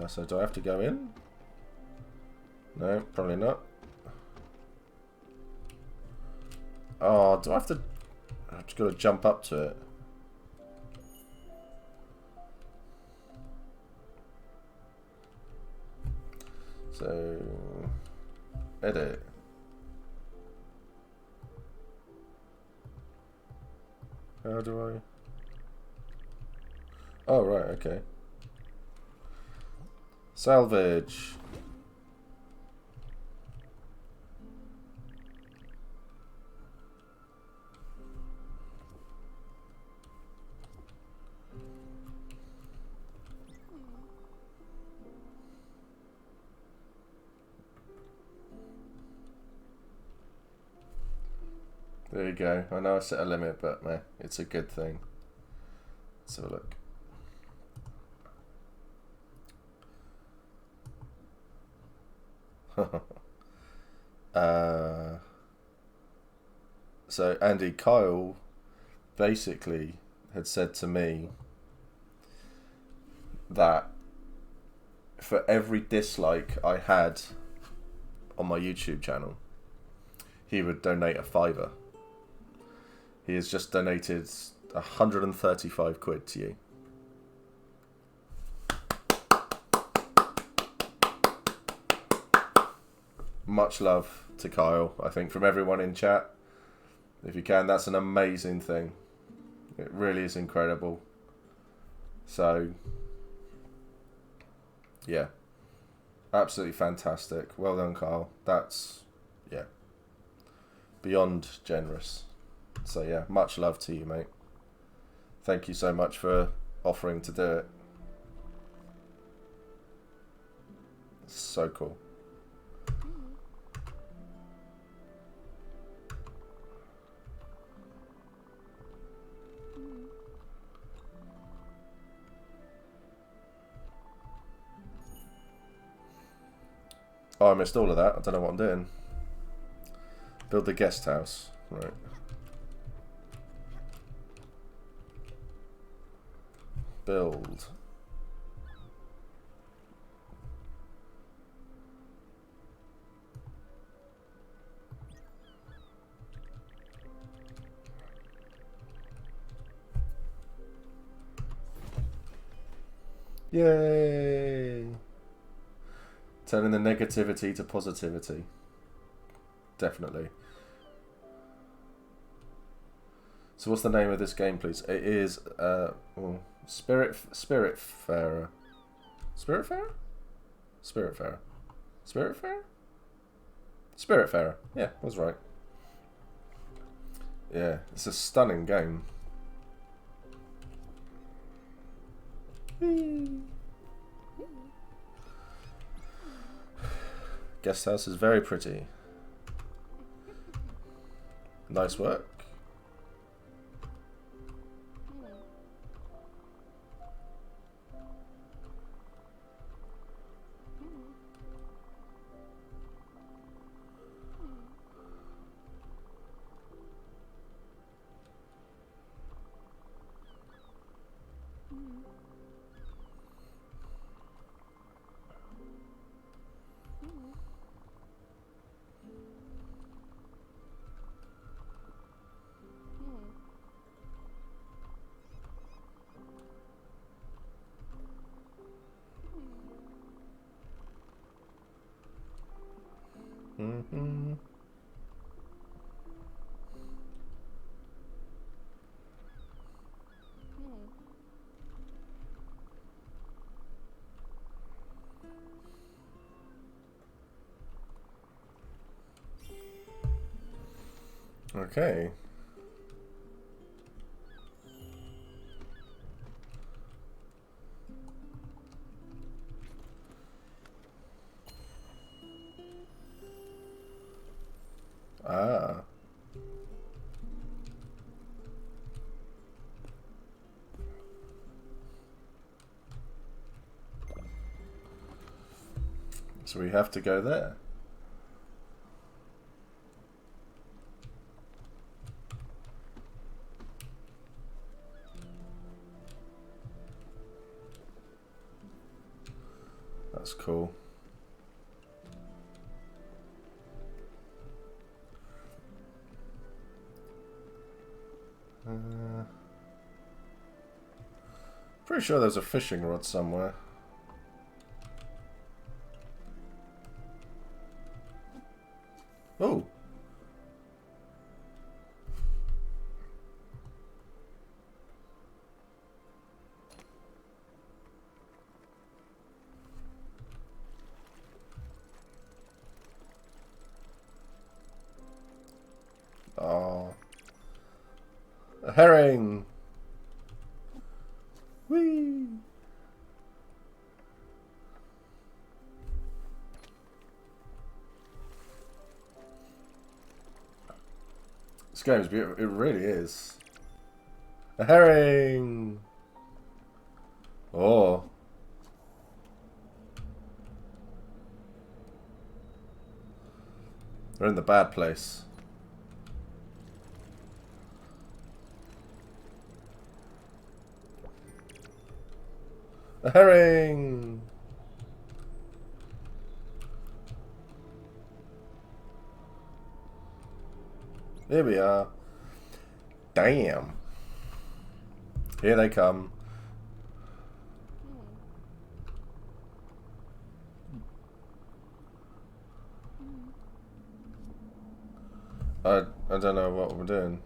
So do I have to go in? No, probably not. Oh, do I have to... I've just got to jump up to it. So... Edit. How do I... Oh, right, okay. Salvage. There you go. I know I set a limit, but man, it's a good thing. Let's have a look. So Andy, Kyle basically had said to me that for every dislike I had on my YouTube channel, he would donate a £5. He has just donated 135 quid to you. Much love to Kyle, I think, from everyone in chat. If you can, that's an amazing thing. It really is incredible. So, yeah. Absolutely fantastic. Well done, Kyle. That's, yeah, beyond generous. So, yeah, much love to you, mate. Thank you so much for offering to do it. So cool. Oh, I missed all of that. I don't know what I'm doing. Build the guest house. Right. Build. Yay! Turning the negativity to positivity. Definitely. So what's the name of this game, please? It is Spiritfarer. Spiritfarer? Spiritfarer. Spiritfarer? Spiritfarer. Yeah, I was right. Yeah, it's a stunning game. Guest house is very pretty. Nice work. Mm-hmm. Okay. Ah. So we have to go there. That's cool. Pretty sure there's a fishing rod somewhere. Oh. Oh. A herring. Whee. This game's beautiful. It really is. A herring. Oh. We're in the bad place. A herring. Here we are. Damn. Here they come. I don't know what we're doing.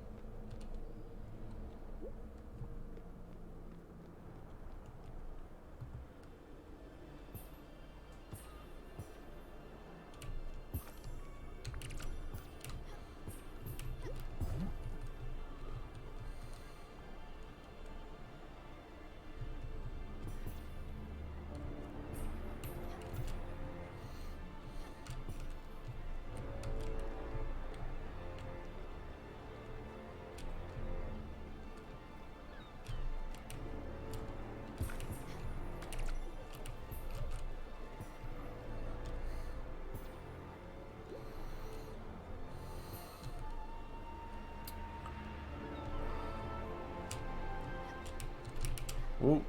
Ooh.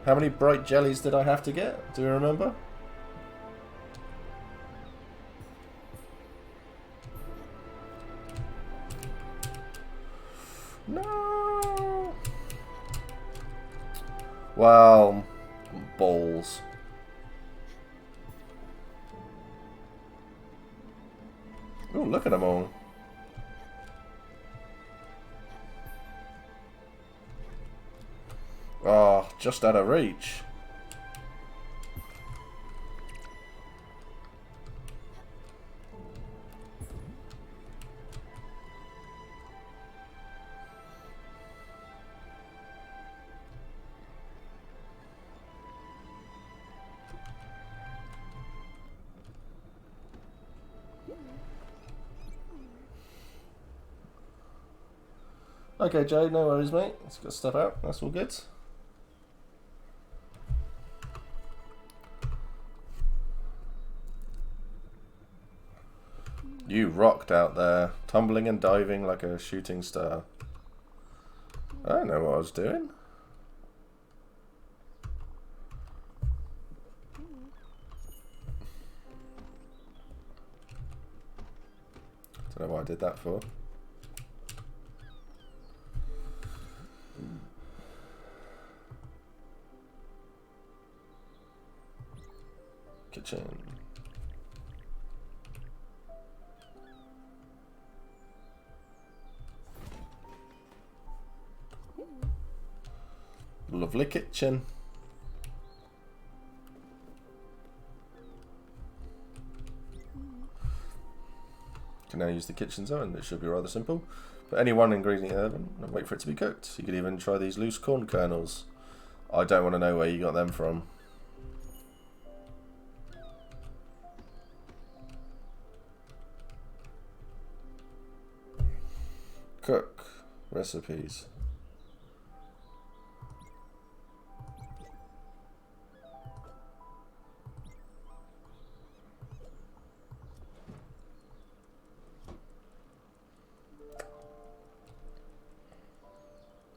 How many bright jellies did I have to get? Do you remember? No. Well, balls. Oh, look at them all. Oh, just out of reach. Okay, Jay, no worries, mate. Let's get stuff out. That's all good. You rocked out there, tumbling and diving like a shooting star. I don't know what I was doing. Don't know what I did that for. Kitchen. Lovely kitchen. Can now use the kitchen's oven. It should be rather simple. Put any one ingredient in the oven and wait for it to be cooked. You could even try these loose corn kernels. I don't want to know where you got them from. Cook recipes.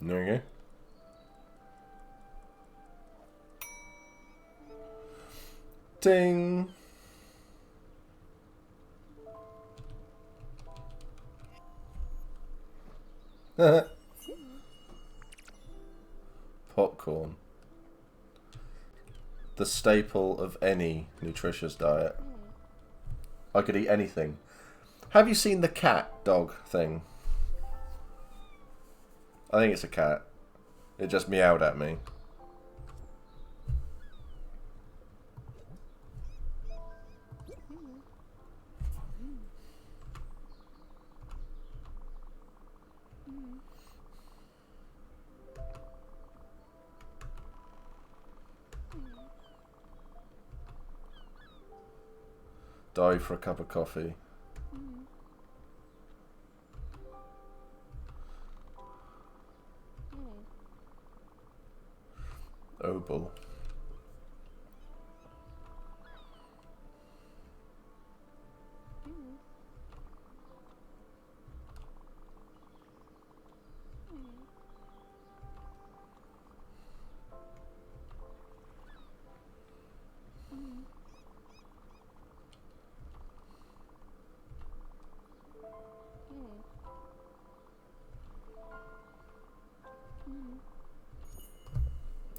There you go. Ding. Popcorn. The staple of any nutritious diet. I could eat anything. Have you seen the cat dog thing? I think it's a cat. It just meowed at me. Dive for a cup of coffee. Opal.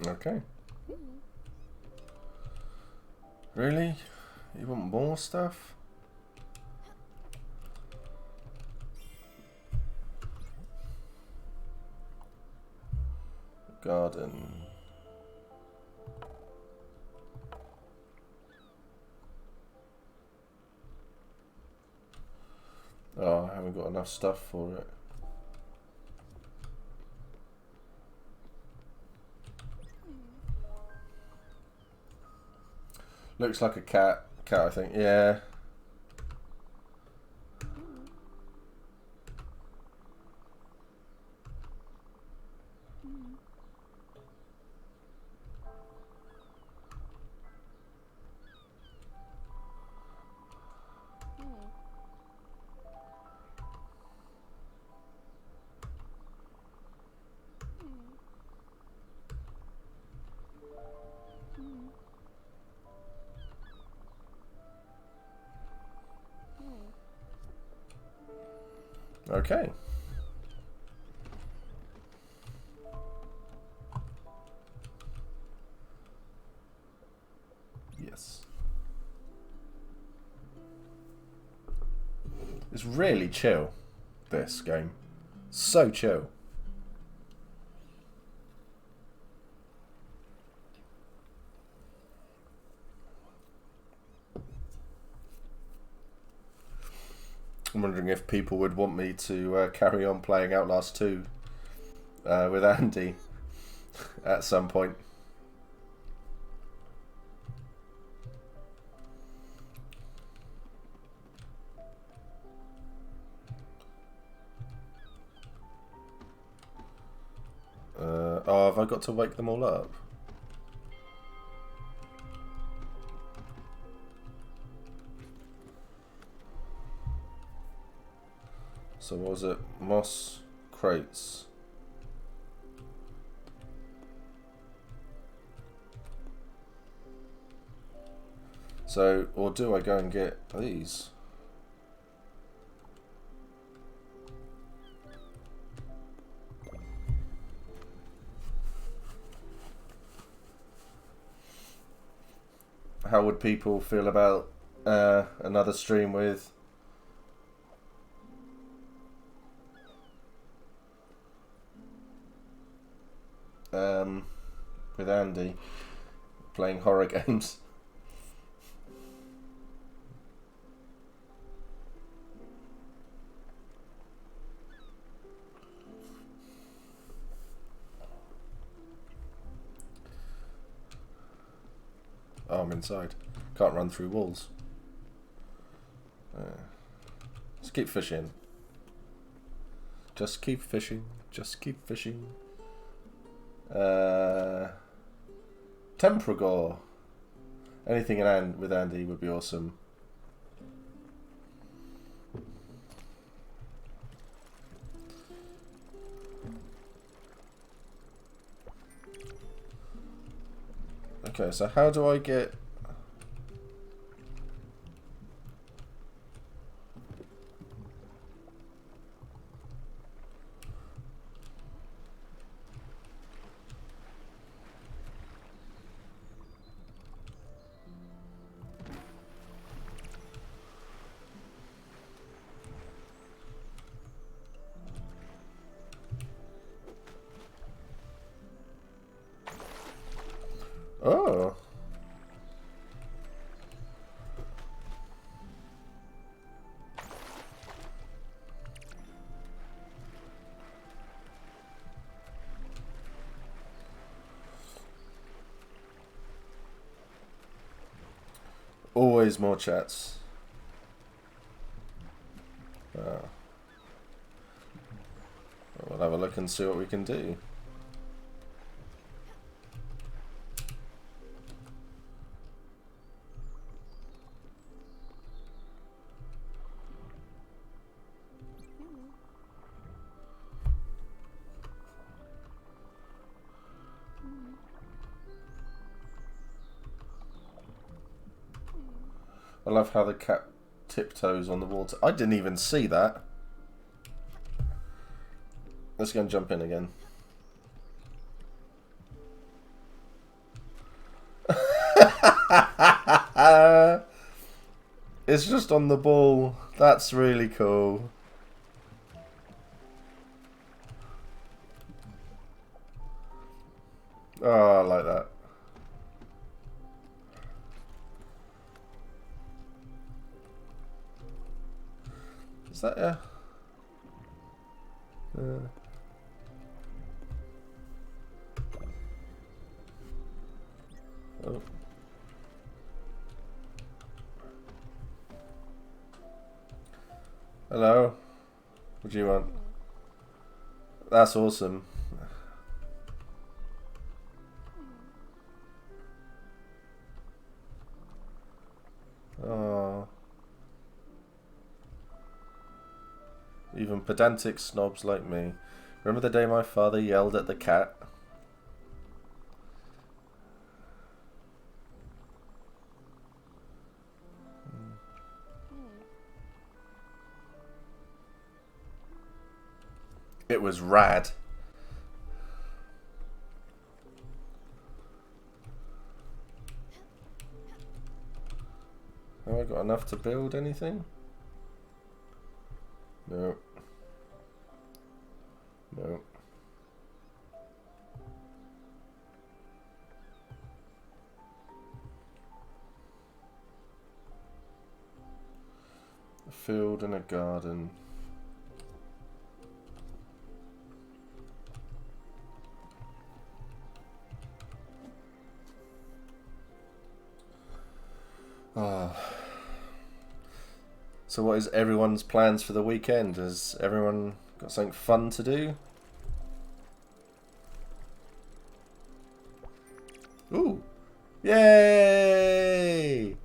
Okay. Really? You want more stuff? Garden. Oh, I haven't got enough stuff for it. Looks like a cat. Cat, I think. Yeah. Okay. Yes. It's really chill, this game. So chill. I'm wondering if people would want me to carry on playing Outlast 2 with Andy at some point. Oh, have I got to wake them all up? So what was it? Moss crates. So, or do I go and get these? How would people feel about another stream with Andy playing horror games? Oh, I'm inside. Can't run through walls. Just keep fishing. Just keep fishing. Just keep fishing. Tempragore. Anything with Andy would be awesome. Okay, so how do I get... Oh. Always more chats. We'll have a look and see what we can do. I love how the cat tiptoes on the water. I didn't even see that. Let's go and jump in again. It's just on the ball. That's really cool. Oh, I like that. Is that a... Oh. Hello. What do you want? That's awesome. Oh. Even pedantic snobs like me. Remember the day my father yelled at the cat? It was rad. Have I got enough to build anything? No. No. A field and a garden. Ah. So what is everyone's plans for the weekend? Has everyone got something fun to do? Ooh. Yay!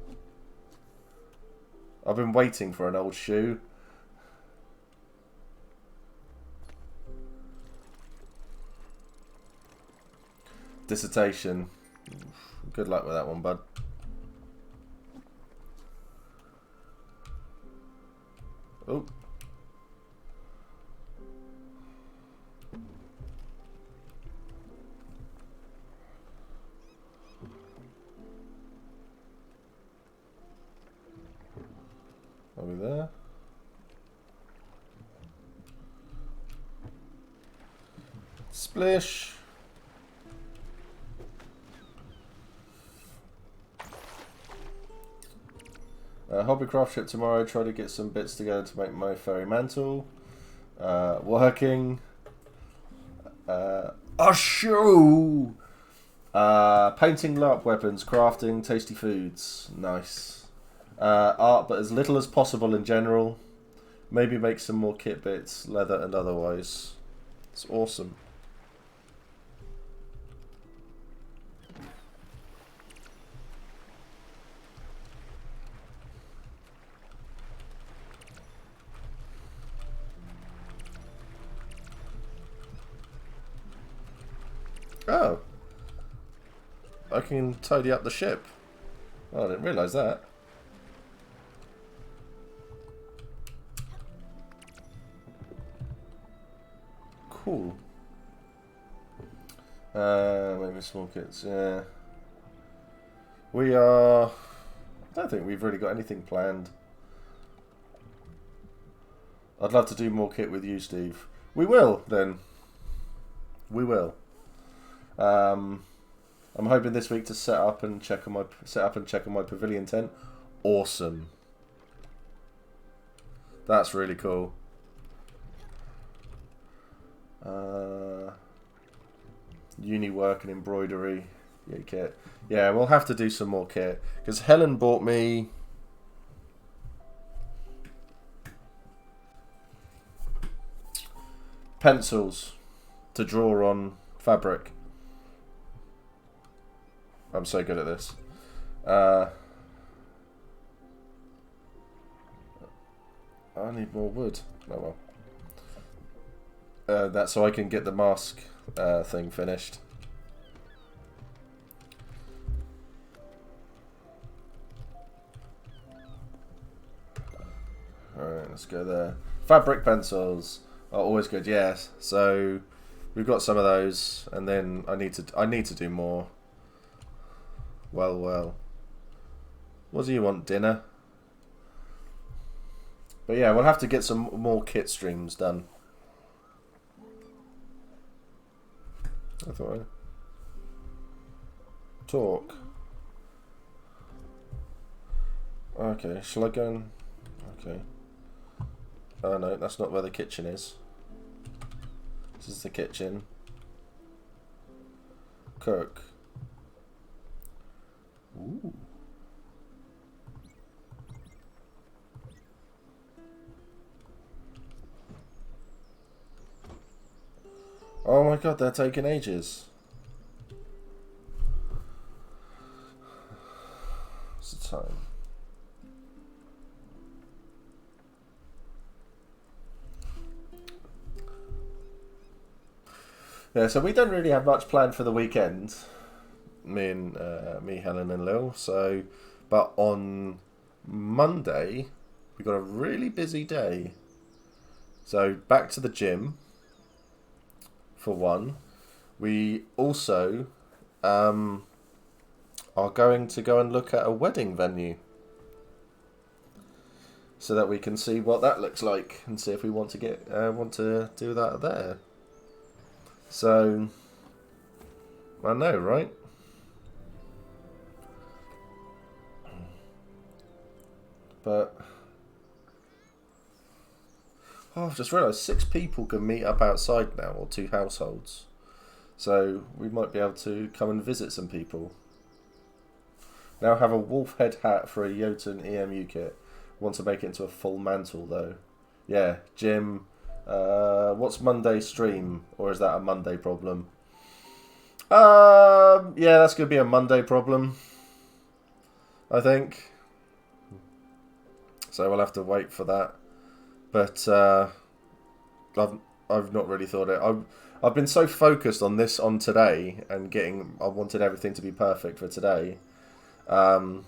I've been waiting for an old shoe. Dissertation. Good luck with that one, bud. Oh. Are we there? Splish. Hobbycraft ship tomorrow. Try to get some bits together to make my fairy mantle. Working. A shoe. Painting LARP weapons, crafting tasty foods. Nice. Art, but as little as possible in general. Maybe make some more kit bits, leather and otherwise. It's awesome. Oh. I can tidy up the ship. Oh, I didn't realise that. Cool. Maybe small kits, yeah. We are... I don't think we've really got anything planned. I'd love to do more kit with you, Steve. We will, then. We will. I'm hoping this week to set up and check on my pavilion tent. Awesome. That's really cool. Uni work and embroidery. Yeah, kit. Yeah, we'll have to do some more kit because Helen bought me pencils to draw on fabric. I'm so good at this. I need more wood. Oh well. That's so I can get the mask thing finished. Alright, let's go there. Fabric pencils are always good, yes. So we've got some of those, and then I need to do more. Well. What do you want, dinner? But yeah, we'll have to get some more kit streams done. I thought I'd talk. Okay, shall I go and... Okay. Oh no, that's not where the kitchen is. This is the kitchen. Cook. Ooh. Oh my god, they're taking ages. What's the time? Yeah, so we don't really have much planned for the weekend. Me, Helen, and Lil. So, but on Monday, we got a really busy day. So back to the gym. for one. We also are going to go and look at a wedding venue, so that we can see what that looks like and see if we want to do that there. So I know, right? But I've just realised 6 people can meet up outside now, or 2 households. So we might be able to come and visit some people. Now have a wolf head hat for a Jotun EMU kit. Want to make it into a full mantle though. Yeah, Jim. What's Monday stream? Or is that a Monday problem? Yeah, that's going to be a Monday problem, I think. So we'll have to wait for that. But I've not really thought it. I've been so focused on today and I wanted everything to be perfect for today. So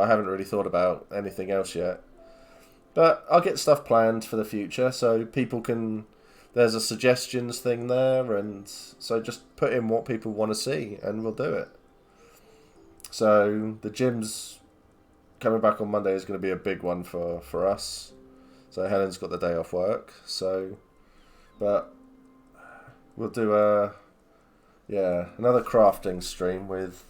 I haven't really thought about anything else yet. But I'll get stuff planned for the future, so people can... There's a suggestions thing there, and so just put in what people want to see, and we'll do it. So the gym's coming back on Monday is going to be a big one for us. So Helen's got the day off work, so... But we'll do another crafting stream with...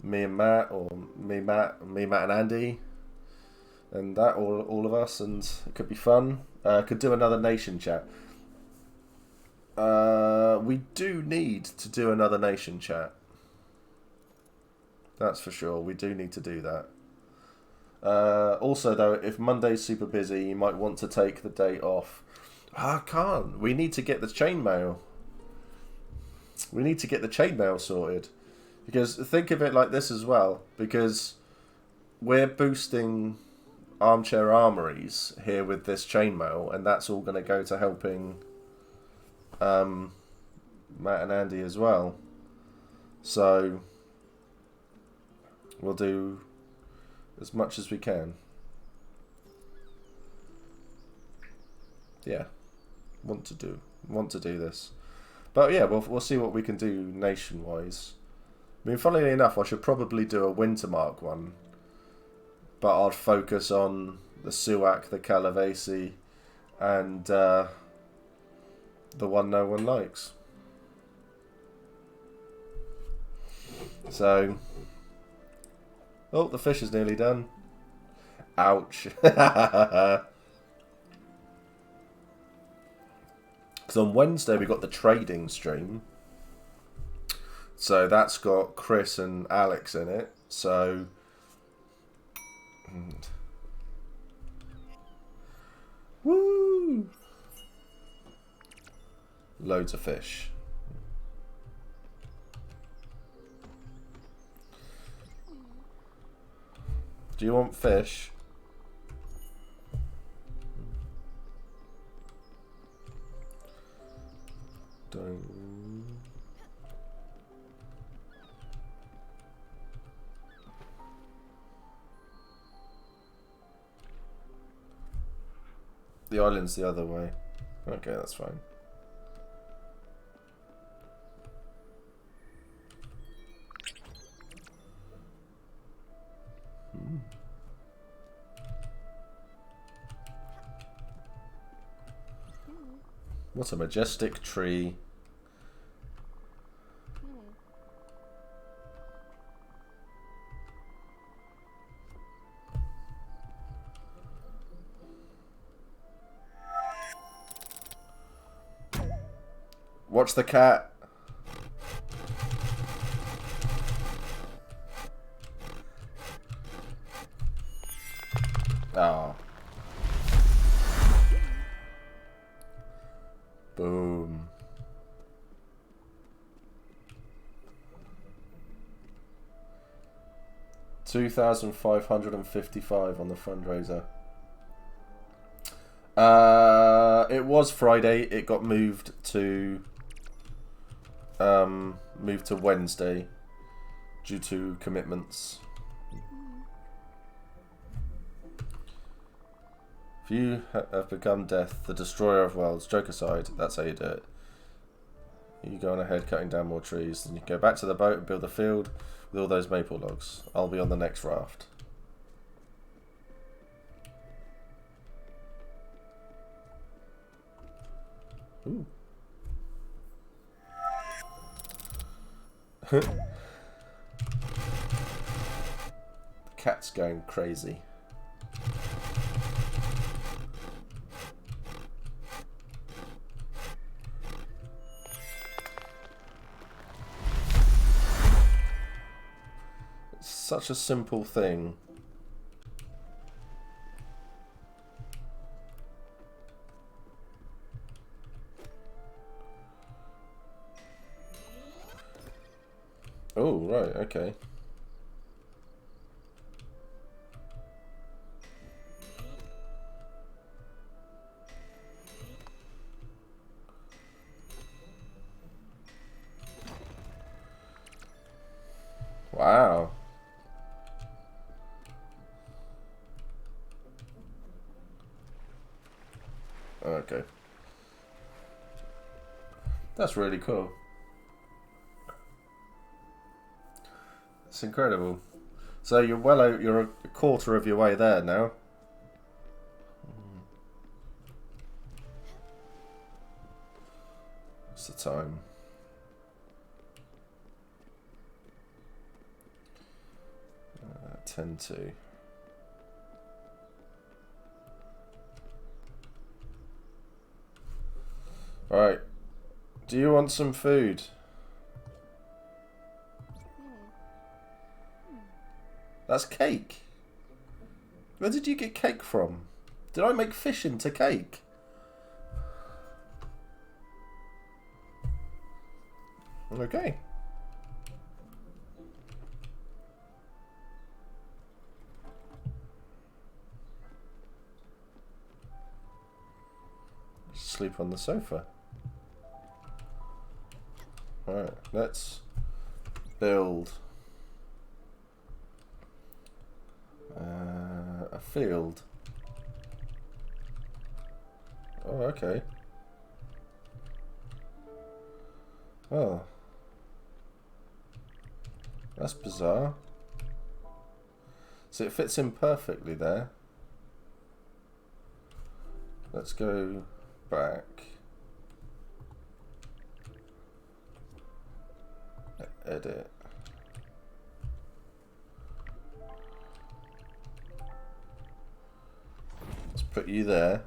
me and Matt, or me, Matt and Andy, and that all of us, and it could be fun. Could do another nation chat. We do need to do another nation chat. That's for sure. We do need to do that. Also, though, if Monday's super busy, you might want to take the day off. I can't. We need to get the chainmail. We need to get the chainmail sorted. Because think of it like this as well. Because we're boosting Armchair Armories here with this chainmail, and that's all going to go to helping Matt and Andy as well. So we'll do as much as we can. Yeah, want to do this. But yeah, we'll see what we can do nation-wise. I mean, funnily enough, I should probably do a Wintermark one, but I'd focus on the Suak, the Calavesi, and the one no one likes. So, oh, the fish is nearly done. Ouch. Because on Wednesday we got the trading stream. So that's got Chris and Alex in it. So woo! Loads of fish. Do you want fish? Don't. The island's the other way. Okay, that's fine. What a majestic tree. Watch the cat. Ah. Boom. $2,555 on the fundraiser. It was Friday. It got moved to Wednesday due to commitments. If you have become death, the destroyer of worlds, joke aside, that's how you do it. You go on ahead cutting down more trees, then you go back to the boat and build a field with all those maple logs. I'll be on the next raft. Ooh. The cat's going crazy. It's such a simple thing. Oh, right, okay. Wow. Okay. That's really cool. It's incredible. So you're well out, you're a quarter of your way there now. What's the time? Uh, 10 to. Right. Do you want some food? That's cake. Where did you get cake from? Did I make fish into cake? Okay. Sleep on the sofa. Alright, let's build a field. Oh, okay. Oh. That's bizarre. So it fits in perfectly there. Let's go back. Edit. Let's put you there.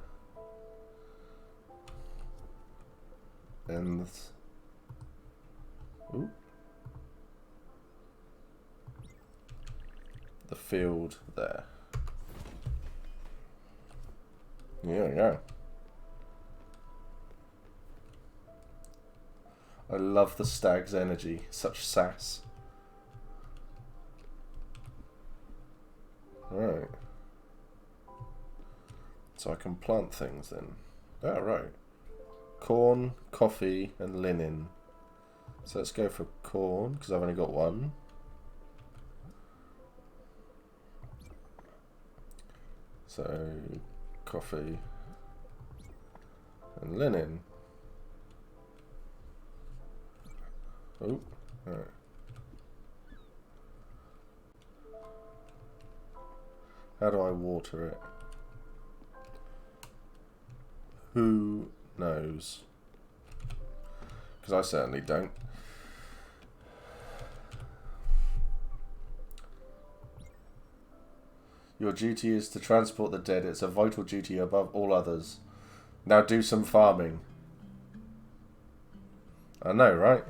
And ooh, the field there. There we go. I love the stag's energy, such sass. Right. So I can plant things then. Oh, right. Corn, coffee, and linen. So let's go for corn, because I've only got one. So, coffee and linen. Oh, alright. How do I water it? Who knows? Because I certainly don't. Your duty is to transport the dead. It's a vital duty above all others. Now do some farming. I know, right?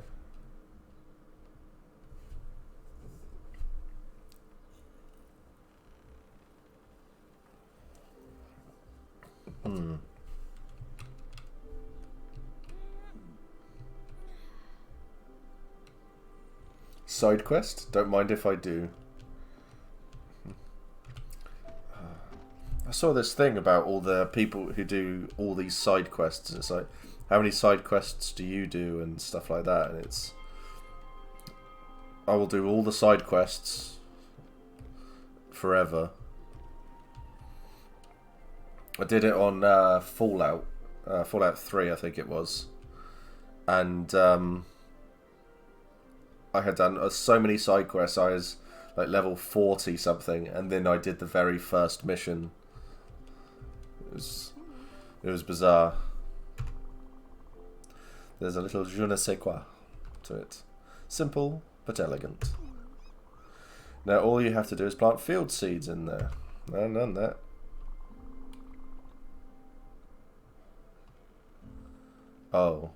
Side quest? Don't mind if I do. I saw this thing about all the people who do all these side quests. It's like, how many side quests do you do and stuff like that? And it's, I will do all the side quests forever. I did it on Fallout, Fallout 3, I think it was, and I had done so many side quests. I was like level 40 something, and then I did the very first mission. It was bizarre. There's a little je ne sais quoi to it. Simple but elegant. Now all you have to do is plant field seeds in there. No, none of that. Oh.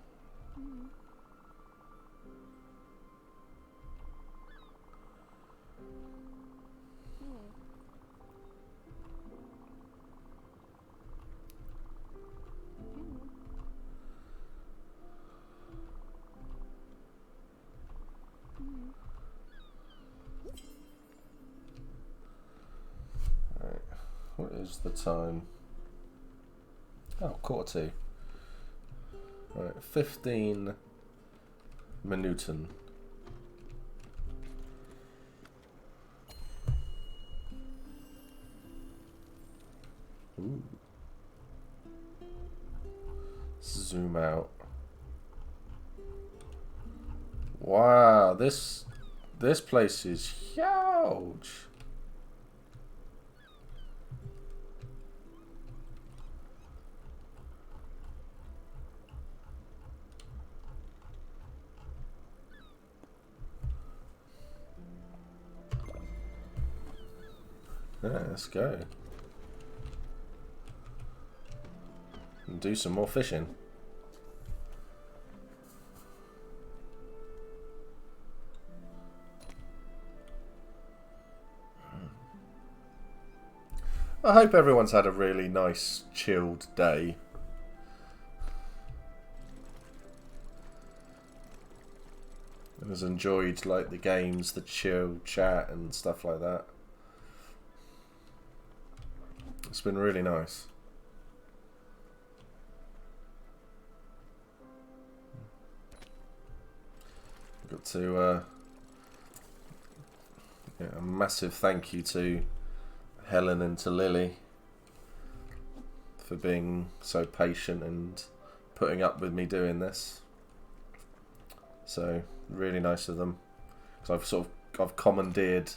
Right. What is the time? Oh, 1:45. Right, 15 Minuten. Ooh. Zoom out. Wow, this place is huge. Yeah, let's go. And do some more fishing. I hope everyone's had a really nice, chilled day. And has enjoyed like the games, the chill chat and stuff like that. It's been really nice. Got to yeah, a massive thank you to Helen and to Lily for being so patient and putting up with me doing this. So really nice of them, because I've commandeered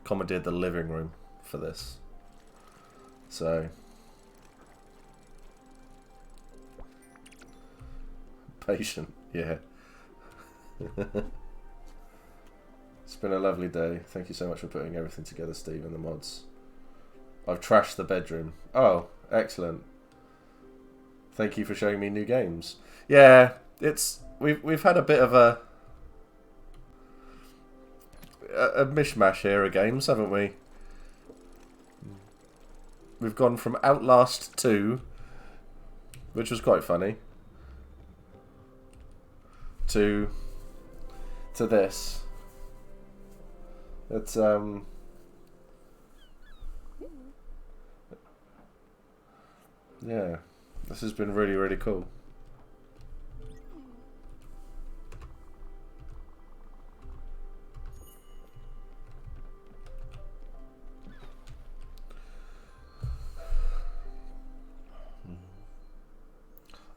the living room for this. So patient, yeah. It's been a lovely day. Thank you so much for putting everything together, Steve, and the mods. I've trashed the bedroom. Oh, excellent. Thank you for showing me new games. Yeah, we've had a bit of a mishmash here of games, haven't we? We've gone from Outlast 2, which was quite funny, to this. It's yeah, this has been really, really cool.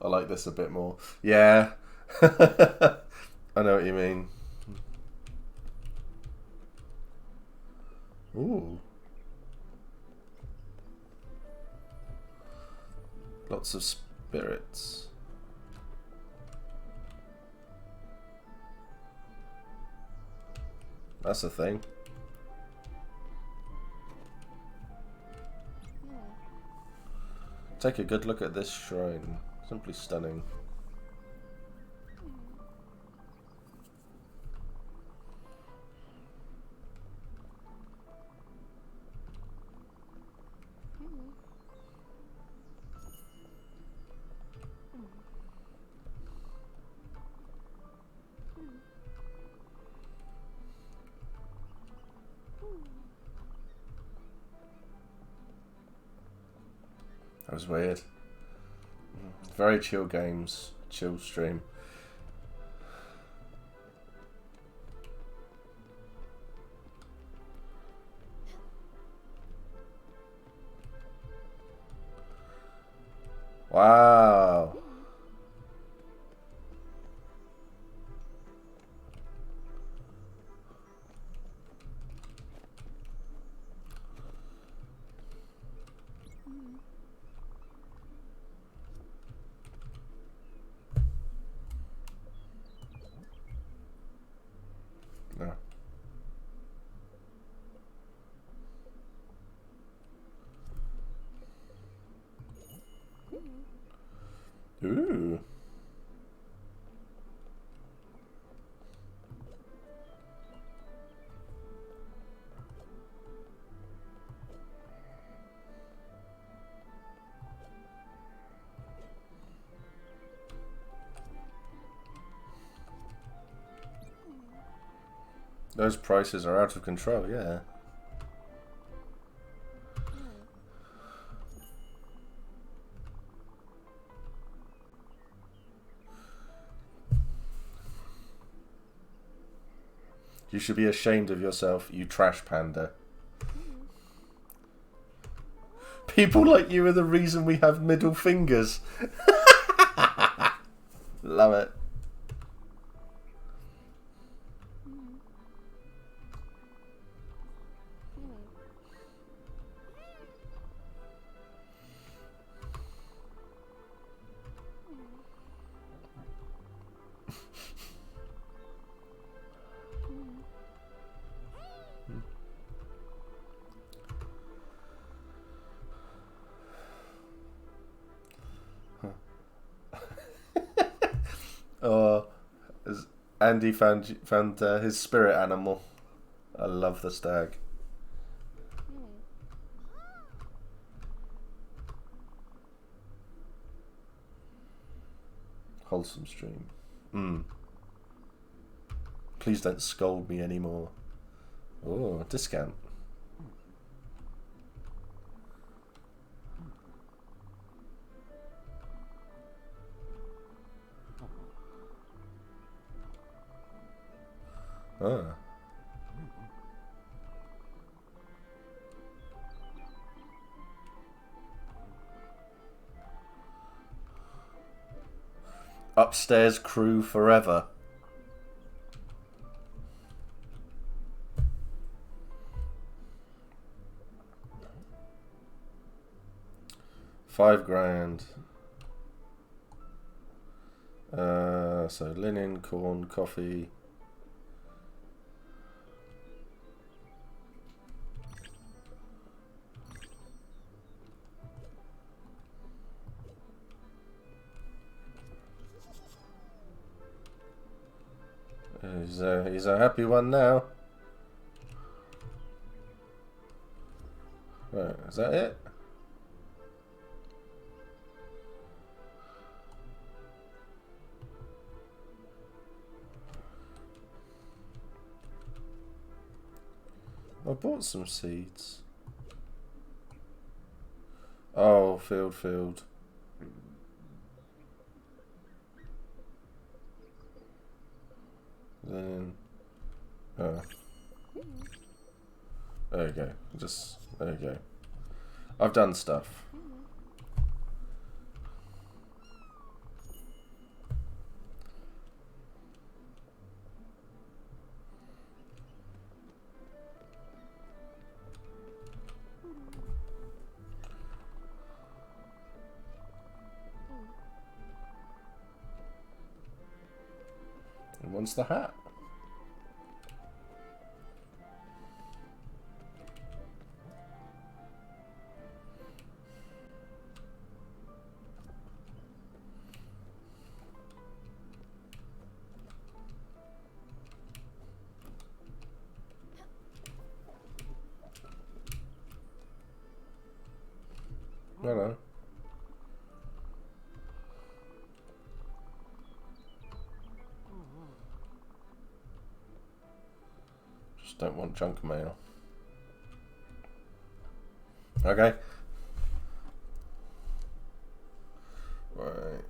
I like this a bit more. Yeah. I know what you mean. Ooh. Lots of spirits. That's a thing. Take a good look at this shrine. Simply stunning. That was weird. Very chill games, chill stream. Wow. No. Ooh. Those prices are out of control, yeah. You should be ashamed of yourself, you trash panda. People like you are the reason we have middle fingers. Love it. Oh, Andy found his spirit animal. I love the stag. Wholesome stream. Please don't scold me anymore. Oh, discount. Ah. Upstairs crew forever. £5 grand. So linen, corn, coffee. He's a happy one now. Right, is that it? I bought some seeds. Oh, field. Then, oh, there you go. There you go. I've done stuff. And what's the hat? Hello. Just don't want junk mail. Okay. Right.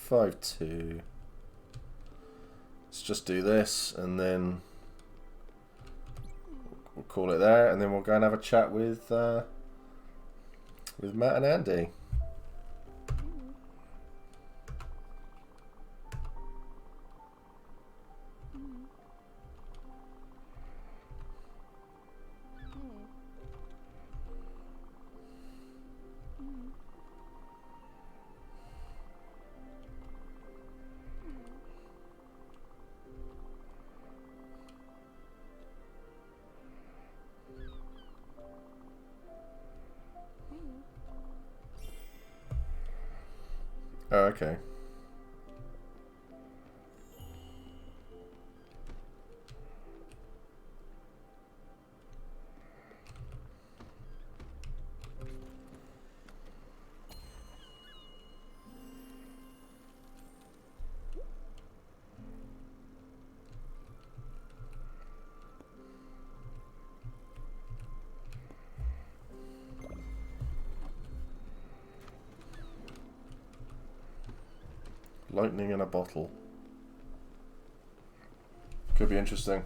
5-2. Let's just do this and then we'll call it there, and then we'll go and have a chat with Matt and Andy. Oh, okay. Lightning in a bottle. Could be interesting.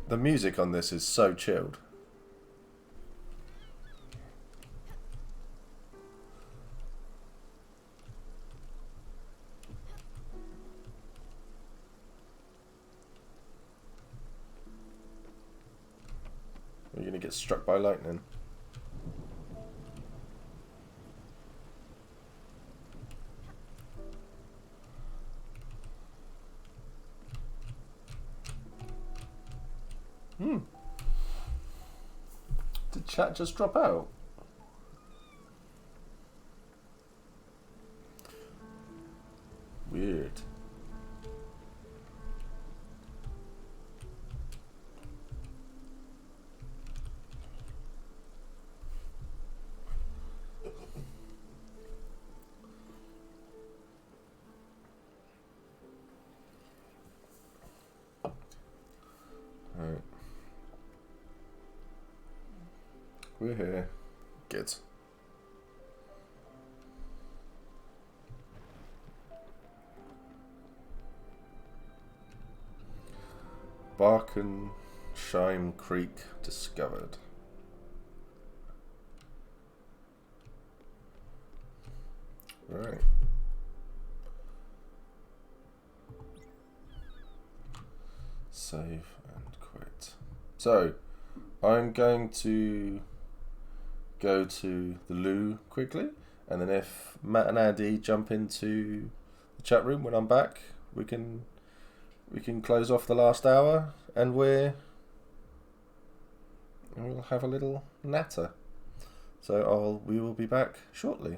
The music on this is so chilled. Are you gonna get struck by lightning? Did chat just drop out? Weird. Alright. We're here. Good. Barkenshime Creek discovered. Right. Save and quit. So, I'm going to go to the loo quickly, and then if Matt and Andy jump into the chat room when I'm back, we can close off the last hour, and we'll have a little natter. So we will be back shortly.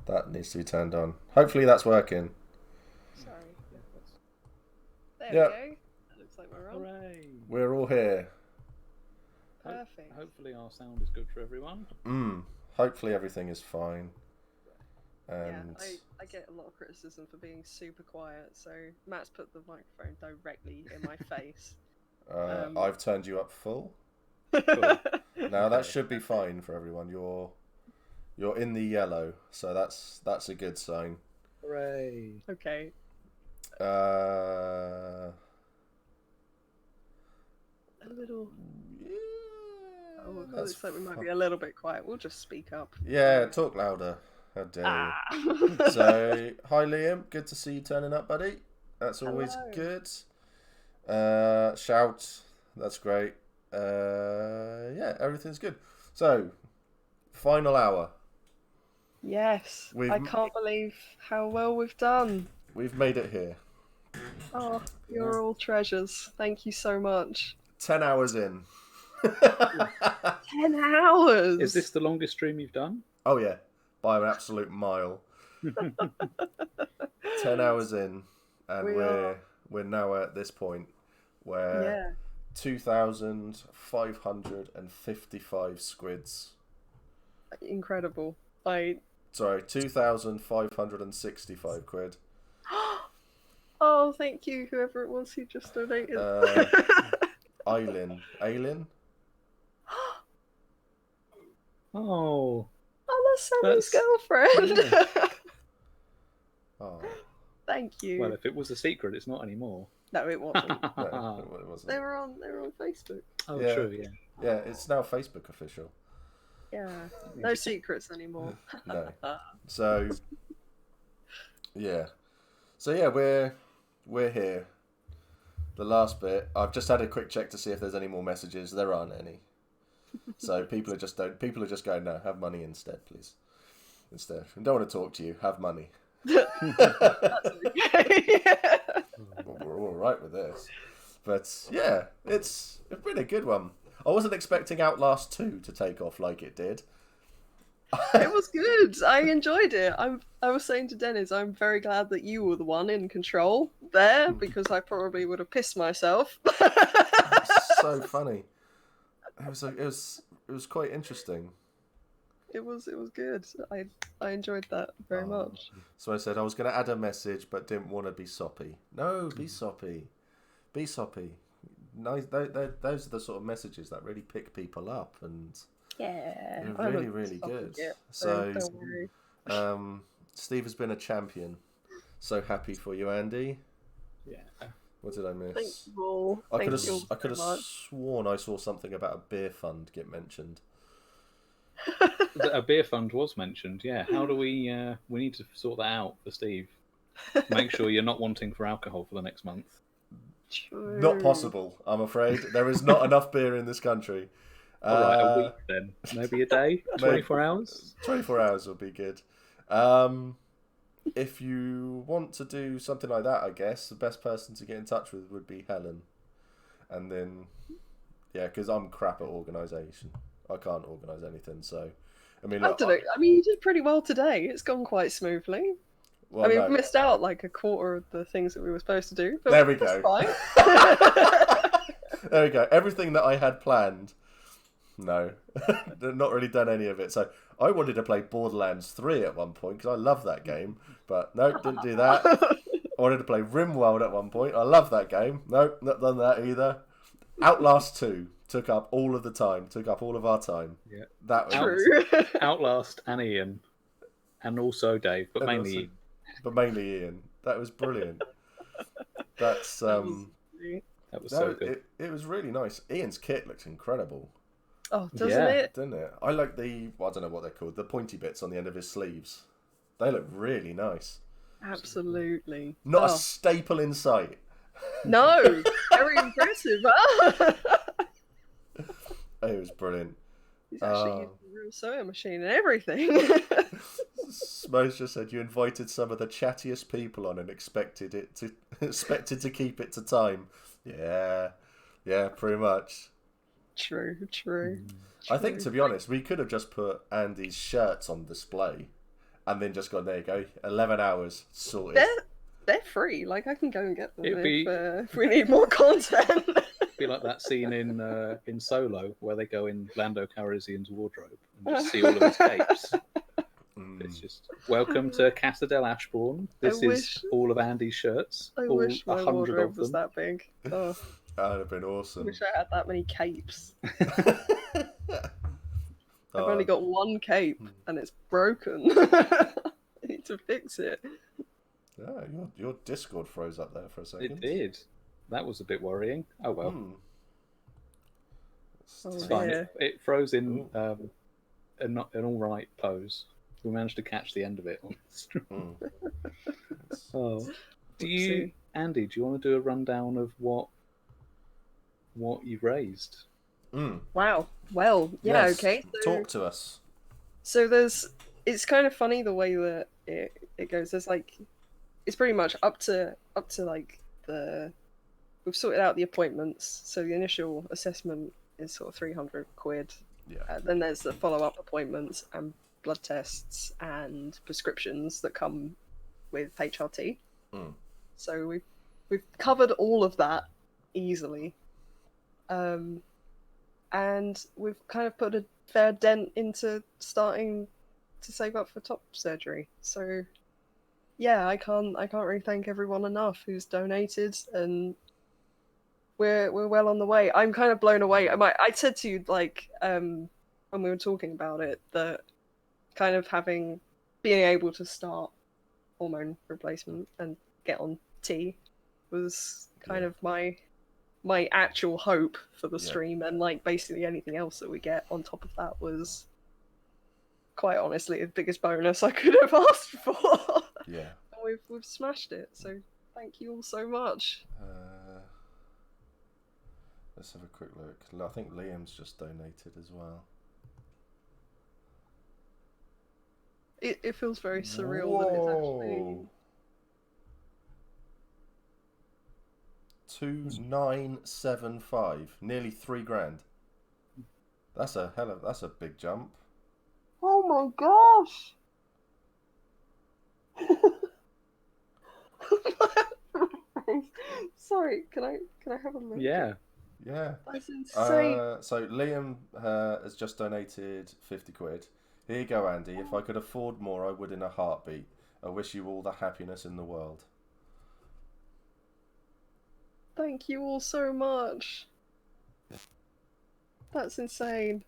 That needs to be turned on. Hopefully that's working. Sorry. Yeah. There we go. It looks like we're on. Hooray! We're all here. Perfect. Hopefully our sound is good for everyone. Hopefully everything is fine. Yeah, And I get a lot of criticism for being super quiet, so Matt's put the microphone directly in my face. I've turned you up full. Cool. Now that should be fine for everyone. You're in the yellow, so that's a good sign. Hooray! Okay. A little. Yeah, Oh, it that's looks like we might be a little bit quiet. We'll just speak up. Yeah, talk louder. How dare you? So, hi Liam, good to see you turning up, buddy. That's always Hello. good. Shout, that's great. Yeah, everything's good. So, final hour. Yes. I can't believe how well we've done. We've made it here. Oh, you're all treasures. Thank you so much. 10 hours in. 10 hours! Is this the longest stream you've done? Oh yeah, by an absolute mile. 10 hours in, and we're now at this point where 2,555 squids. Incredible. Sorry, 2,565 quid. Oh, thank you, whoever it was who just donated. Aylin. Oh. Oh, that's Sammy's girlfriend. Yeah. Oh. Thank you. Well, if it was a secret, it's not anymore. No, it wasn't. No, it wasn't. They were on Facebook. Oh, Yeah. true, yeah. Yeah, it's now Facebook official. Yeah. No secrets anymore. No. So yeah. So yeah, we're here. The last bit. I've just had a quick check to see if there's any more messages. There aren't any. So people are just going, no, have money instead, please. Instead. I don't want to talk to you, have money. That's okay. Well, we're all right with this. But yeah, it's been a good one. I wasn't expecting Outlast 2 to take off like it did. It was good. I enjoyed it. I was saying to Dennis, I'm very glad that you were the one in control there because I probably would have pissed myself. So funny. It was quite interesting. It was good. I enjoyed that very much. So I said I was going to add a message, but didn't want to be soppy. No, be soppy. Be soppy. Nice. Those are the sort of messages that really pick people up, and Yeah, they're really, really good. So, don't worry. Steve has been a champion. So happy for you, Andy. Yeah. What did I miss? Thank you all. I Thank could you all have so much. sworn I saw something about a beer fund get mentioned. A beer fund was mentioned, yeah. How do we need to sort that out for Steve? Make sure you're not wanting for alcohol for the next month. True. Not possible, I'm afraid. There is not enough beer in this country. All right, a week then. Maybe a day? 24 hours? 24 hours will be good. If you want to do something like that, I guess the best person to get in touch with would be Helen. And then, yeah, because I'm crap at organisation. I can't organise anything, so... I mean, I don't know. I mean, you did pretty well today. It's gone quite smoothly. well, I mean, no. we missed out like a quarter of the things that we were supposed to do. But There we that's go. fine. There we go. Everything that I had planned, no, not really done any of it. So I wanted to play Borderlands 3 at one point because I love that game, but nope, didn't do that. I wanted to play RimWorld at one point. I love that game. Nope, not done that either. Outlast 2 took up all of the time. Took up all of our time. Yeah. That was True. Outlast and Ian. And also Dave, but And mainly also- Ian. But mainly Ian. That was brilliant. That's That was so good. It was really nice. Ian's kit looks incredible, Oh, doesn't Yeah. it? doesn't it? I like I don't know what they're called, the pointy bits on the end of his sleeves. They look really nice. Absolutely. Not a Oh, staple in sight. no, very impressive. It was brilliant. He's actually Oh. using a real sewing machine and everything. Smose just said you invited some of the chattiest people on and expected to keep it to time. Yeah, pretty much. True. I think, to be honest, we could have just put Andy's shirts on display and then just gone, there you go, 11 hours, sorted. They're free. Like I can go and get them It'd be- if we need more content. Be like that scene in Solo where they go in Lando Calrissian's wardrobe and just see all of his capes. It's just, welcome to Casa del Ashbourne. This is wish- all of Andy's shirts. I all wish my 100 wardrobe of was them. that big. Oh, That would have been I awesome. wish I had that many capes. I've Oh, only got one cape and it's broken. I need to fix it. yeah, your Discord froze up there for a second. It did. That was a bit worrying. Oh well. Oh, It's fine. dear. It froze in an all right pose. We managed to catch the end of it on the stream. Oh. Oopsie. Andy, do you want to do a rundown of what you've raised? Wow. Well, yeah, Yes, okay. Talk to us. So it's kind of funny the way that it goes. There's like, it's pretty much up to like we've sorted out the appointments. So the initial assessment is sort of 300 quid. Yeah. Then there's the follow-up appointments and blood tests and prescriptions that come with HRT. So we've covered all of that easily. And we've kind of put a fair dent into starting to save up for top surgery. So yeah, I can't really thank everyone enough who's donated, and we're well on the way. I'm kind of blown away. I said to you, like, when we were talking about it, that kind of being able to start hormone replacement and get on T was kind of my actual hope for the Yeah. stream, and like basically anything else that we get on top of that was quite honestly the biggest bonus I could have asked for. Yeah. And we've smashed it, so thank you all so much. Let's have a quick look. I think Liam's just donated as well. It feels very surreal that it's actually... Whoa. 2975, nearly $3,000. That's a big jump. Oh my gosh! Sorry, can I have a look? Yeah. Yeah. That's insane. So Liam has just donated 50 quid. Here you go, Andy. If I could afford more, I would in a heartbeat. I wish you all the happiness in the world. Thank you all so much. That's insane.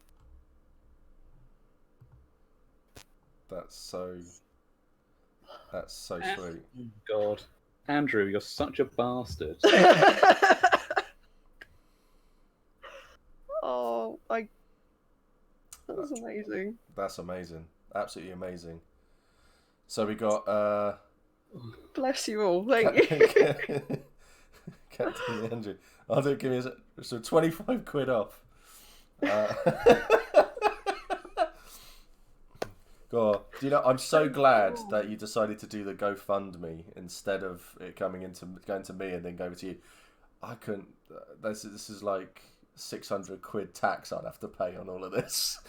That's so sweet. Oh, God. Andrew, you're such a bastard. Oh, that's amazing. That's amazing. Absolutely amazing. So we got Bless you all. Thank you. Captain Andrew. I'll do give me so 25 quid off. God, do you know? I'm so glad that you decided to do the GoFundMe instead of it going to me and then go to you. I couldn't. This is like 600 quid tax I'd have to pay on all of this.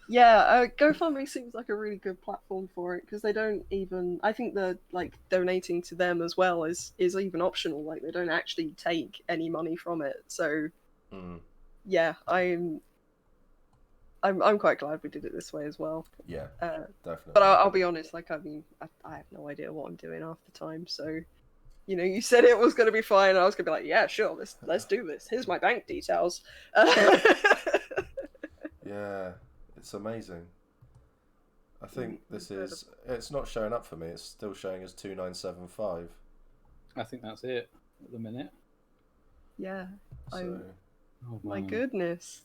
Yeah, GoFundMe seems like a really good platform for it because they don't even. I think the like donating to them as well is even optional. Like they don't actually take any money from it. So yeah, I'm quite glad we did it this way as well. Yeah, definitely. But I'll be honest, like I mean, I have no idea what I'm doing half the time. So, you know, you said it was going to be fine. And I was going to be like, yeah, sure, let's do this. Here's my bank details. Yeah, it's amazing. I think it's not showing up for me. It's still showing as 2975. I think that's it at the minute. Yeah. So, Oh, my wow. goodness.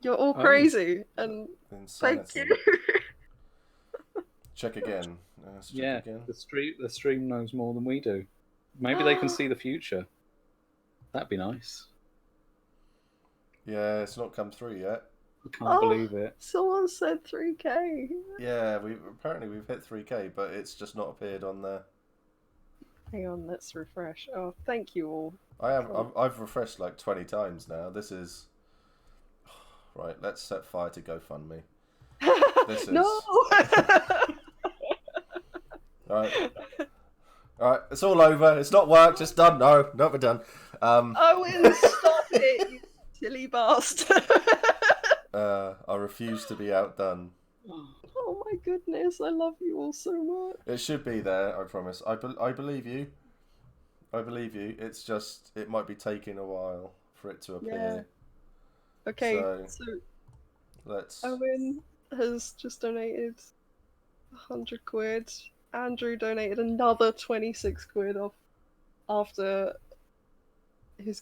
You're all crazy, and insanity. thank you. Check again. Let's check Yeah, again. the stream knows more than we do. Maybe they can see the future. That'd be nice. Yeah, it's not come through yet. I can't believe it. Someone said 3K. Yeah, we've hit 3K, but it's just not appeared on there. Hang on, let's refresh. Oh, thank you all. I've refreshed like 20 times now. This is right. Let's set fire to GoFundMe. This is No. All right. It's all over. It's not worked. It's done. No, not done. Owen, stop it, you silly bastard. I refuse to be outdone. Oh my goodness, I love you all so much. It should be there. I promise. I believe you. I believe you. It's just it might be taking a while for it to appear. Yeah. Okay, So, so let's. Owen has just donated 100 quid. Andrew donated another 26 quid off after his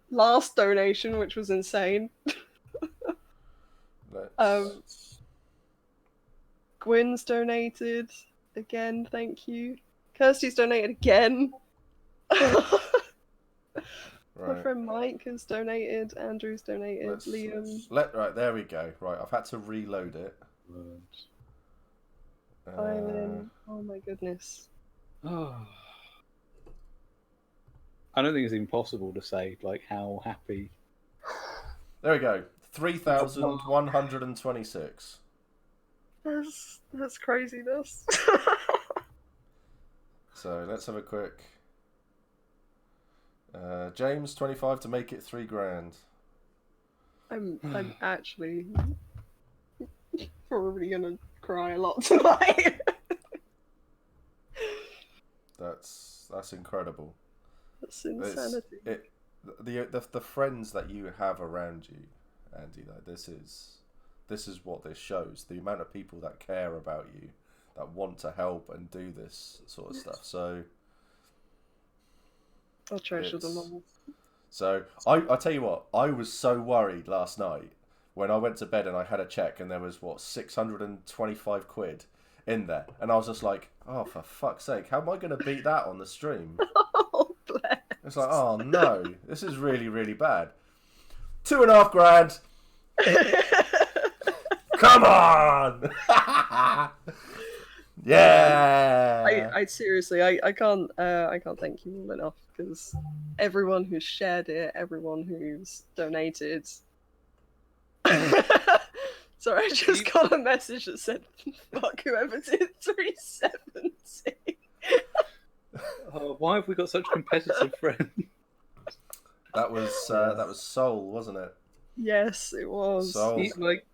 last donation, which was insane. Let's. Gwyn's donated again, thank you. Kirsty's donated again. My friend Mike has donated. Andrew's donated. Liam. Right, there we go. Right, I've had to reload it. Ivan. Oh my goodness. Oh. I don't think it's even possible to say like how happy. There we go. 3,126. That's craziness. So let's have a quick. James 25 to make it $3,000. I'm actually probably gonna cry a lot tonight. That's incredible. That's insanity. The friends that you have around you, Andy, like this is what this shows. The amount of people that care about you, that want to help and do this sort of stuff. So I'll treasure the It's- moments. So I tell you what, I was so worried last night when I went to bed and I had a check and there was 625 quid in there, and I was just like, oh, for fuck's sake, how am I going to beat that on the stream? Oh, bless. It's like, oh no, this is really, really bad. 2.5 grand. Come on. Yeah. I seriously, I can't thank you all enough, because everyone who's shared it, everyone who's donated. Sorry, I just got a message that said, "Fuck whoever did 370." Why have we got such competitive friends? That was Soul, wasn't it? Yes, it was. Soul. Like,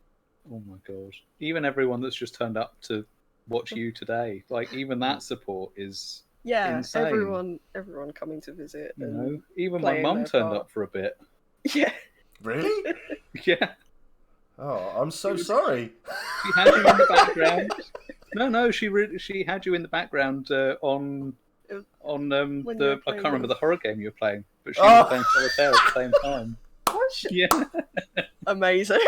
oh my god! Even everyone that's just turned up to watch you today, like even that support is Yeah, insane. everyone coming to visit. You And know, even my playing mum their turned part. up for a bit. Yeah. Really? Yeah, Oh, I'm so sorry. she had you in the background. No, she had you in the background on When you were I can't playing remember the- the horror game you were playing, but she Oh. was playing solitaire at the same time. Gosh, Yeah. amazing.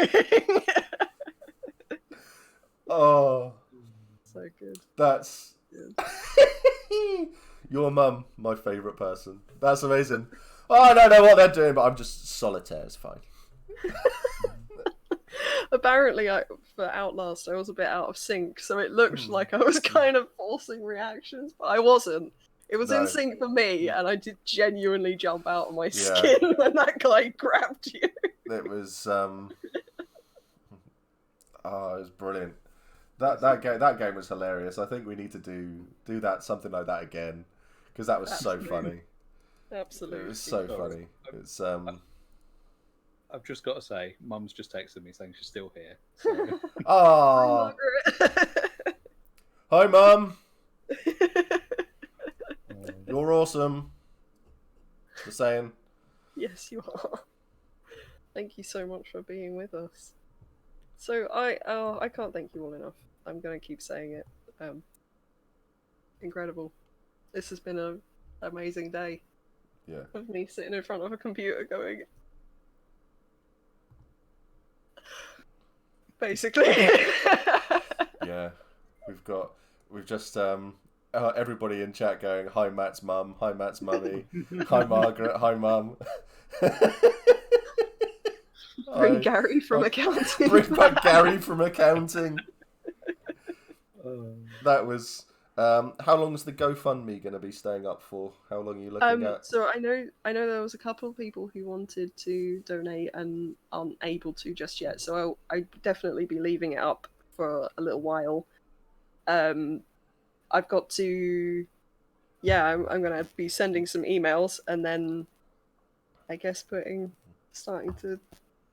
Oh, So good. that's Yeah. your mum, my favourite person. That's amazing. Oh, I don't know what they're doing, but I'm just solitaire. It's fine. Apparently, for Outlast, I was a bit out of sync, so it looked like I was kind of forcing reactions, but I wasn't. It was No. in sync for me, and I did genuinely jump out of my Yeah. skin when that guy grabbed you. It was oh, it was brilliant. That game was hilarious. I think we need to do that, something like that again, because that was so Absolutely. funny. Absolutely. It was so funny. It's I've just got to say, Mum's just texted me saying she's still here. So. oh, Margaret. hi mum, you're awesome. Just saying. Yes, you are. Thank you so much for being with us. So I can't thank you all enough. I'm gonna keep saying it. Incredible. This has been an amazing day Yeah. of me sitting in front of a computer going. Basically. Yeah, we've just everybody in chat going, hi Matt's mum, hi Matt's mummy, hi Margaret, hi mum. Bring Hi. Gary from accounting. Bring back Gary from accounting. That was how long is the GoFundMe going to be staying up for? How long are you looking at? So I know there was a couple of people who wanted to donate and aren't able to just yet. So I'll definitely be leaving it up for a little while. I've got to, yeah, I'm gonna be sending some emails and then, I guess starting to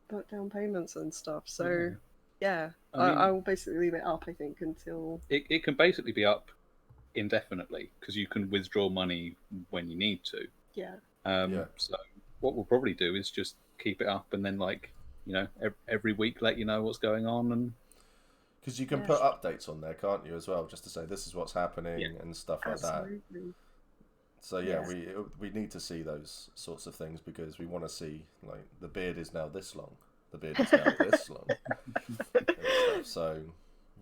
put down payments and stuff. So yeah, I mean- I will basically leave it up. I think until It can basically be up indefinitely because you can withdraw money when you need to. yeah. Yeah. So what we'll probably do is just keep it up and then, like, you know, every week let you know what's going on. And Because you can Yes. put updates on there, can't you, as well, just to say this is what's happening and stuff like that. Absolutely. So yeah, Yes. we need to see those sorts of things because we want to see, like, the beard is now this long, the beard is now this long, and stuff. So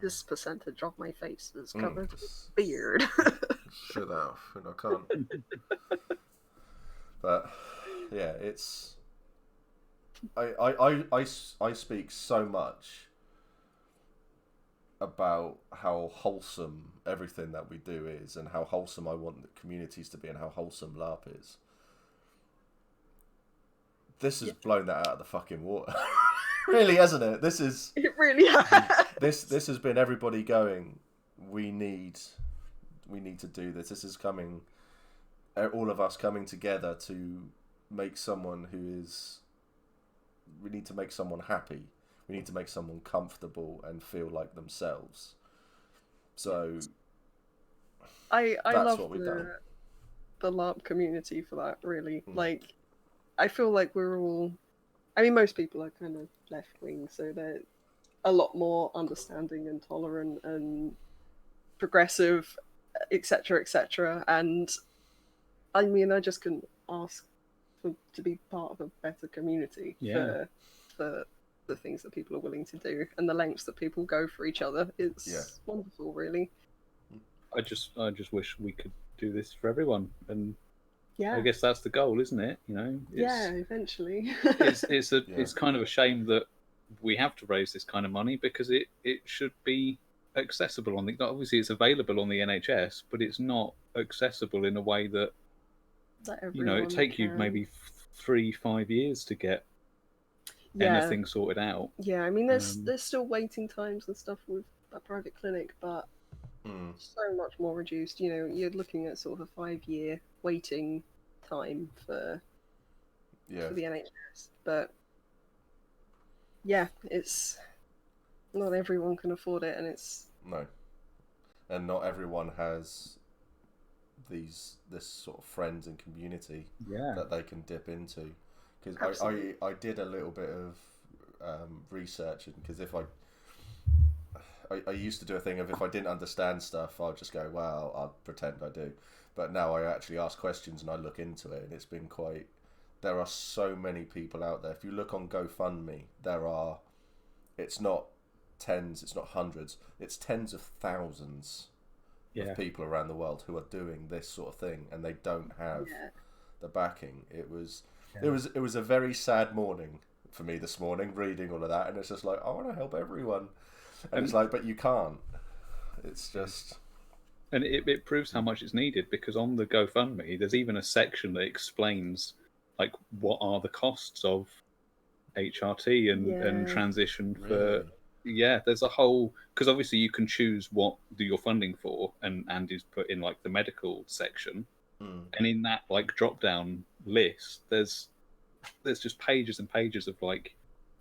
This percentage of my face is covered with just beard. shut up, and I can't. But yeah, it's I speak so much about how wholesome everything that we do is, and how wholesome I want the communities to be, and how wholesome LARP is. This has blown that out of the fucking water. Really, hasn't it? This is It really has. this has been everybody going, we need to do this. This is coming, all of us coming together to make someone we need to make someone happy. We need to make someone comfortable and feel like themselves. So I that's love what we've done. the LARP community for that, really. Mm. Like, I feel like we're all, I mean, most people are kind of left wing, so they're a lot more understanding and tolerant and progressive, etc., etc. And I mean, I just couldn't ask to be part of a better community for the things that people are willing to do and the lengths that people go for each other. It's wonderful, really. I just wish we could do this for everyone, and Yeah. I guess that's the goal, isn't it? You know, eventually. it's kind of a shame that we have to raise this kind of money, because it should be accessible on the. Obviously, it's available on the NHS, but it's not accessible in a way that it take you maybe 3-5 years to get anything sorted out. Yeah, I mean, there's still waiting times and stuff with a private clinic, but so much more reduced. You know, you're looking at sort of a 5-year waiting time for the NHS, but yeah, it's not everyone can afford it, and it's and not everyone has this sort of friends and community that they can dip into. Because I did a little bit of researching, because if I used to do a thing of, if I didn't understand stuff, I'd just go, well, I'll pretend I do. But now I actually ask questions and I look into it, and it's been quite... There are so many people out there. If you look on GoFundMe, it's not tens, it's not hundreds, it's tens of thousands of people around the world who are doing this sort of thing, and they don't have the backing. It was a very sad morning for me this morning, reading all of that, and it's just like, I want to help everyone. And it's like, but you can't. It's just... And it proves how much it's needed, because on the GoFundMe, there's even a section that explains, like, what are the costs of HRT and transition for... Yeah, there's a whole... Because obviously you can choose what you're funding for, and is put in, like, the medical section. And in that, like, drop-down list, there's just pages and pages of, like,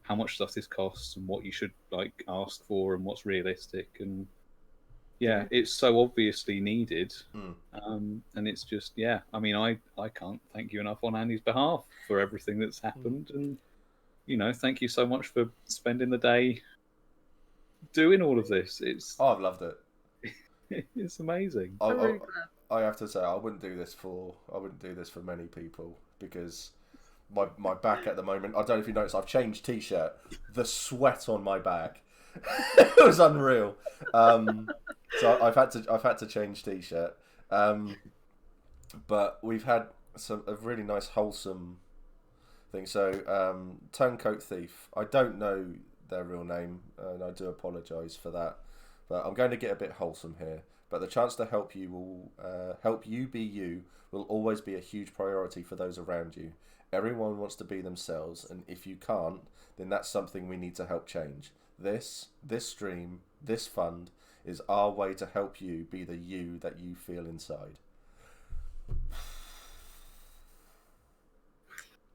how much stuff this costs and what you should, like, ask for and what's realistic. And it's so obviously needed. And it's just, I mean, I can't thank you enough on Andy's behalf for everything that's happened. And, you know, thank you so much for spending the day doing all of this. I've loved it. It's amazing. I have to say, I wouldn't do this for many people, because my back at the moment, I don't know if you noticed, I've changed t-shirt. The sweat on my back, it was unreal. So I've had to change t-shirt. But we've had a really nice wholesome thing. So Turncoat Thief, I don't know their real name, and I do apologise for that, but I'm going to get a bit wholesome here. But the chance to help you be you will always be a huge priority for those around you. Everyone wants to be themselves, and if you can't, then that's something we need to help change. This stream, this fund, is our way to help you be the you that you feel inside.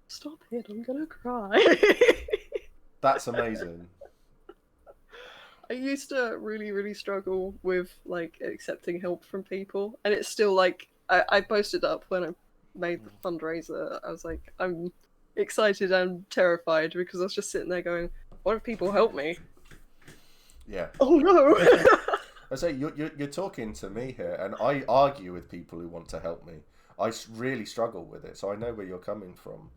Stop it, I'm gonna cry. That's amazing. I used to really, really struggle with, like, accepting help from people, and it's still, like, I posted up when I made the fundraiser. I was like, I'm excited and terrified, because I was just sitting there going, what if people help me? Yeah. Oh no! I say, you're talking to me here, and I argue with people who want to help me. I really struggle with it, so I know where you're coming from.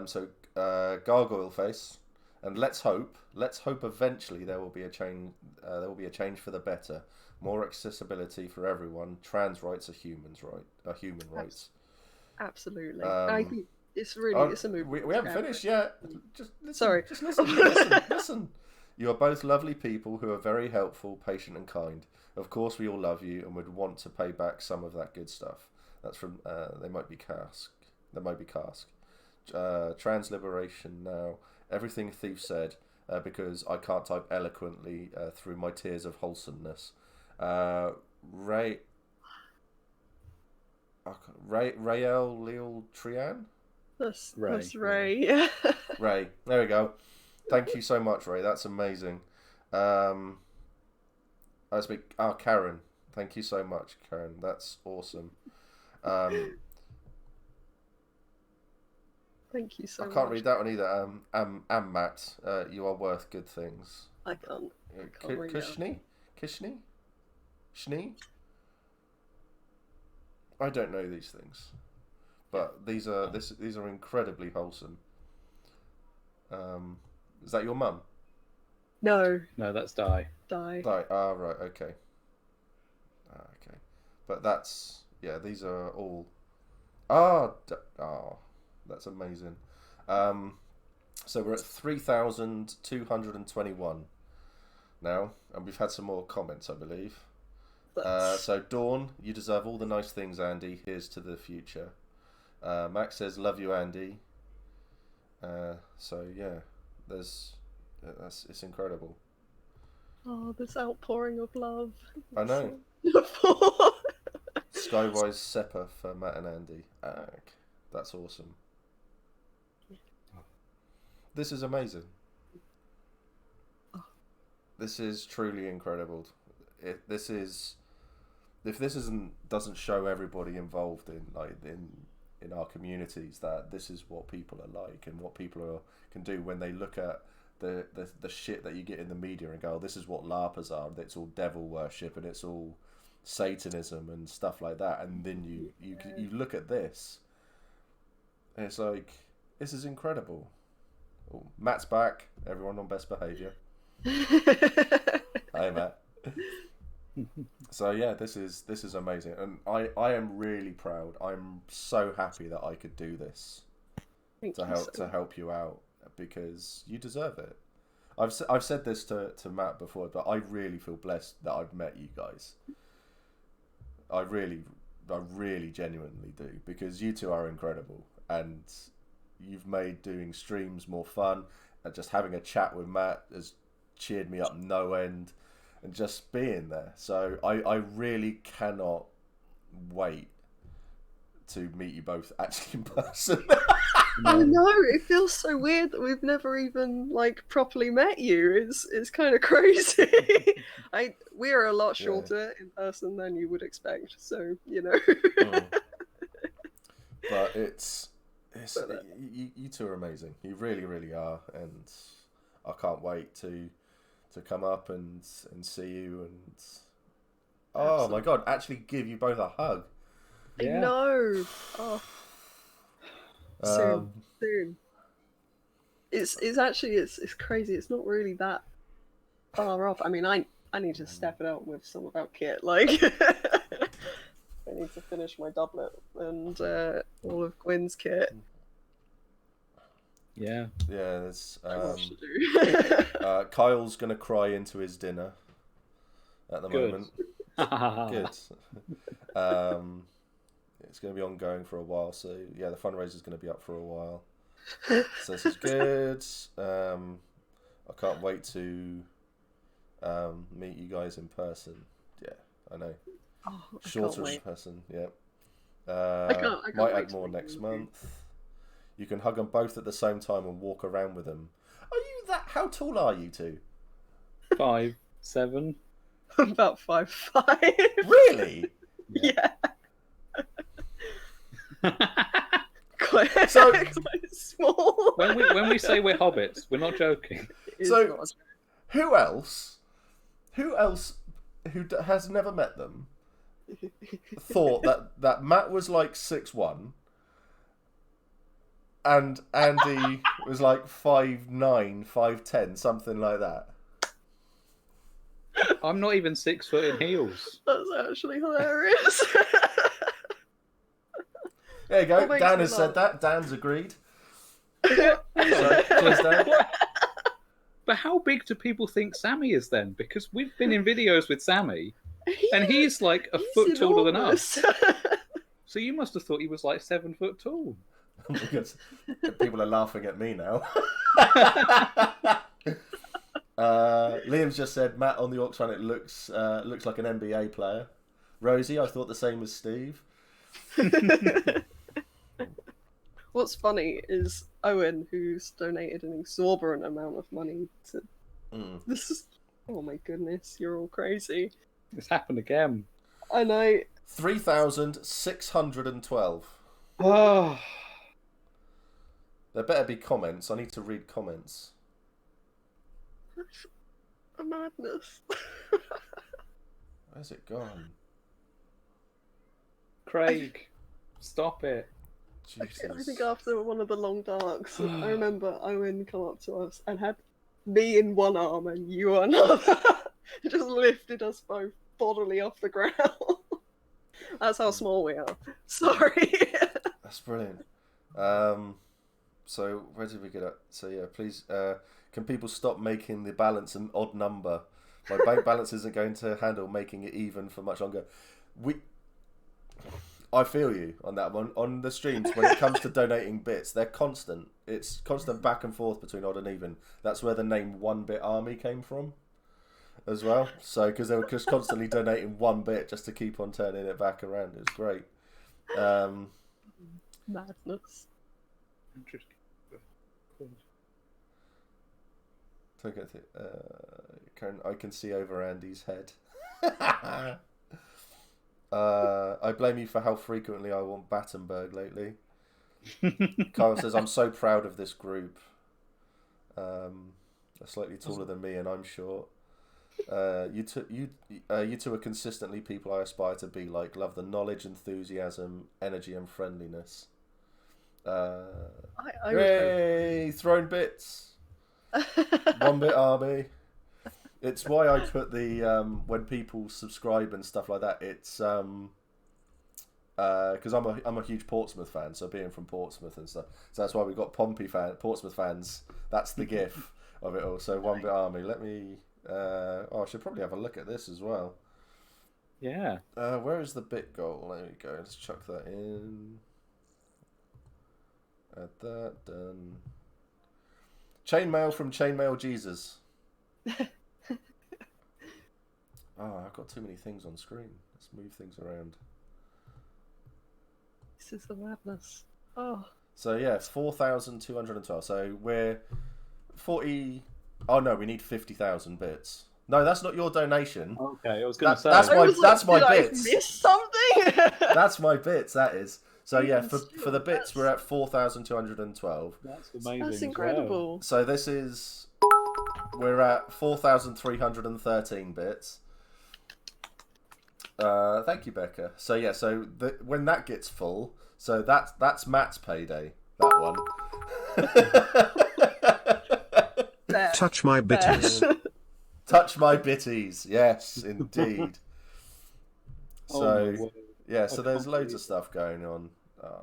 So Gargoyle Face, and let's hope eventually there will be a change. There will be a change for the better. More accessibility for everyone. Trans rights are human rights. Absolutely. I think it's really it's a movement. We haven't finished yet. Just listen, Sorry. Just listen. Listen. You are both lovely people who are very helpful, patient, and kind. Of course, we all love you and would want to pay back some of that good stuff. That's from They Might Be Cask. Trans liberation now. Everything Thief said, because I can't type eloquently through my tears of wholesomeness. Rael Leal Trian? That's Ray. Yeah. Ray, there we go. Thank you so much, Ray. That's amazing. Karen. Thank you so much, Karen. That's awesome. Thank you so much. I can't read that one either. Matt, you are worth good things. I can't read that. Kishni? Shni? I don't know these things. but these are incredibly wholesome. Is that your mum? No, No, that's Die. die. Right. Ah, right. Okay. Okay. But these are all. That's amazing. So we're at 3,221 now, and we've had some more comments, I believe. So Dawn, you deserve all the nice things, Andy. Here's to the future. Max says, "Love you, Andy." So yeah, it's incredible. Oh, this outpouring of love. I know. Beautiful. Skywise Seppa for Matt and Andy. That's awesome. This is amazing. This is truly incredible. If this doesn't show everybody involved in our communities that this is what people are like and what people can do when they look at the shit that you get in the media and go, oh, this is what LARPers are. It's all devil worship and it's all Satanism and stuff like that. And then you look at this, and it's like, this is incredible. Oh, Matt's back. Everyone on best behaviour. Hi, Matt. So yeah, this is amazing, and I am really proud. I'm so happy that I could do this to help you out, because you deserve it. I've said this to Matt before, but I really feel blessed that I've met you guys. I really genuinely do, because you two are incredible, and you've made doing streams more fun, and just having a chat with Matt has cheered me up no end, and just being there. So I really cannot wait to meet you both actually in person. I know, it feels so weird that we've never even properly met you. It's kind of crazy. We are a lot shorter in person than you would expect, so you know. But you two are amazing. You really, really are, and I can't wait to come up and see you and my god, actually give you both a hug. Yeah. I know. Oh. Soon. It's actually it's crazy. It's not really that far off. I mean, I need to step it up with some about kit. I need to finish my doublet and all of Gwyn's kit. Yeah. Yeah, there's much to do. Kyle's gonna cry into his dinner at the moment. Good. It's going to be ongoing for a while, so yeah, the fundraiser is going to be up for a while. So this is good. I can't wait to meet you guys in person. Yeah, I know. Shorter in person. Yeah. I can't might add more next month. You can hug them both at the same time and walk around with them. Are you that? How tall are you two? 5'7". I'm about 5'5". Really? Yeah. quite small. When we say we're hobbits, we're not joking. So, who else who has never met them thought that Matt was like 6'1" and Andy was like 5'9", 5'10", something like that? I'm not even 6 foot in heels. That's actually hilarious. There you go. Dan has said that. Dan's agreed. Cheers, Dan. But how big do people think Sammy is then? Because we've been in videos with Sammy, and he's like a foot taller than us. So you must have thought he was like 7 foot tall. Because people are laughing at me now. Liam's just said, Matt on the Orcs Run, it looks like an NBA player. Rosie, I thought the same as Steve. What's funny is Owen, who's donated an exorbitant amount of money to this is, oh my goodness, you're all crazy. It's happened again. I know. 3,612. Oh. There better be comments. I need to read comments. That's a madness. Where's it gone? Craig, stop it. I think after one of the long darks, I remember Owen come up to us and had me in one arm and you on another. Just lifted us both bodily off the ground. That's how small we are. Sorry. That's brilliant. So where did we get at? So yeah, please, can people stop making the balance an odd number? My bank balance isn't going to handle making it even for much longer. I feel you on that one. On the streams, when it comes to donating bits, they're constant. It's constant back and forth between odd and even. That's where the name 1-Bit Army came from as well. So, because they were just constantly donating 1 bit just to keep on turning it back around. It was great. Madness. Interesting. Karen, I can see over Andy's head. I blame you for how frequently I want Battenberg lately. Kyle says, I'm so proud of this group. They're slightly taller than me and I'm short. You two are consistently people I aspire to be like. Love the knowledge, enthusiasm, energy and friendliness. Yay! Thrown bits. 1-Bit Army. It's why I put the when people subscribe and stuff like that. It's because I'm a huge Portsmouth fan, so being from Portsmouth and stuff. So that's why we got Portsmouth fans. That's the gif of it all. So 1-Bit Army. Let me. I should probably have a look at this as well. Yeah. Where is the bit goal? There we go. Let's chuck that in. Add that done. Chainmail from Chainmail Jesus. I've got too many things on screen. Let's move things around. This is the madness. Oh. So yeah, 4,212. So we're 40. Oh no, we need 50,000 bits. No, that's not your donation. Okay, I was going to say. That's my bits. I missed something. That's my bits. That is. So yeah, for the bits, we're at 4,212. That's amazing. That's incredible. Well. So this is. We're at 4,313 bits. Thank you, Becca. So yeah, so when that gets full, so that's Matt's payday. That one. Touch my bitties. Touch my bitties. Yes, indeed. So yeah, so there's loads of stuff going on.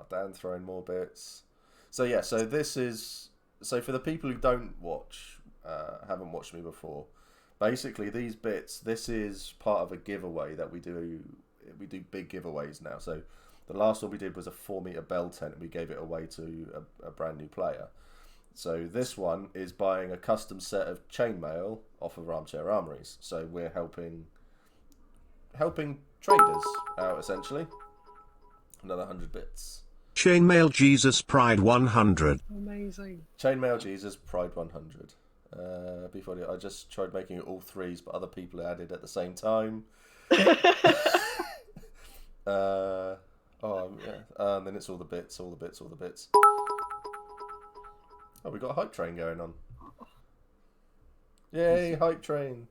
Dan throwing more bits. So yeah, so this is for the people who don't watch, haven't watched me before. Basically, these bits, this is part of a giveaway that we do. We do big giveaways now. So the last one we did was a 4-meter bell tent, and we gave it away to a brand new player. So this one is buying a custom set of chainmail off of Armchair Armories. So we're helping traders out, essentially. Another 100 bits. Chainmail Jesus Pride 100. Amazing. Chainmail Jesus Pride 100. Before I just tried making it all threes, but other people added at the same time. Yeah. And then it's all the bits. Oh, we got a hype train going on. Yay, hype train.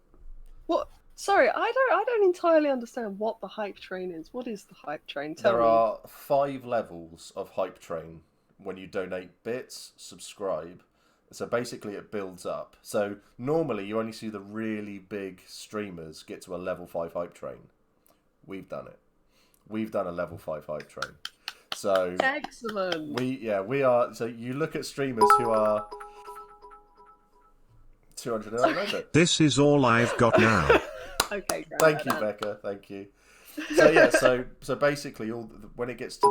What? Sorry, I don't entirely understand what the hype train is. What is the hype train? Tell me. There are 5 levels of hype train when you donate bits, subscribe. So basically it builds up. So normally you only see the really big streamers get to a level 5 hype train. We've done it. We've done a level 5 hype train. So excellent. We are. So you look at streamers who are 200. This is all I've got now. Okay, great. Thank you, Becca. Thank you. So yeah, so basically, when it gets to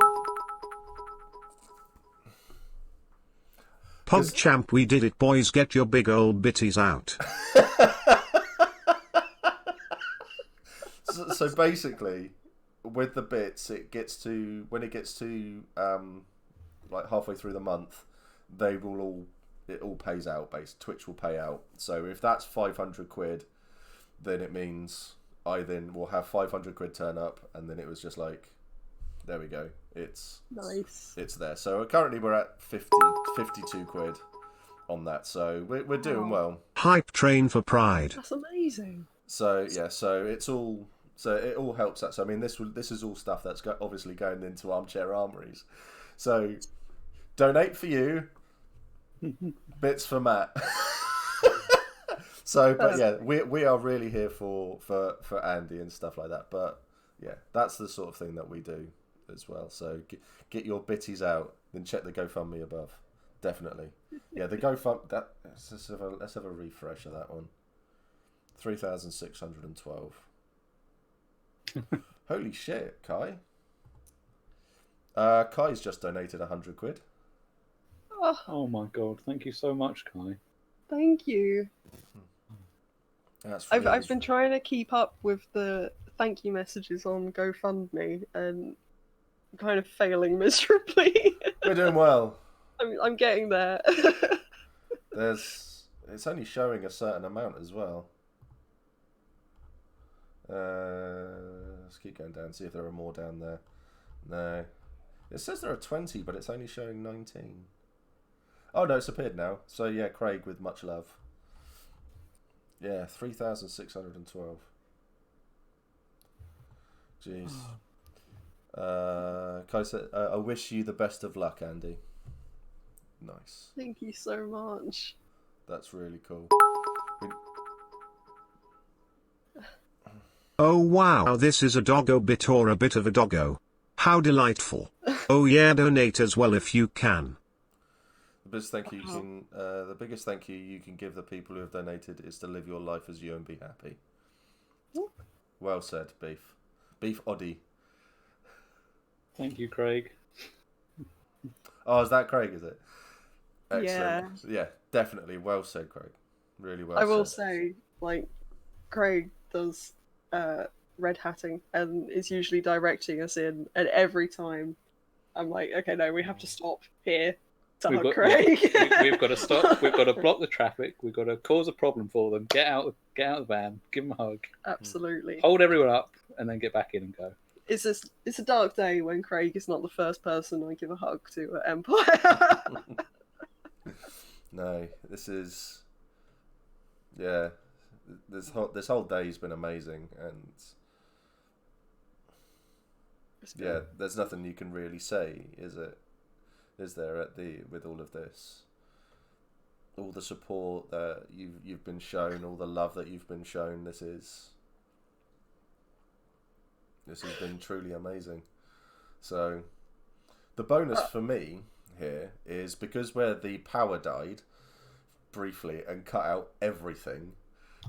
PogChamp, we did it, boys. Get your big old bitties out. so basically, with the bits, when it gets to like halfway through the month, it all pays out. Twitch will pay out. So if that's 500 quid, then it means I then will have 500 quid turn up, and then it was just like, there we go. It's nice. It's there. So currently we're at 52 quid on that. So we're doing well. Hype train for Pride. That's amazing. So yeah, so it all helps that. So I mean, this is all stuff that's obviously going into Armchair Armories. So, donate for you, bits for Matt. So, but yeah, we are really here for Andy and stuff like that. But yeah, that's the sort of thing that we do as well. So get your bitties out, then check the GoFundMe above. Definitely. Yeah, the GoFundMe. Let's have a refresh of that one. 3,612. Holy shit, Kai. Kai's just donated 100 quid. Oh my god! Thank you so much, Kai. Thank you. That's I've been trying to keep up with the thank you messages on GoFundMe and kind of failing miserably. We're doing well. I'm getting there. It's only showing a certain amount as well. Let's keep going down, see if there are more down there. No. It says there are 20, but it's only showing 19. Oh no, it's appeared now. So yeah, Craig with much love. Yeah, 3,612. Jeez. Kai said, I wish you the best of luck, Andy. Nice. Thank you so much. That's really cool. Oh wow, this is a doggo bit or a bit of a doggo. How delightful. Oh yeah, donate as well if you can. The biggest thank you the biggest thank you you can give the people who have donated is to live your life as you and be happy. Well said, Beef. Beef Oddie. Thank you, Craig. Oh, is that Craig, is it? Excellent. Yeah, definitely. Well said, Craig. Really well said. I will say, like, Craig does red hatting and is usually directing us in, and every time I'm like, okay, no, we have to stop here to hug Craig. We've got to stop. We've got to block the traffic. We've got to cause a problem for them. Get out the van. Give them a hug. Absolutely. Hold everyone up, and then get back in and go. It's a dark day when Craig is not the first person I give a hug to at Empire. No, this is, yeah, this whole day's been amazing, and yeah, there's nothing you can really say, is it? Is there with all of this, all the support that you've been shown, all the love that you've been shown? This has been truly amazing. So, the bonus for me here is because where the power died briefly and cut out everything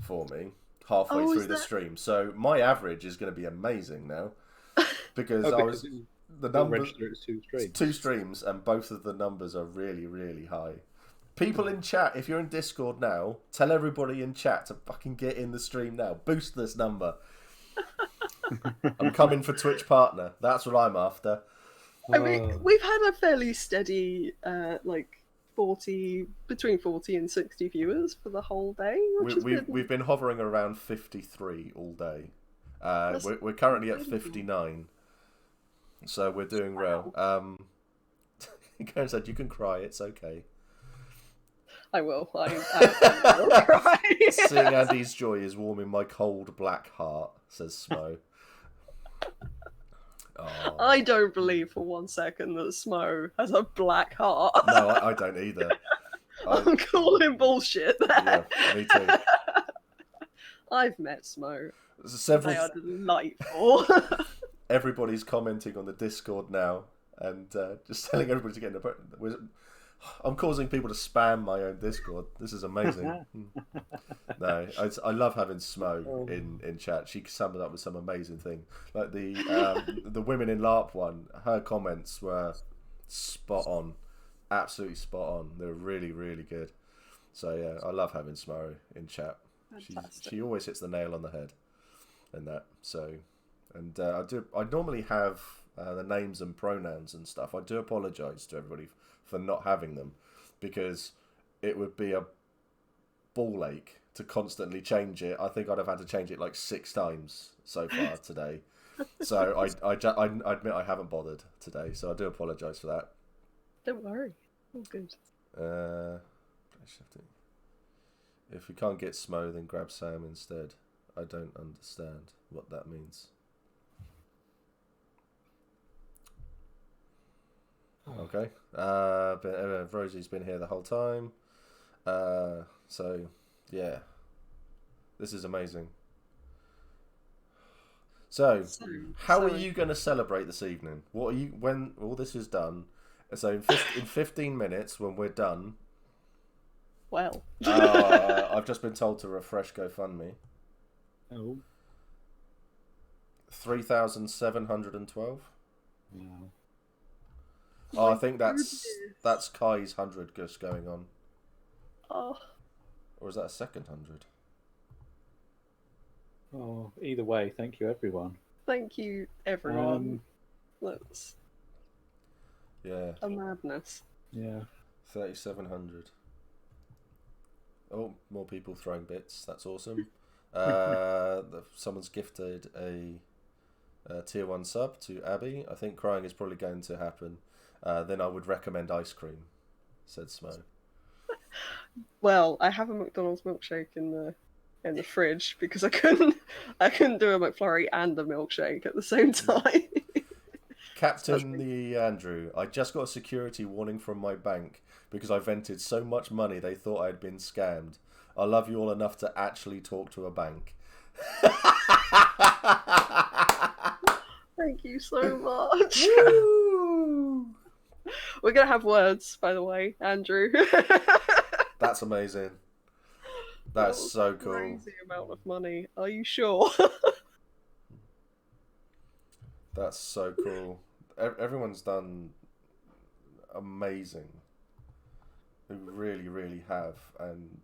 for me halfway through the stream. So my average is going to be amazing now because the numbers two streams and both of the numbers are really, really high. People in chat, if you're in Discord now, tell everybody in chat to fucking get in the stream now. Boost this number. I'm coming for Twitch partner. That's what I'm after. I mean, we've had a fairly steady, between 40 and 60 viewers for the whole day. We've been hovering around 53 all day. We're currently at 59, so we're doing well. Karen said, "You can cry. It's okay." I will. I will cry. Seeing Andy's joy is warming my cold black heart, says Smo. Oh. I don't believe for 1 second that Smo has a black heart. No, I don't either. I'm calling bullshit there. Yeah, me too. I've met Smo. Several... They are delightful. Everybody's commenting on the Discord now and just telling everybody to get in the... I'm causing people to spam my own Discord. This is amazing. No, I love having Smo in chat. She summed up with some amazing thing. Like the Women in LARP one, her comments were spot on. Absolutely spot on. They were really, really good. So yeah, I love having Smo in chat. She always hits the nail on the head and that. So, and I normally have the names and pronouns and stuff. I do apologise to everybody for not having them because it would be a ball ache to constantly change it. I think I'd have had to change it like 6 times so far today. So I admit I haven't bothered today. So I do apologise for that. Don't worry. All good. If we can't get Smo, then grab Sam instead. I don't understand what that means. Okay. Rosie's been here the whole time. So, yeah. This is amazing. So, how are you going to celebrate this evening? What are you when all this is done? So, in 15 minutes, when we're done, Well, I've just been told to refresh GoFundMe. Oh. 3,712. Wow. Oh, I think that's Kai's 100 just going on. oh, Or is that a second 100? Oh, either way, thank you, everyone. thank you, everyone. That's Yeah, a madness. Yeah. 3,700. Oh, more people throwing bits. That's awesome. Someone's gifted a tier 1 sub to Abby. I think crying is probably going to happen. Then I would recommend ice cream, said Smo. Well, I have a McDonald's milkshake in the fridge because I couldn't do a McFlurry and a milkshake at the same time. Captain the Andrew, I just got a security warning from my bank because I vented so much money they thought I had been scammed. I love you all enough to actually talk to a bank. Thank you so much. Woo! We're gonna have words, by the way, Andrew. That's amazing. That's That was so a cool. Crazy amount of money. Are you sure? That's so cool. Everyone's done amazing. They really, really have. And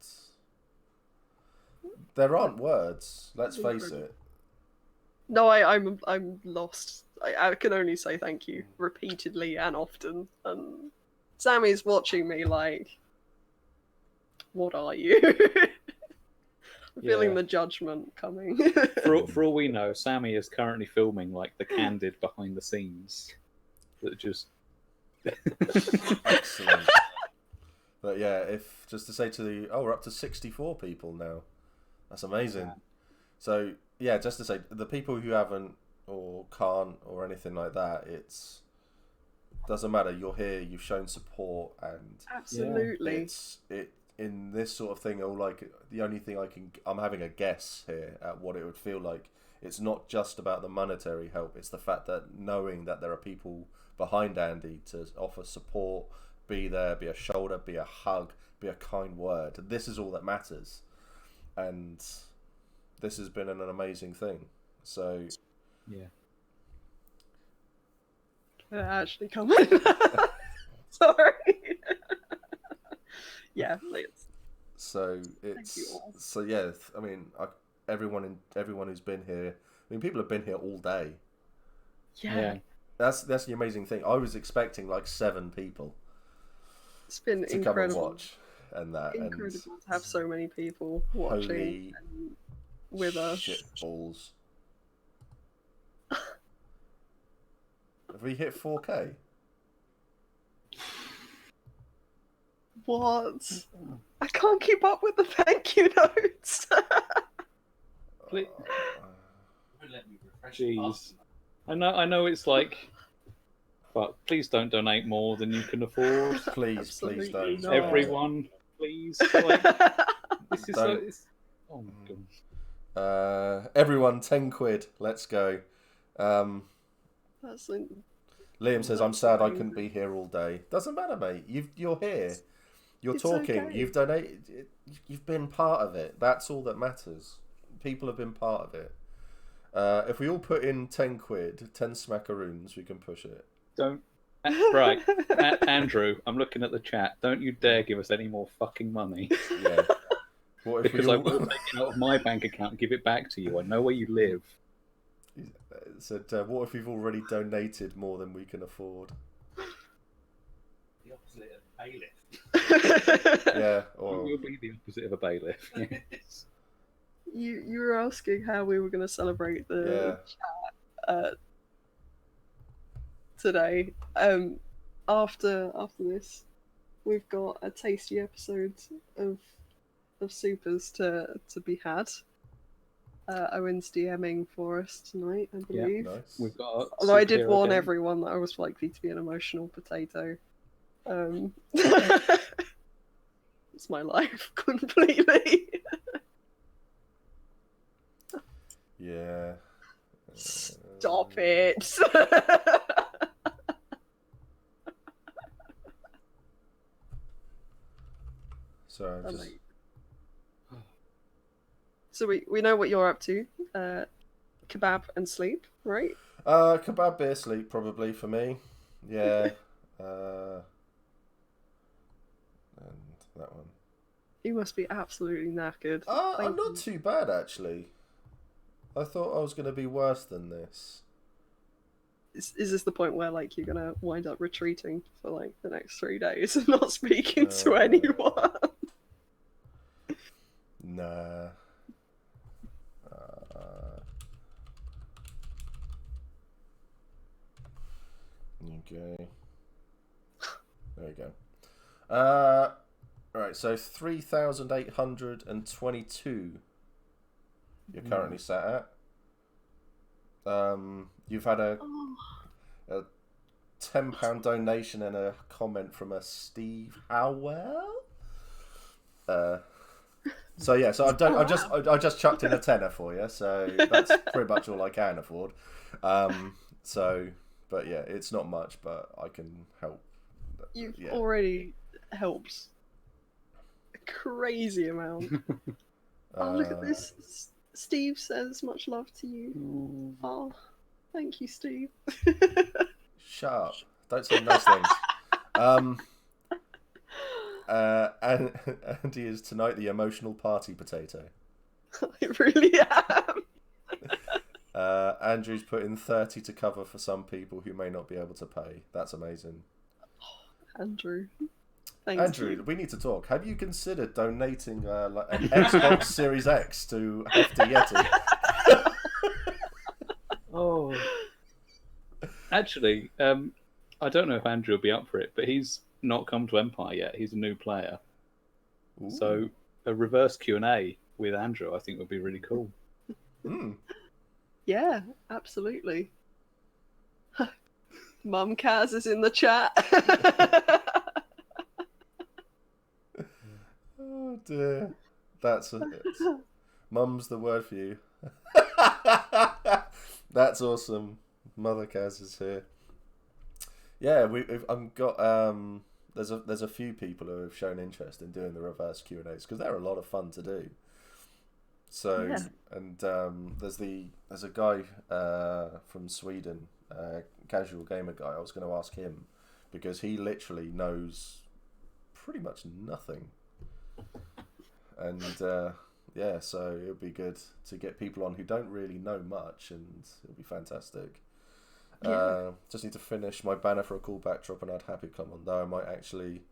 there aren't words. Let's face it. No, I'm lost. I can only say thank you repeatedly and often. And Sammy's watching me like, what are you? I'm feeling the judgment coming. For all we know, Sammy is currently filming like the candid behind the scenes. That just Excellent. But yeah, if just to say to we're up to 64 people now. That's amazing. So yeah, just to say the people who haven't or can't or anything like that, it's doesn't matter. You're here. You've shown support, and Absolutely. it's in this sort of thing. Or like the only thing I'm having a guess here at what it would feel like. It's not just about the monetary help. It's the fact that knowing that there are people behind Andy to offer support, be there, be a shoulder, be a hug, be a kind word. This is all that matters, and this has been an amazing thing. So yeah. Can I actually come in? Sorry. Yeah, please. So yeah. I mean, everyone who's been here. I mean, people have been here all day. Yeah. That's the amazing thing. I was expecting like 7 people. It's been to incredible. come and watch and that. Incredible to have so many people watching Holy with us. Shit balls. Have we hit 4K? What? I can't keep up with the thank you notes. Please. Jeez. I know it's like, but please don't donate more than you can afford. Please don't. not. Everyone, please. Like, this is so. Oh my god. Everyone, 10 quid. Let's go. That's Liam says, I'm sad I couldn't be here all day. Doesn't matter, mate. You're here. You're It's talking. okay. You've donated. You've been part of it. That's all that matters. People have been part of it. If we all put in 10 quid, 10 smackaroons, we can push it. Don't. Right, Andrew, I'm looking at the chat. Don't you dare give us any more fucking money. Yeah. What if Because we I all... will take it out of my bank account and give it back to you. I know where you live. Said, what if we've already donated more than we can afford? The opposite of bailiff. Yeah. We'll be the opposite of a bailiff. Yes. You were asking how we were going to celebrate the chat today. After this, we've got a tasty episode of Supers to be had. Owen's DMing for us tonight, I Yeah. believe. Nice. We've got. A Although I did superhero warn game. everyone that I was likely to be an emotional potato. It's my life completely. Yeah. Stop it. Sorry, I'm just. So we know what you're up to. Kebab and sleep, right? Kebab, beer, sleep, probably for me. Yeah. And that one. You must be absolutely knackered. I'm Thank not you. too bad, actually. I thought I was going to be worse than this. Is this the point where like you're gonna wind up retreating for like the next 3 days and not speaking to anyone? Nah. Okay. There you go. Right, so 3,822 you're currently sat at. You've had a £10 donation and a comment from a Steve Howell. So yeah, so I just chucked in a tenner for you, so that's pretty much all I can afford. So, but yeah, it's not much, but I can help. You've already helped a crazy amount. Oh, look at this. Steve says much love to you. Oh, thank you, Steve. Shut up. Don't say nice things. And he is tonight the emotional party potato. I really am. Andrew's put in 30 to cover for some people who may not be able to pay. That's amazing. Andrew. Thanks. Andrew, we need to talk. Have you considered donating like an Xbox Series X to Hefty Yeti? Oh. Actually, I don't know if Andrew will be up for it, but he's not come to Empire yet. He's a new player. Ooh. So a reverse Q&A with Andrew, I think, would be really cool. Yeah, absolutely. Mum Kaz is in the chat. Oh dear. That's Mum's the word for you. That's awesome. Mother Kaz is here. Yeah, I've got there's a few people who have shown interest in doing the reverse Q&As because they're a lot of fun to do. So Yeah. and there's a guy from Sweden, casual gamer guy. I was going to ask him because he literally knows pretty much nothing, and yeah, so it would be good to get people on who don't really know much, and it'll be fantastic. Yeah. Just need to finish my banner for a cool backdrop and I'd happy come on, though I might actually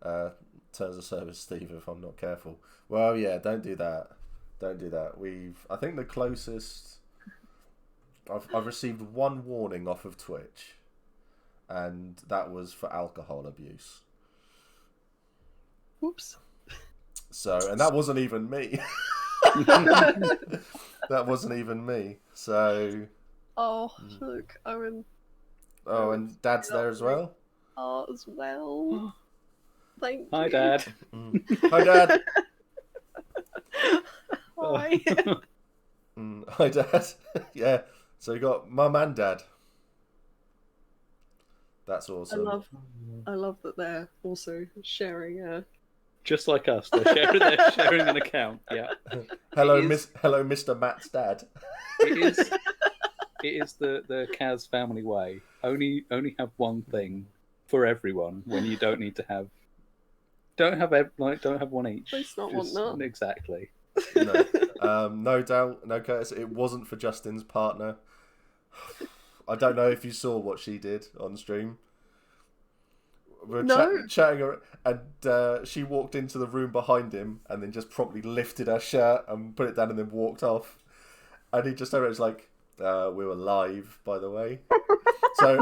terms of service Steve if I'm not careful. Well, yeah, don't do that. Don't do that. I think the closest I've received one warning off of Twitch, and that was for alcohol abuse. Whoops. So, and that wasn't even me. That wasn't even me. So. Oh, look, Owen. Oh, and Dad's there as well. Oh, as well. Thank Hi, you. Dad. Hi, Dad. Hi. Hi, Dad. Yeah. So you got Mum and Dad. That's awesome. I love that they're also sharing. Just like us, they're sharing an account. Yeah. Hello, It is- Hello, Mr. Matt's dad. It is the Kaz family way. Only have one thing for everyone when you don't need to have. Don't have one each. Let's not want that. Exactly. No, no doubt, no Curtis. It wasn't for Justin's partner. I don't know if you saw what she did on stream. We were chatting, and she walked into the room behind him, and then just promptly lifted her shirt and put it down, and then walked off. And he just was like, "We were live, by the way." So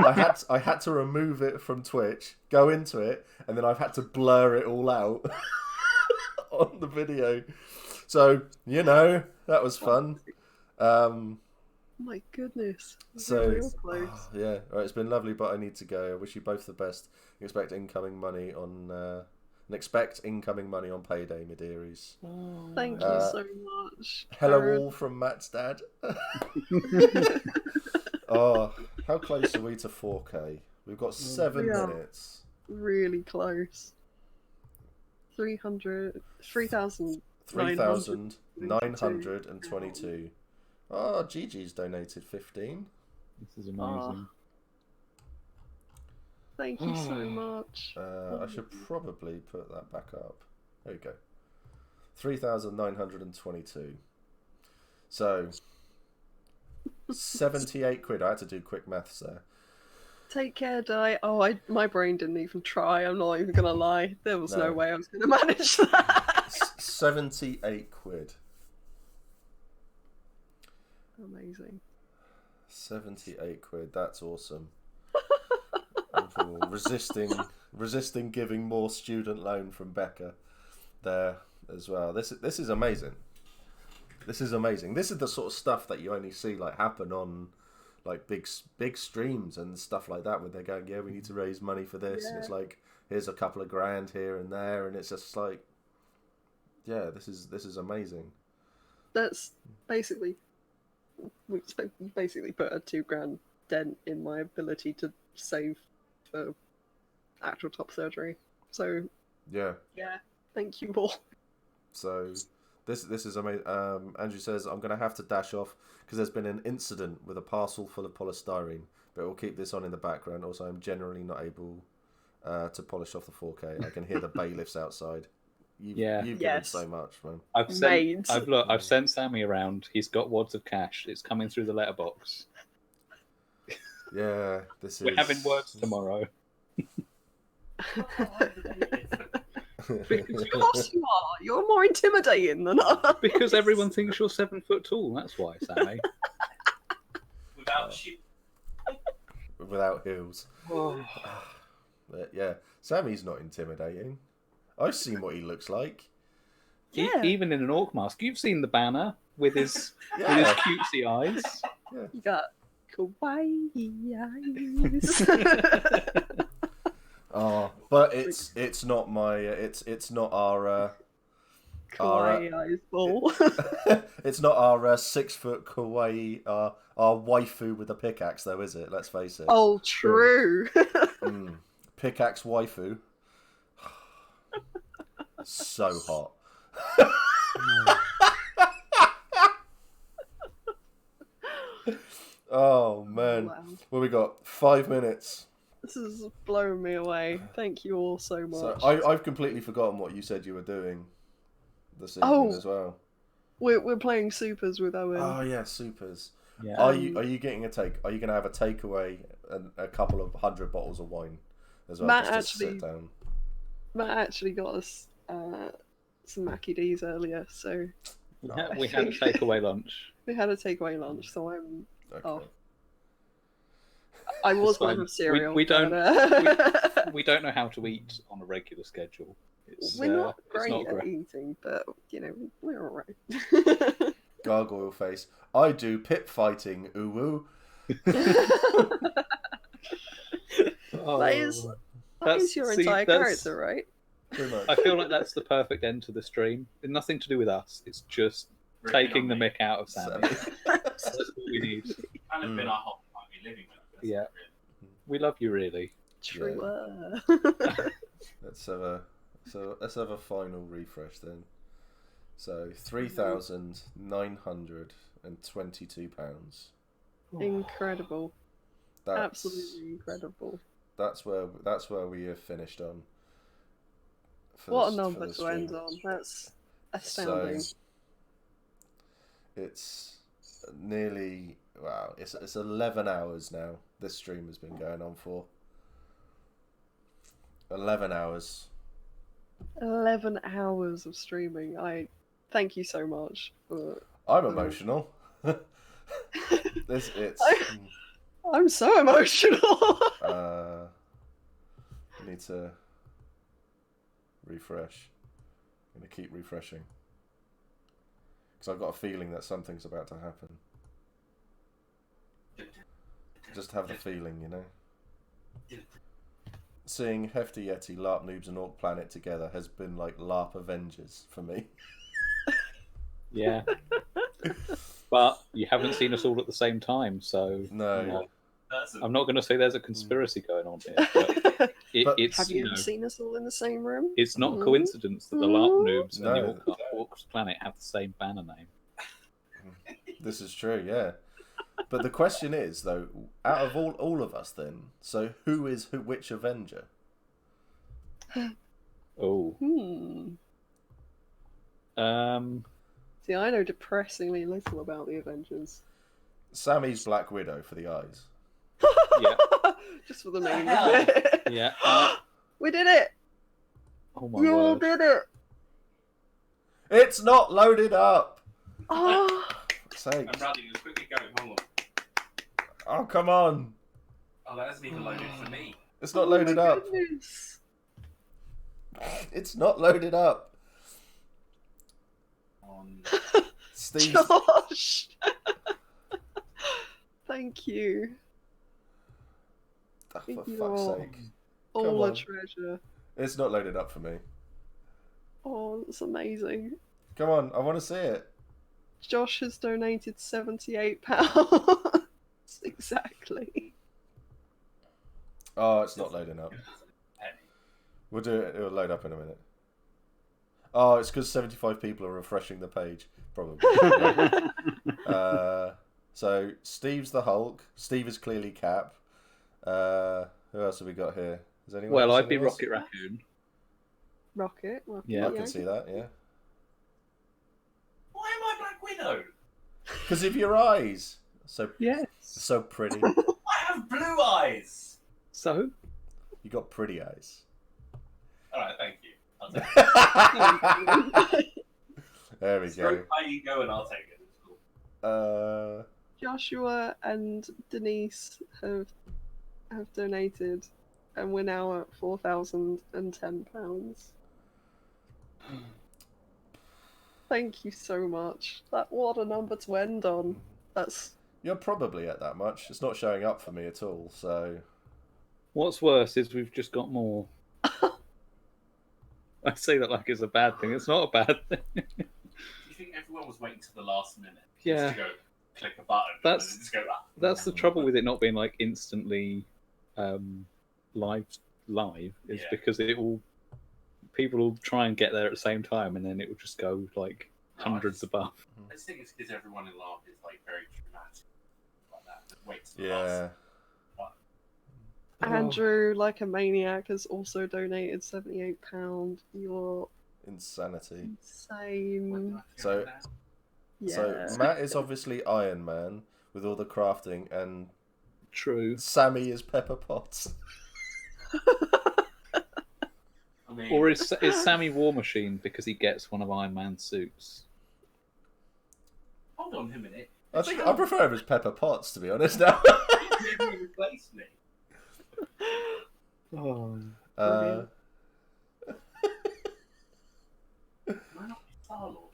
I had to remove it from Twitch, go into it, and then I've had to blur it all out on the video. So that was fun. My goodness. So Real close. yeah, all right, it's been lovely, but I need to go. I wish you both the best. Expect incoming money on payday, my dearies. Thank you so much. Hello Karen. all from Matt's dad. Oh, how close are we to 4K? We've got 7 We are. minutes. Really close. 3,922. 3,922. Oh, Gigi's donated 15. This is amazing. Thank you so much. I should probably put that back up. There you go. 3,922. So 78 quid. I had to do quick maths there. Take care, Di. Oh, my brain didn't even try. I'm not even gonna lie. There was no No. way I was gonna manage that. 78 quid. Amazing. 78 quid. That's awesome. resisting giving more student loan from Becca there as well. This is amazing. This is amazing. This is the sort of stuff that you only see like happen on like big streams and stuff like that, where they're going, yeah, we need to raise money for this, and it's like, here's a couple of grand here and there, and it's just like, yeah, this is amazing. That's basically, we basically put a £2,000 dent in my ability to save for actual top surgery. So Yeah. Thank you all. So this is amazing. Andrew says, I'm going to have to dash off because there's been an incident with a parcel full of polystyrene, but we'll keep this on in the background. Also, I'm generally not able to polish off the 4K. I can hear the bailiffs outside. You've given so much, man. I've sent Sammy around. He's got wads of cash. It's coming through the letterbox. Yeah, We're having words tomorrow. Of course you are. You're more intimidating than us. Because everyone thinks you're 7 foot tall. That's why, Sammy. Without shoes. Without heels. But yeah, Sammy's not intimidating. I've seen what he looks like. Yeah. Even in an orc mask. You've seen the banner with his cutesy eyes. Yeah. You got kawaii eyes. Oh, but it's not my it's not our kawaii eyes ball. it's not our 6 foot kawaii our waifu with a pickaxe though, is it? Let's face it. Oh, true. Pickaxe waifu. So hot. Oh man. Wow. Well, we got 5 minutes. This has blown me away. Thank you all so much. So I've completely forgotten what you said you were doing this evening as well. We're playing supers with Owen. Oh yeah, supers. Yeah. Are you getting a take? Are you going to have a takeaway and a couple of 100 bottles of wine as well? Matt just to sit down. Matt actually got us some Mackie D's earlier, so Yeah, we had a takeaway lunch. we had a takeaway lunch. So I'm Okay. off. I was fine. going to cereal. We don't- but, We don't know how to eat on a regular schedule. we're not it's great not at great. eating, but we're all right. Gargoyle face. I do pit fighting. Ooh woo. That is your entire character, right? Pretty much. I feel like that's the perfect end to the stream. It's nothing to do with us. It's just taking the mick out of Sammy. That's what we need. Kind of been our whole time we living with. Yeah. We love you, really. True. Let's have a final refresh then. So £3,922. Incredible. That's, Absolutely incredible. That's where we have finished on. What a number to end on. That's astounding. So, it's nearly it's 11 hours now. This stream has been going on for 11 hours. 11 hours of streaming. I thank you so much. I'm emotional. I'm so emotional. Need to refresh. I'm gonna keep refreshing because I've got a feeling that something's about to happen. just have the feeling, you know. Seeing Hefty Yeti, LARP Noobs, and Orc Planet together has been like LARP Avengers for me. Yeah. But you haven't seen us all at the same time, so No. you know, That's I'm not going to say there's a conspiracy going on here. But But- it's Have you ever seen us all in the same room? it's not a Mhm. coincidence that the LARP Noobs No. and the Orcs Planet have the same banner name. This is true, yeah. But the question is, though, out of all of us, then, so who is which Avenger? Oh. See, I know depressingly little about the Avengers. Sammy's Black Widow for the eyes. Yeah. Just for the name of it. Yeah. We did it! Oh my We all word. did it! It's not loaded up. Oh, Sake. I'm running as quickly going. Hold on. Oh, come on. Oh, that hasn't even loaded for me. It's not loaded up. goodness. It's not loaded up. On Steve. Josh! Thank you. Oh, for Thank you fuck's all. sake. All a on. treasure. It's not loaded up for me. Oh, that's amazing. Come on, I want to see it. Josh has donated £78. Exactly. Oh, it's not loading up. penny. We'll do it. It'll load up in a minute. Oh, it's because 75 people are refreshing the page. Probably. So, Steve's the Hulk. Steve is clearly Cap. Who else have we got here? Is anyone Well, else I'd be in this? Rocket Raccoon. Rocket. Yeah. I can see that, yeah. Why am I Black Widow? Because of your eyes. So Yes. so pretty. I have blue eyes. So? You got pretty eyes. All right, thank you. I'll take it. There we go. Stroke my ego and I'll take it. It's cool. Joshua and Denise have donated, and we're now at £4,010. Thank you so much. What a number to end on. That's You're probably at that much. It's not showing up for me at all, so... What's worse is we've just got more. I say that like it's a bad thing. It's not a bad thing. Do you think everyone was waiting to the last minute? Yeah. Just to go click a button. That's- and just go, "Ah." That's the trouble with it not being like instantly live is Yeah. because people will try and get there at the same time and then it will just go like hundreds above. I just think it's because everyone in LARP is like very dramatic like that. Wait to the Yeah. last. Andrew, like a maniac, has also donated £78. You're Insanity. insane. So- Yeah. So, Matt is obviously Iron Man with all the crafting, and True. Sammy is Pepper Potts. I mean, Or is Sammy War Machine because he gets one of Iron Man's suits? hold on a minute. I think I prefer him as Pepper Potts, to be honest now. You replaced me. Oh. uh, Why not Star-Lord?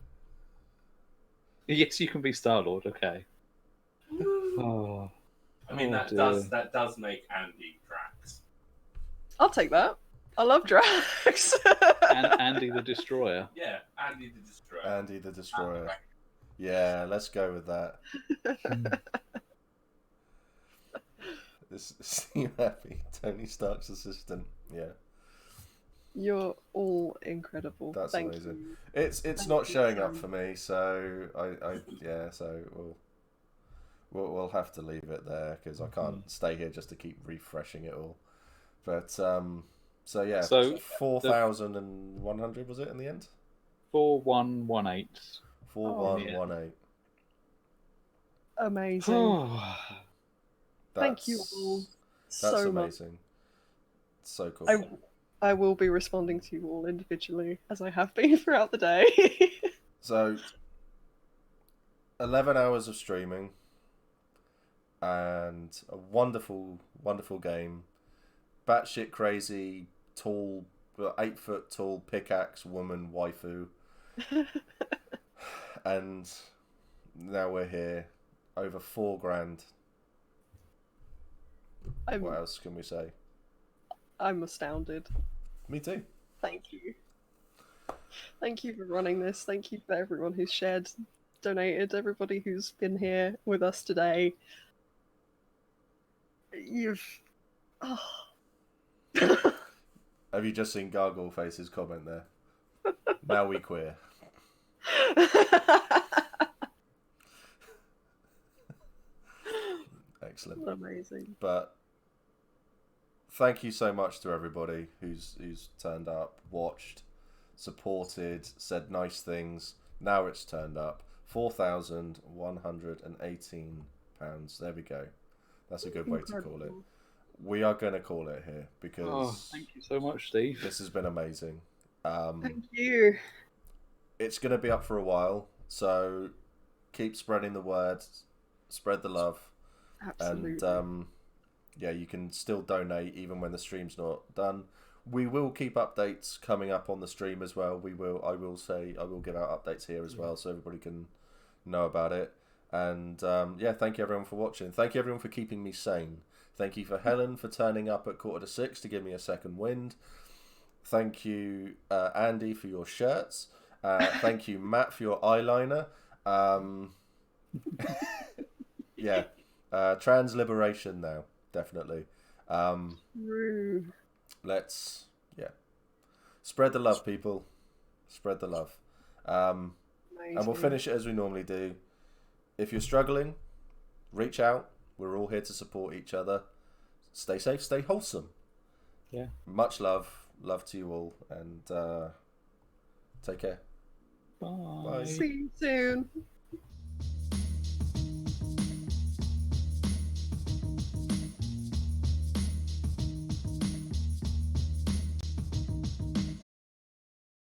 Yes, you can be Star-Lord, okay. Oh. I mean, Oh, that does make Andy Drax. I'll take that. I love Drax. And Andy the Destroyer. Yeah, Andy the Destroyer. Andy the Destroyer. Andy Yeah, let's go with that. Seem happy. Tony Stark's assistant. Yeah, You're all incredible. That's Thank amazing. you. it's Thank not you, showing up Sam. for me, so so we'll have to leave it there because I can't stay here just to keep refreshing it all. But so yeah, So 4,100 was it in the end? 4118. 4118. Amazing. Oh. Thank you all That's so much. amazing. So cool. I will be responding to you all individually, as I have been throughout the day. So 11 hours of streaming and a wonderful, wonderful game. Batshit crazy, tall, 8-foot tall pickaxe woman waifu. And now we're here. Over $4,000. What else can we say? I'm astounded. Me too. Thank you. Thank you for running this. Thank you for everyone who's shared, donated, everybody who's been here with us today. You've. Oh. Have you just seen Gargle Face's comment there? Now we queer. Excellent. Amazing. But thank you so much to everybody who's turned up, watched, supported, said nice things. Now it's turned up. £4,118. There we go. That's a good way to call it. We are going to call it here because thank you so much, Steve. This has been amazing. Thank you. It's going to be up for a while, so keep spreading the word, spread the love. Absolutely. And yeah, you can still donate even when the stream's not done. We will keep updates coming up on the stream as well. I will give out updates here as well, so everybody can know about it. And yeah, thank you everyone for watching. Thank you everyone for keeping me sane. Thank you for Helen for turning up at 5:45 to give me a second wind. Thank you, Andy, for your shirts. Thank you, Matt, for your eyeliner. Yeah, trans liberation now, definitely. Let's spread the love, people. Spread the love. And we'll finish it as we normally do. If you're struggling, reach out. We're all here to support each other. Stay safe, stay wholesome. Yeah. Much love. Love to you all. And take care. Bye. Bye. See you soon.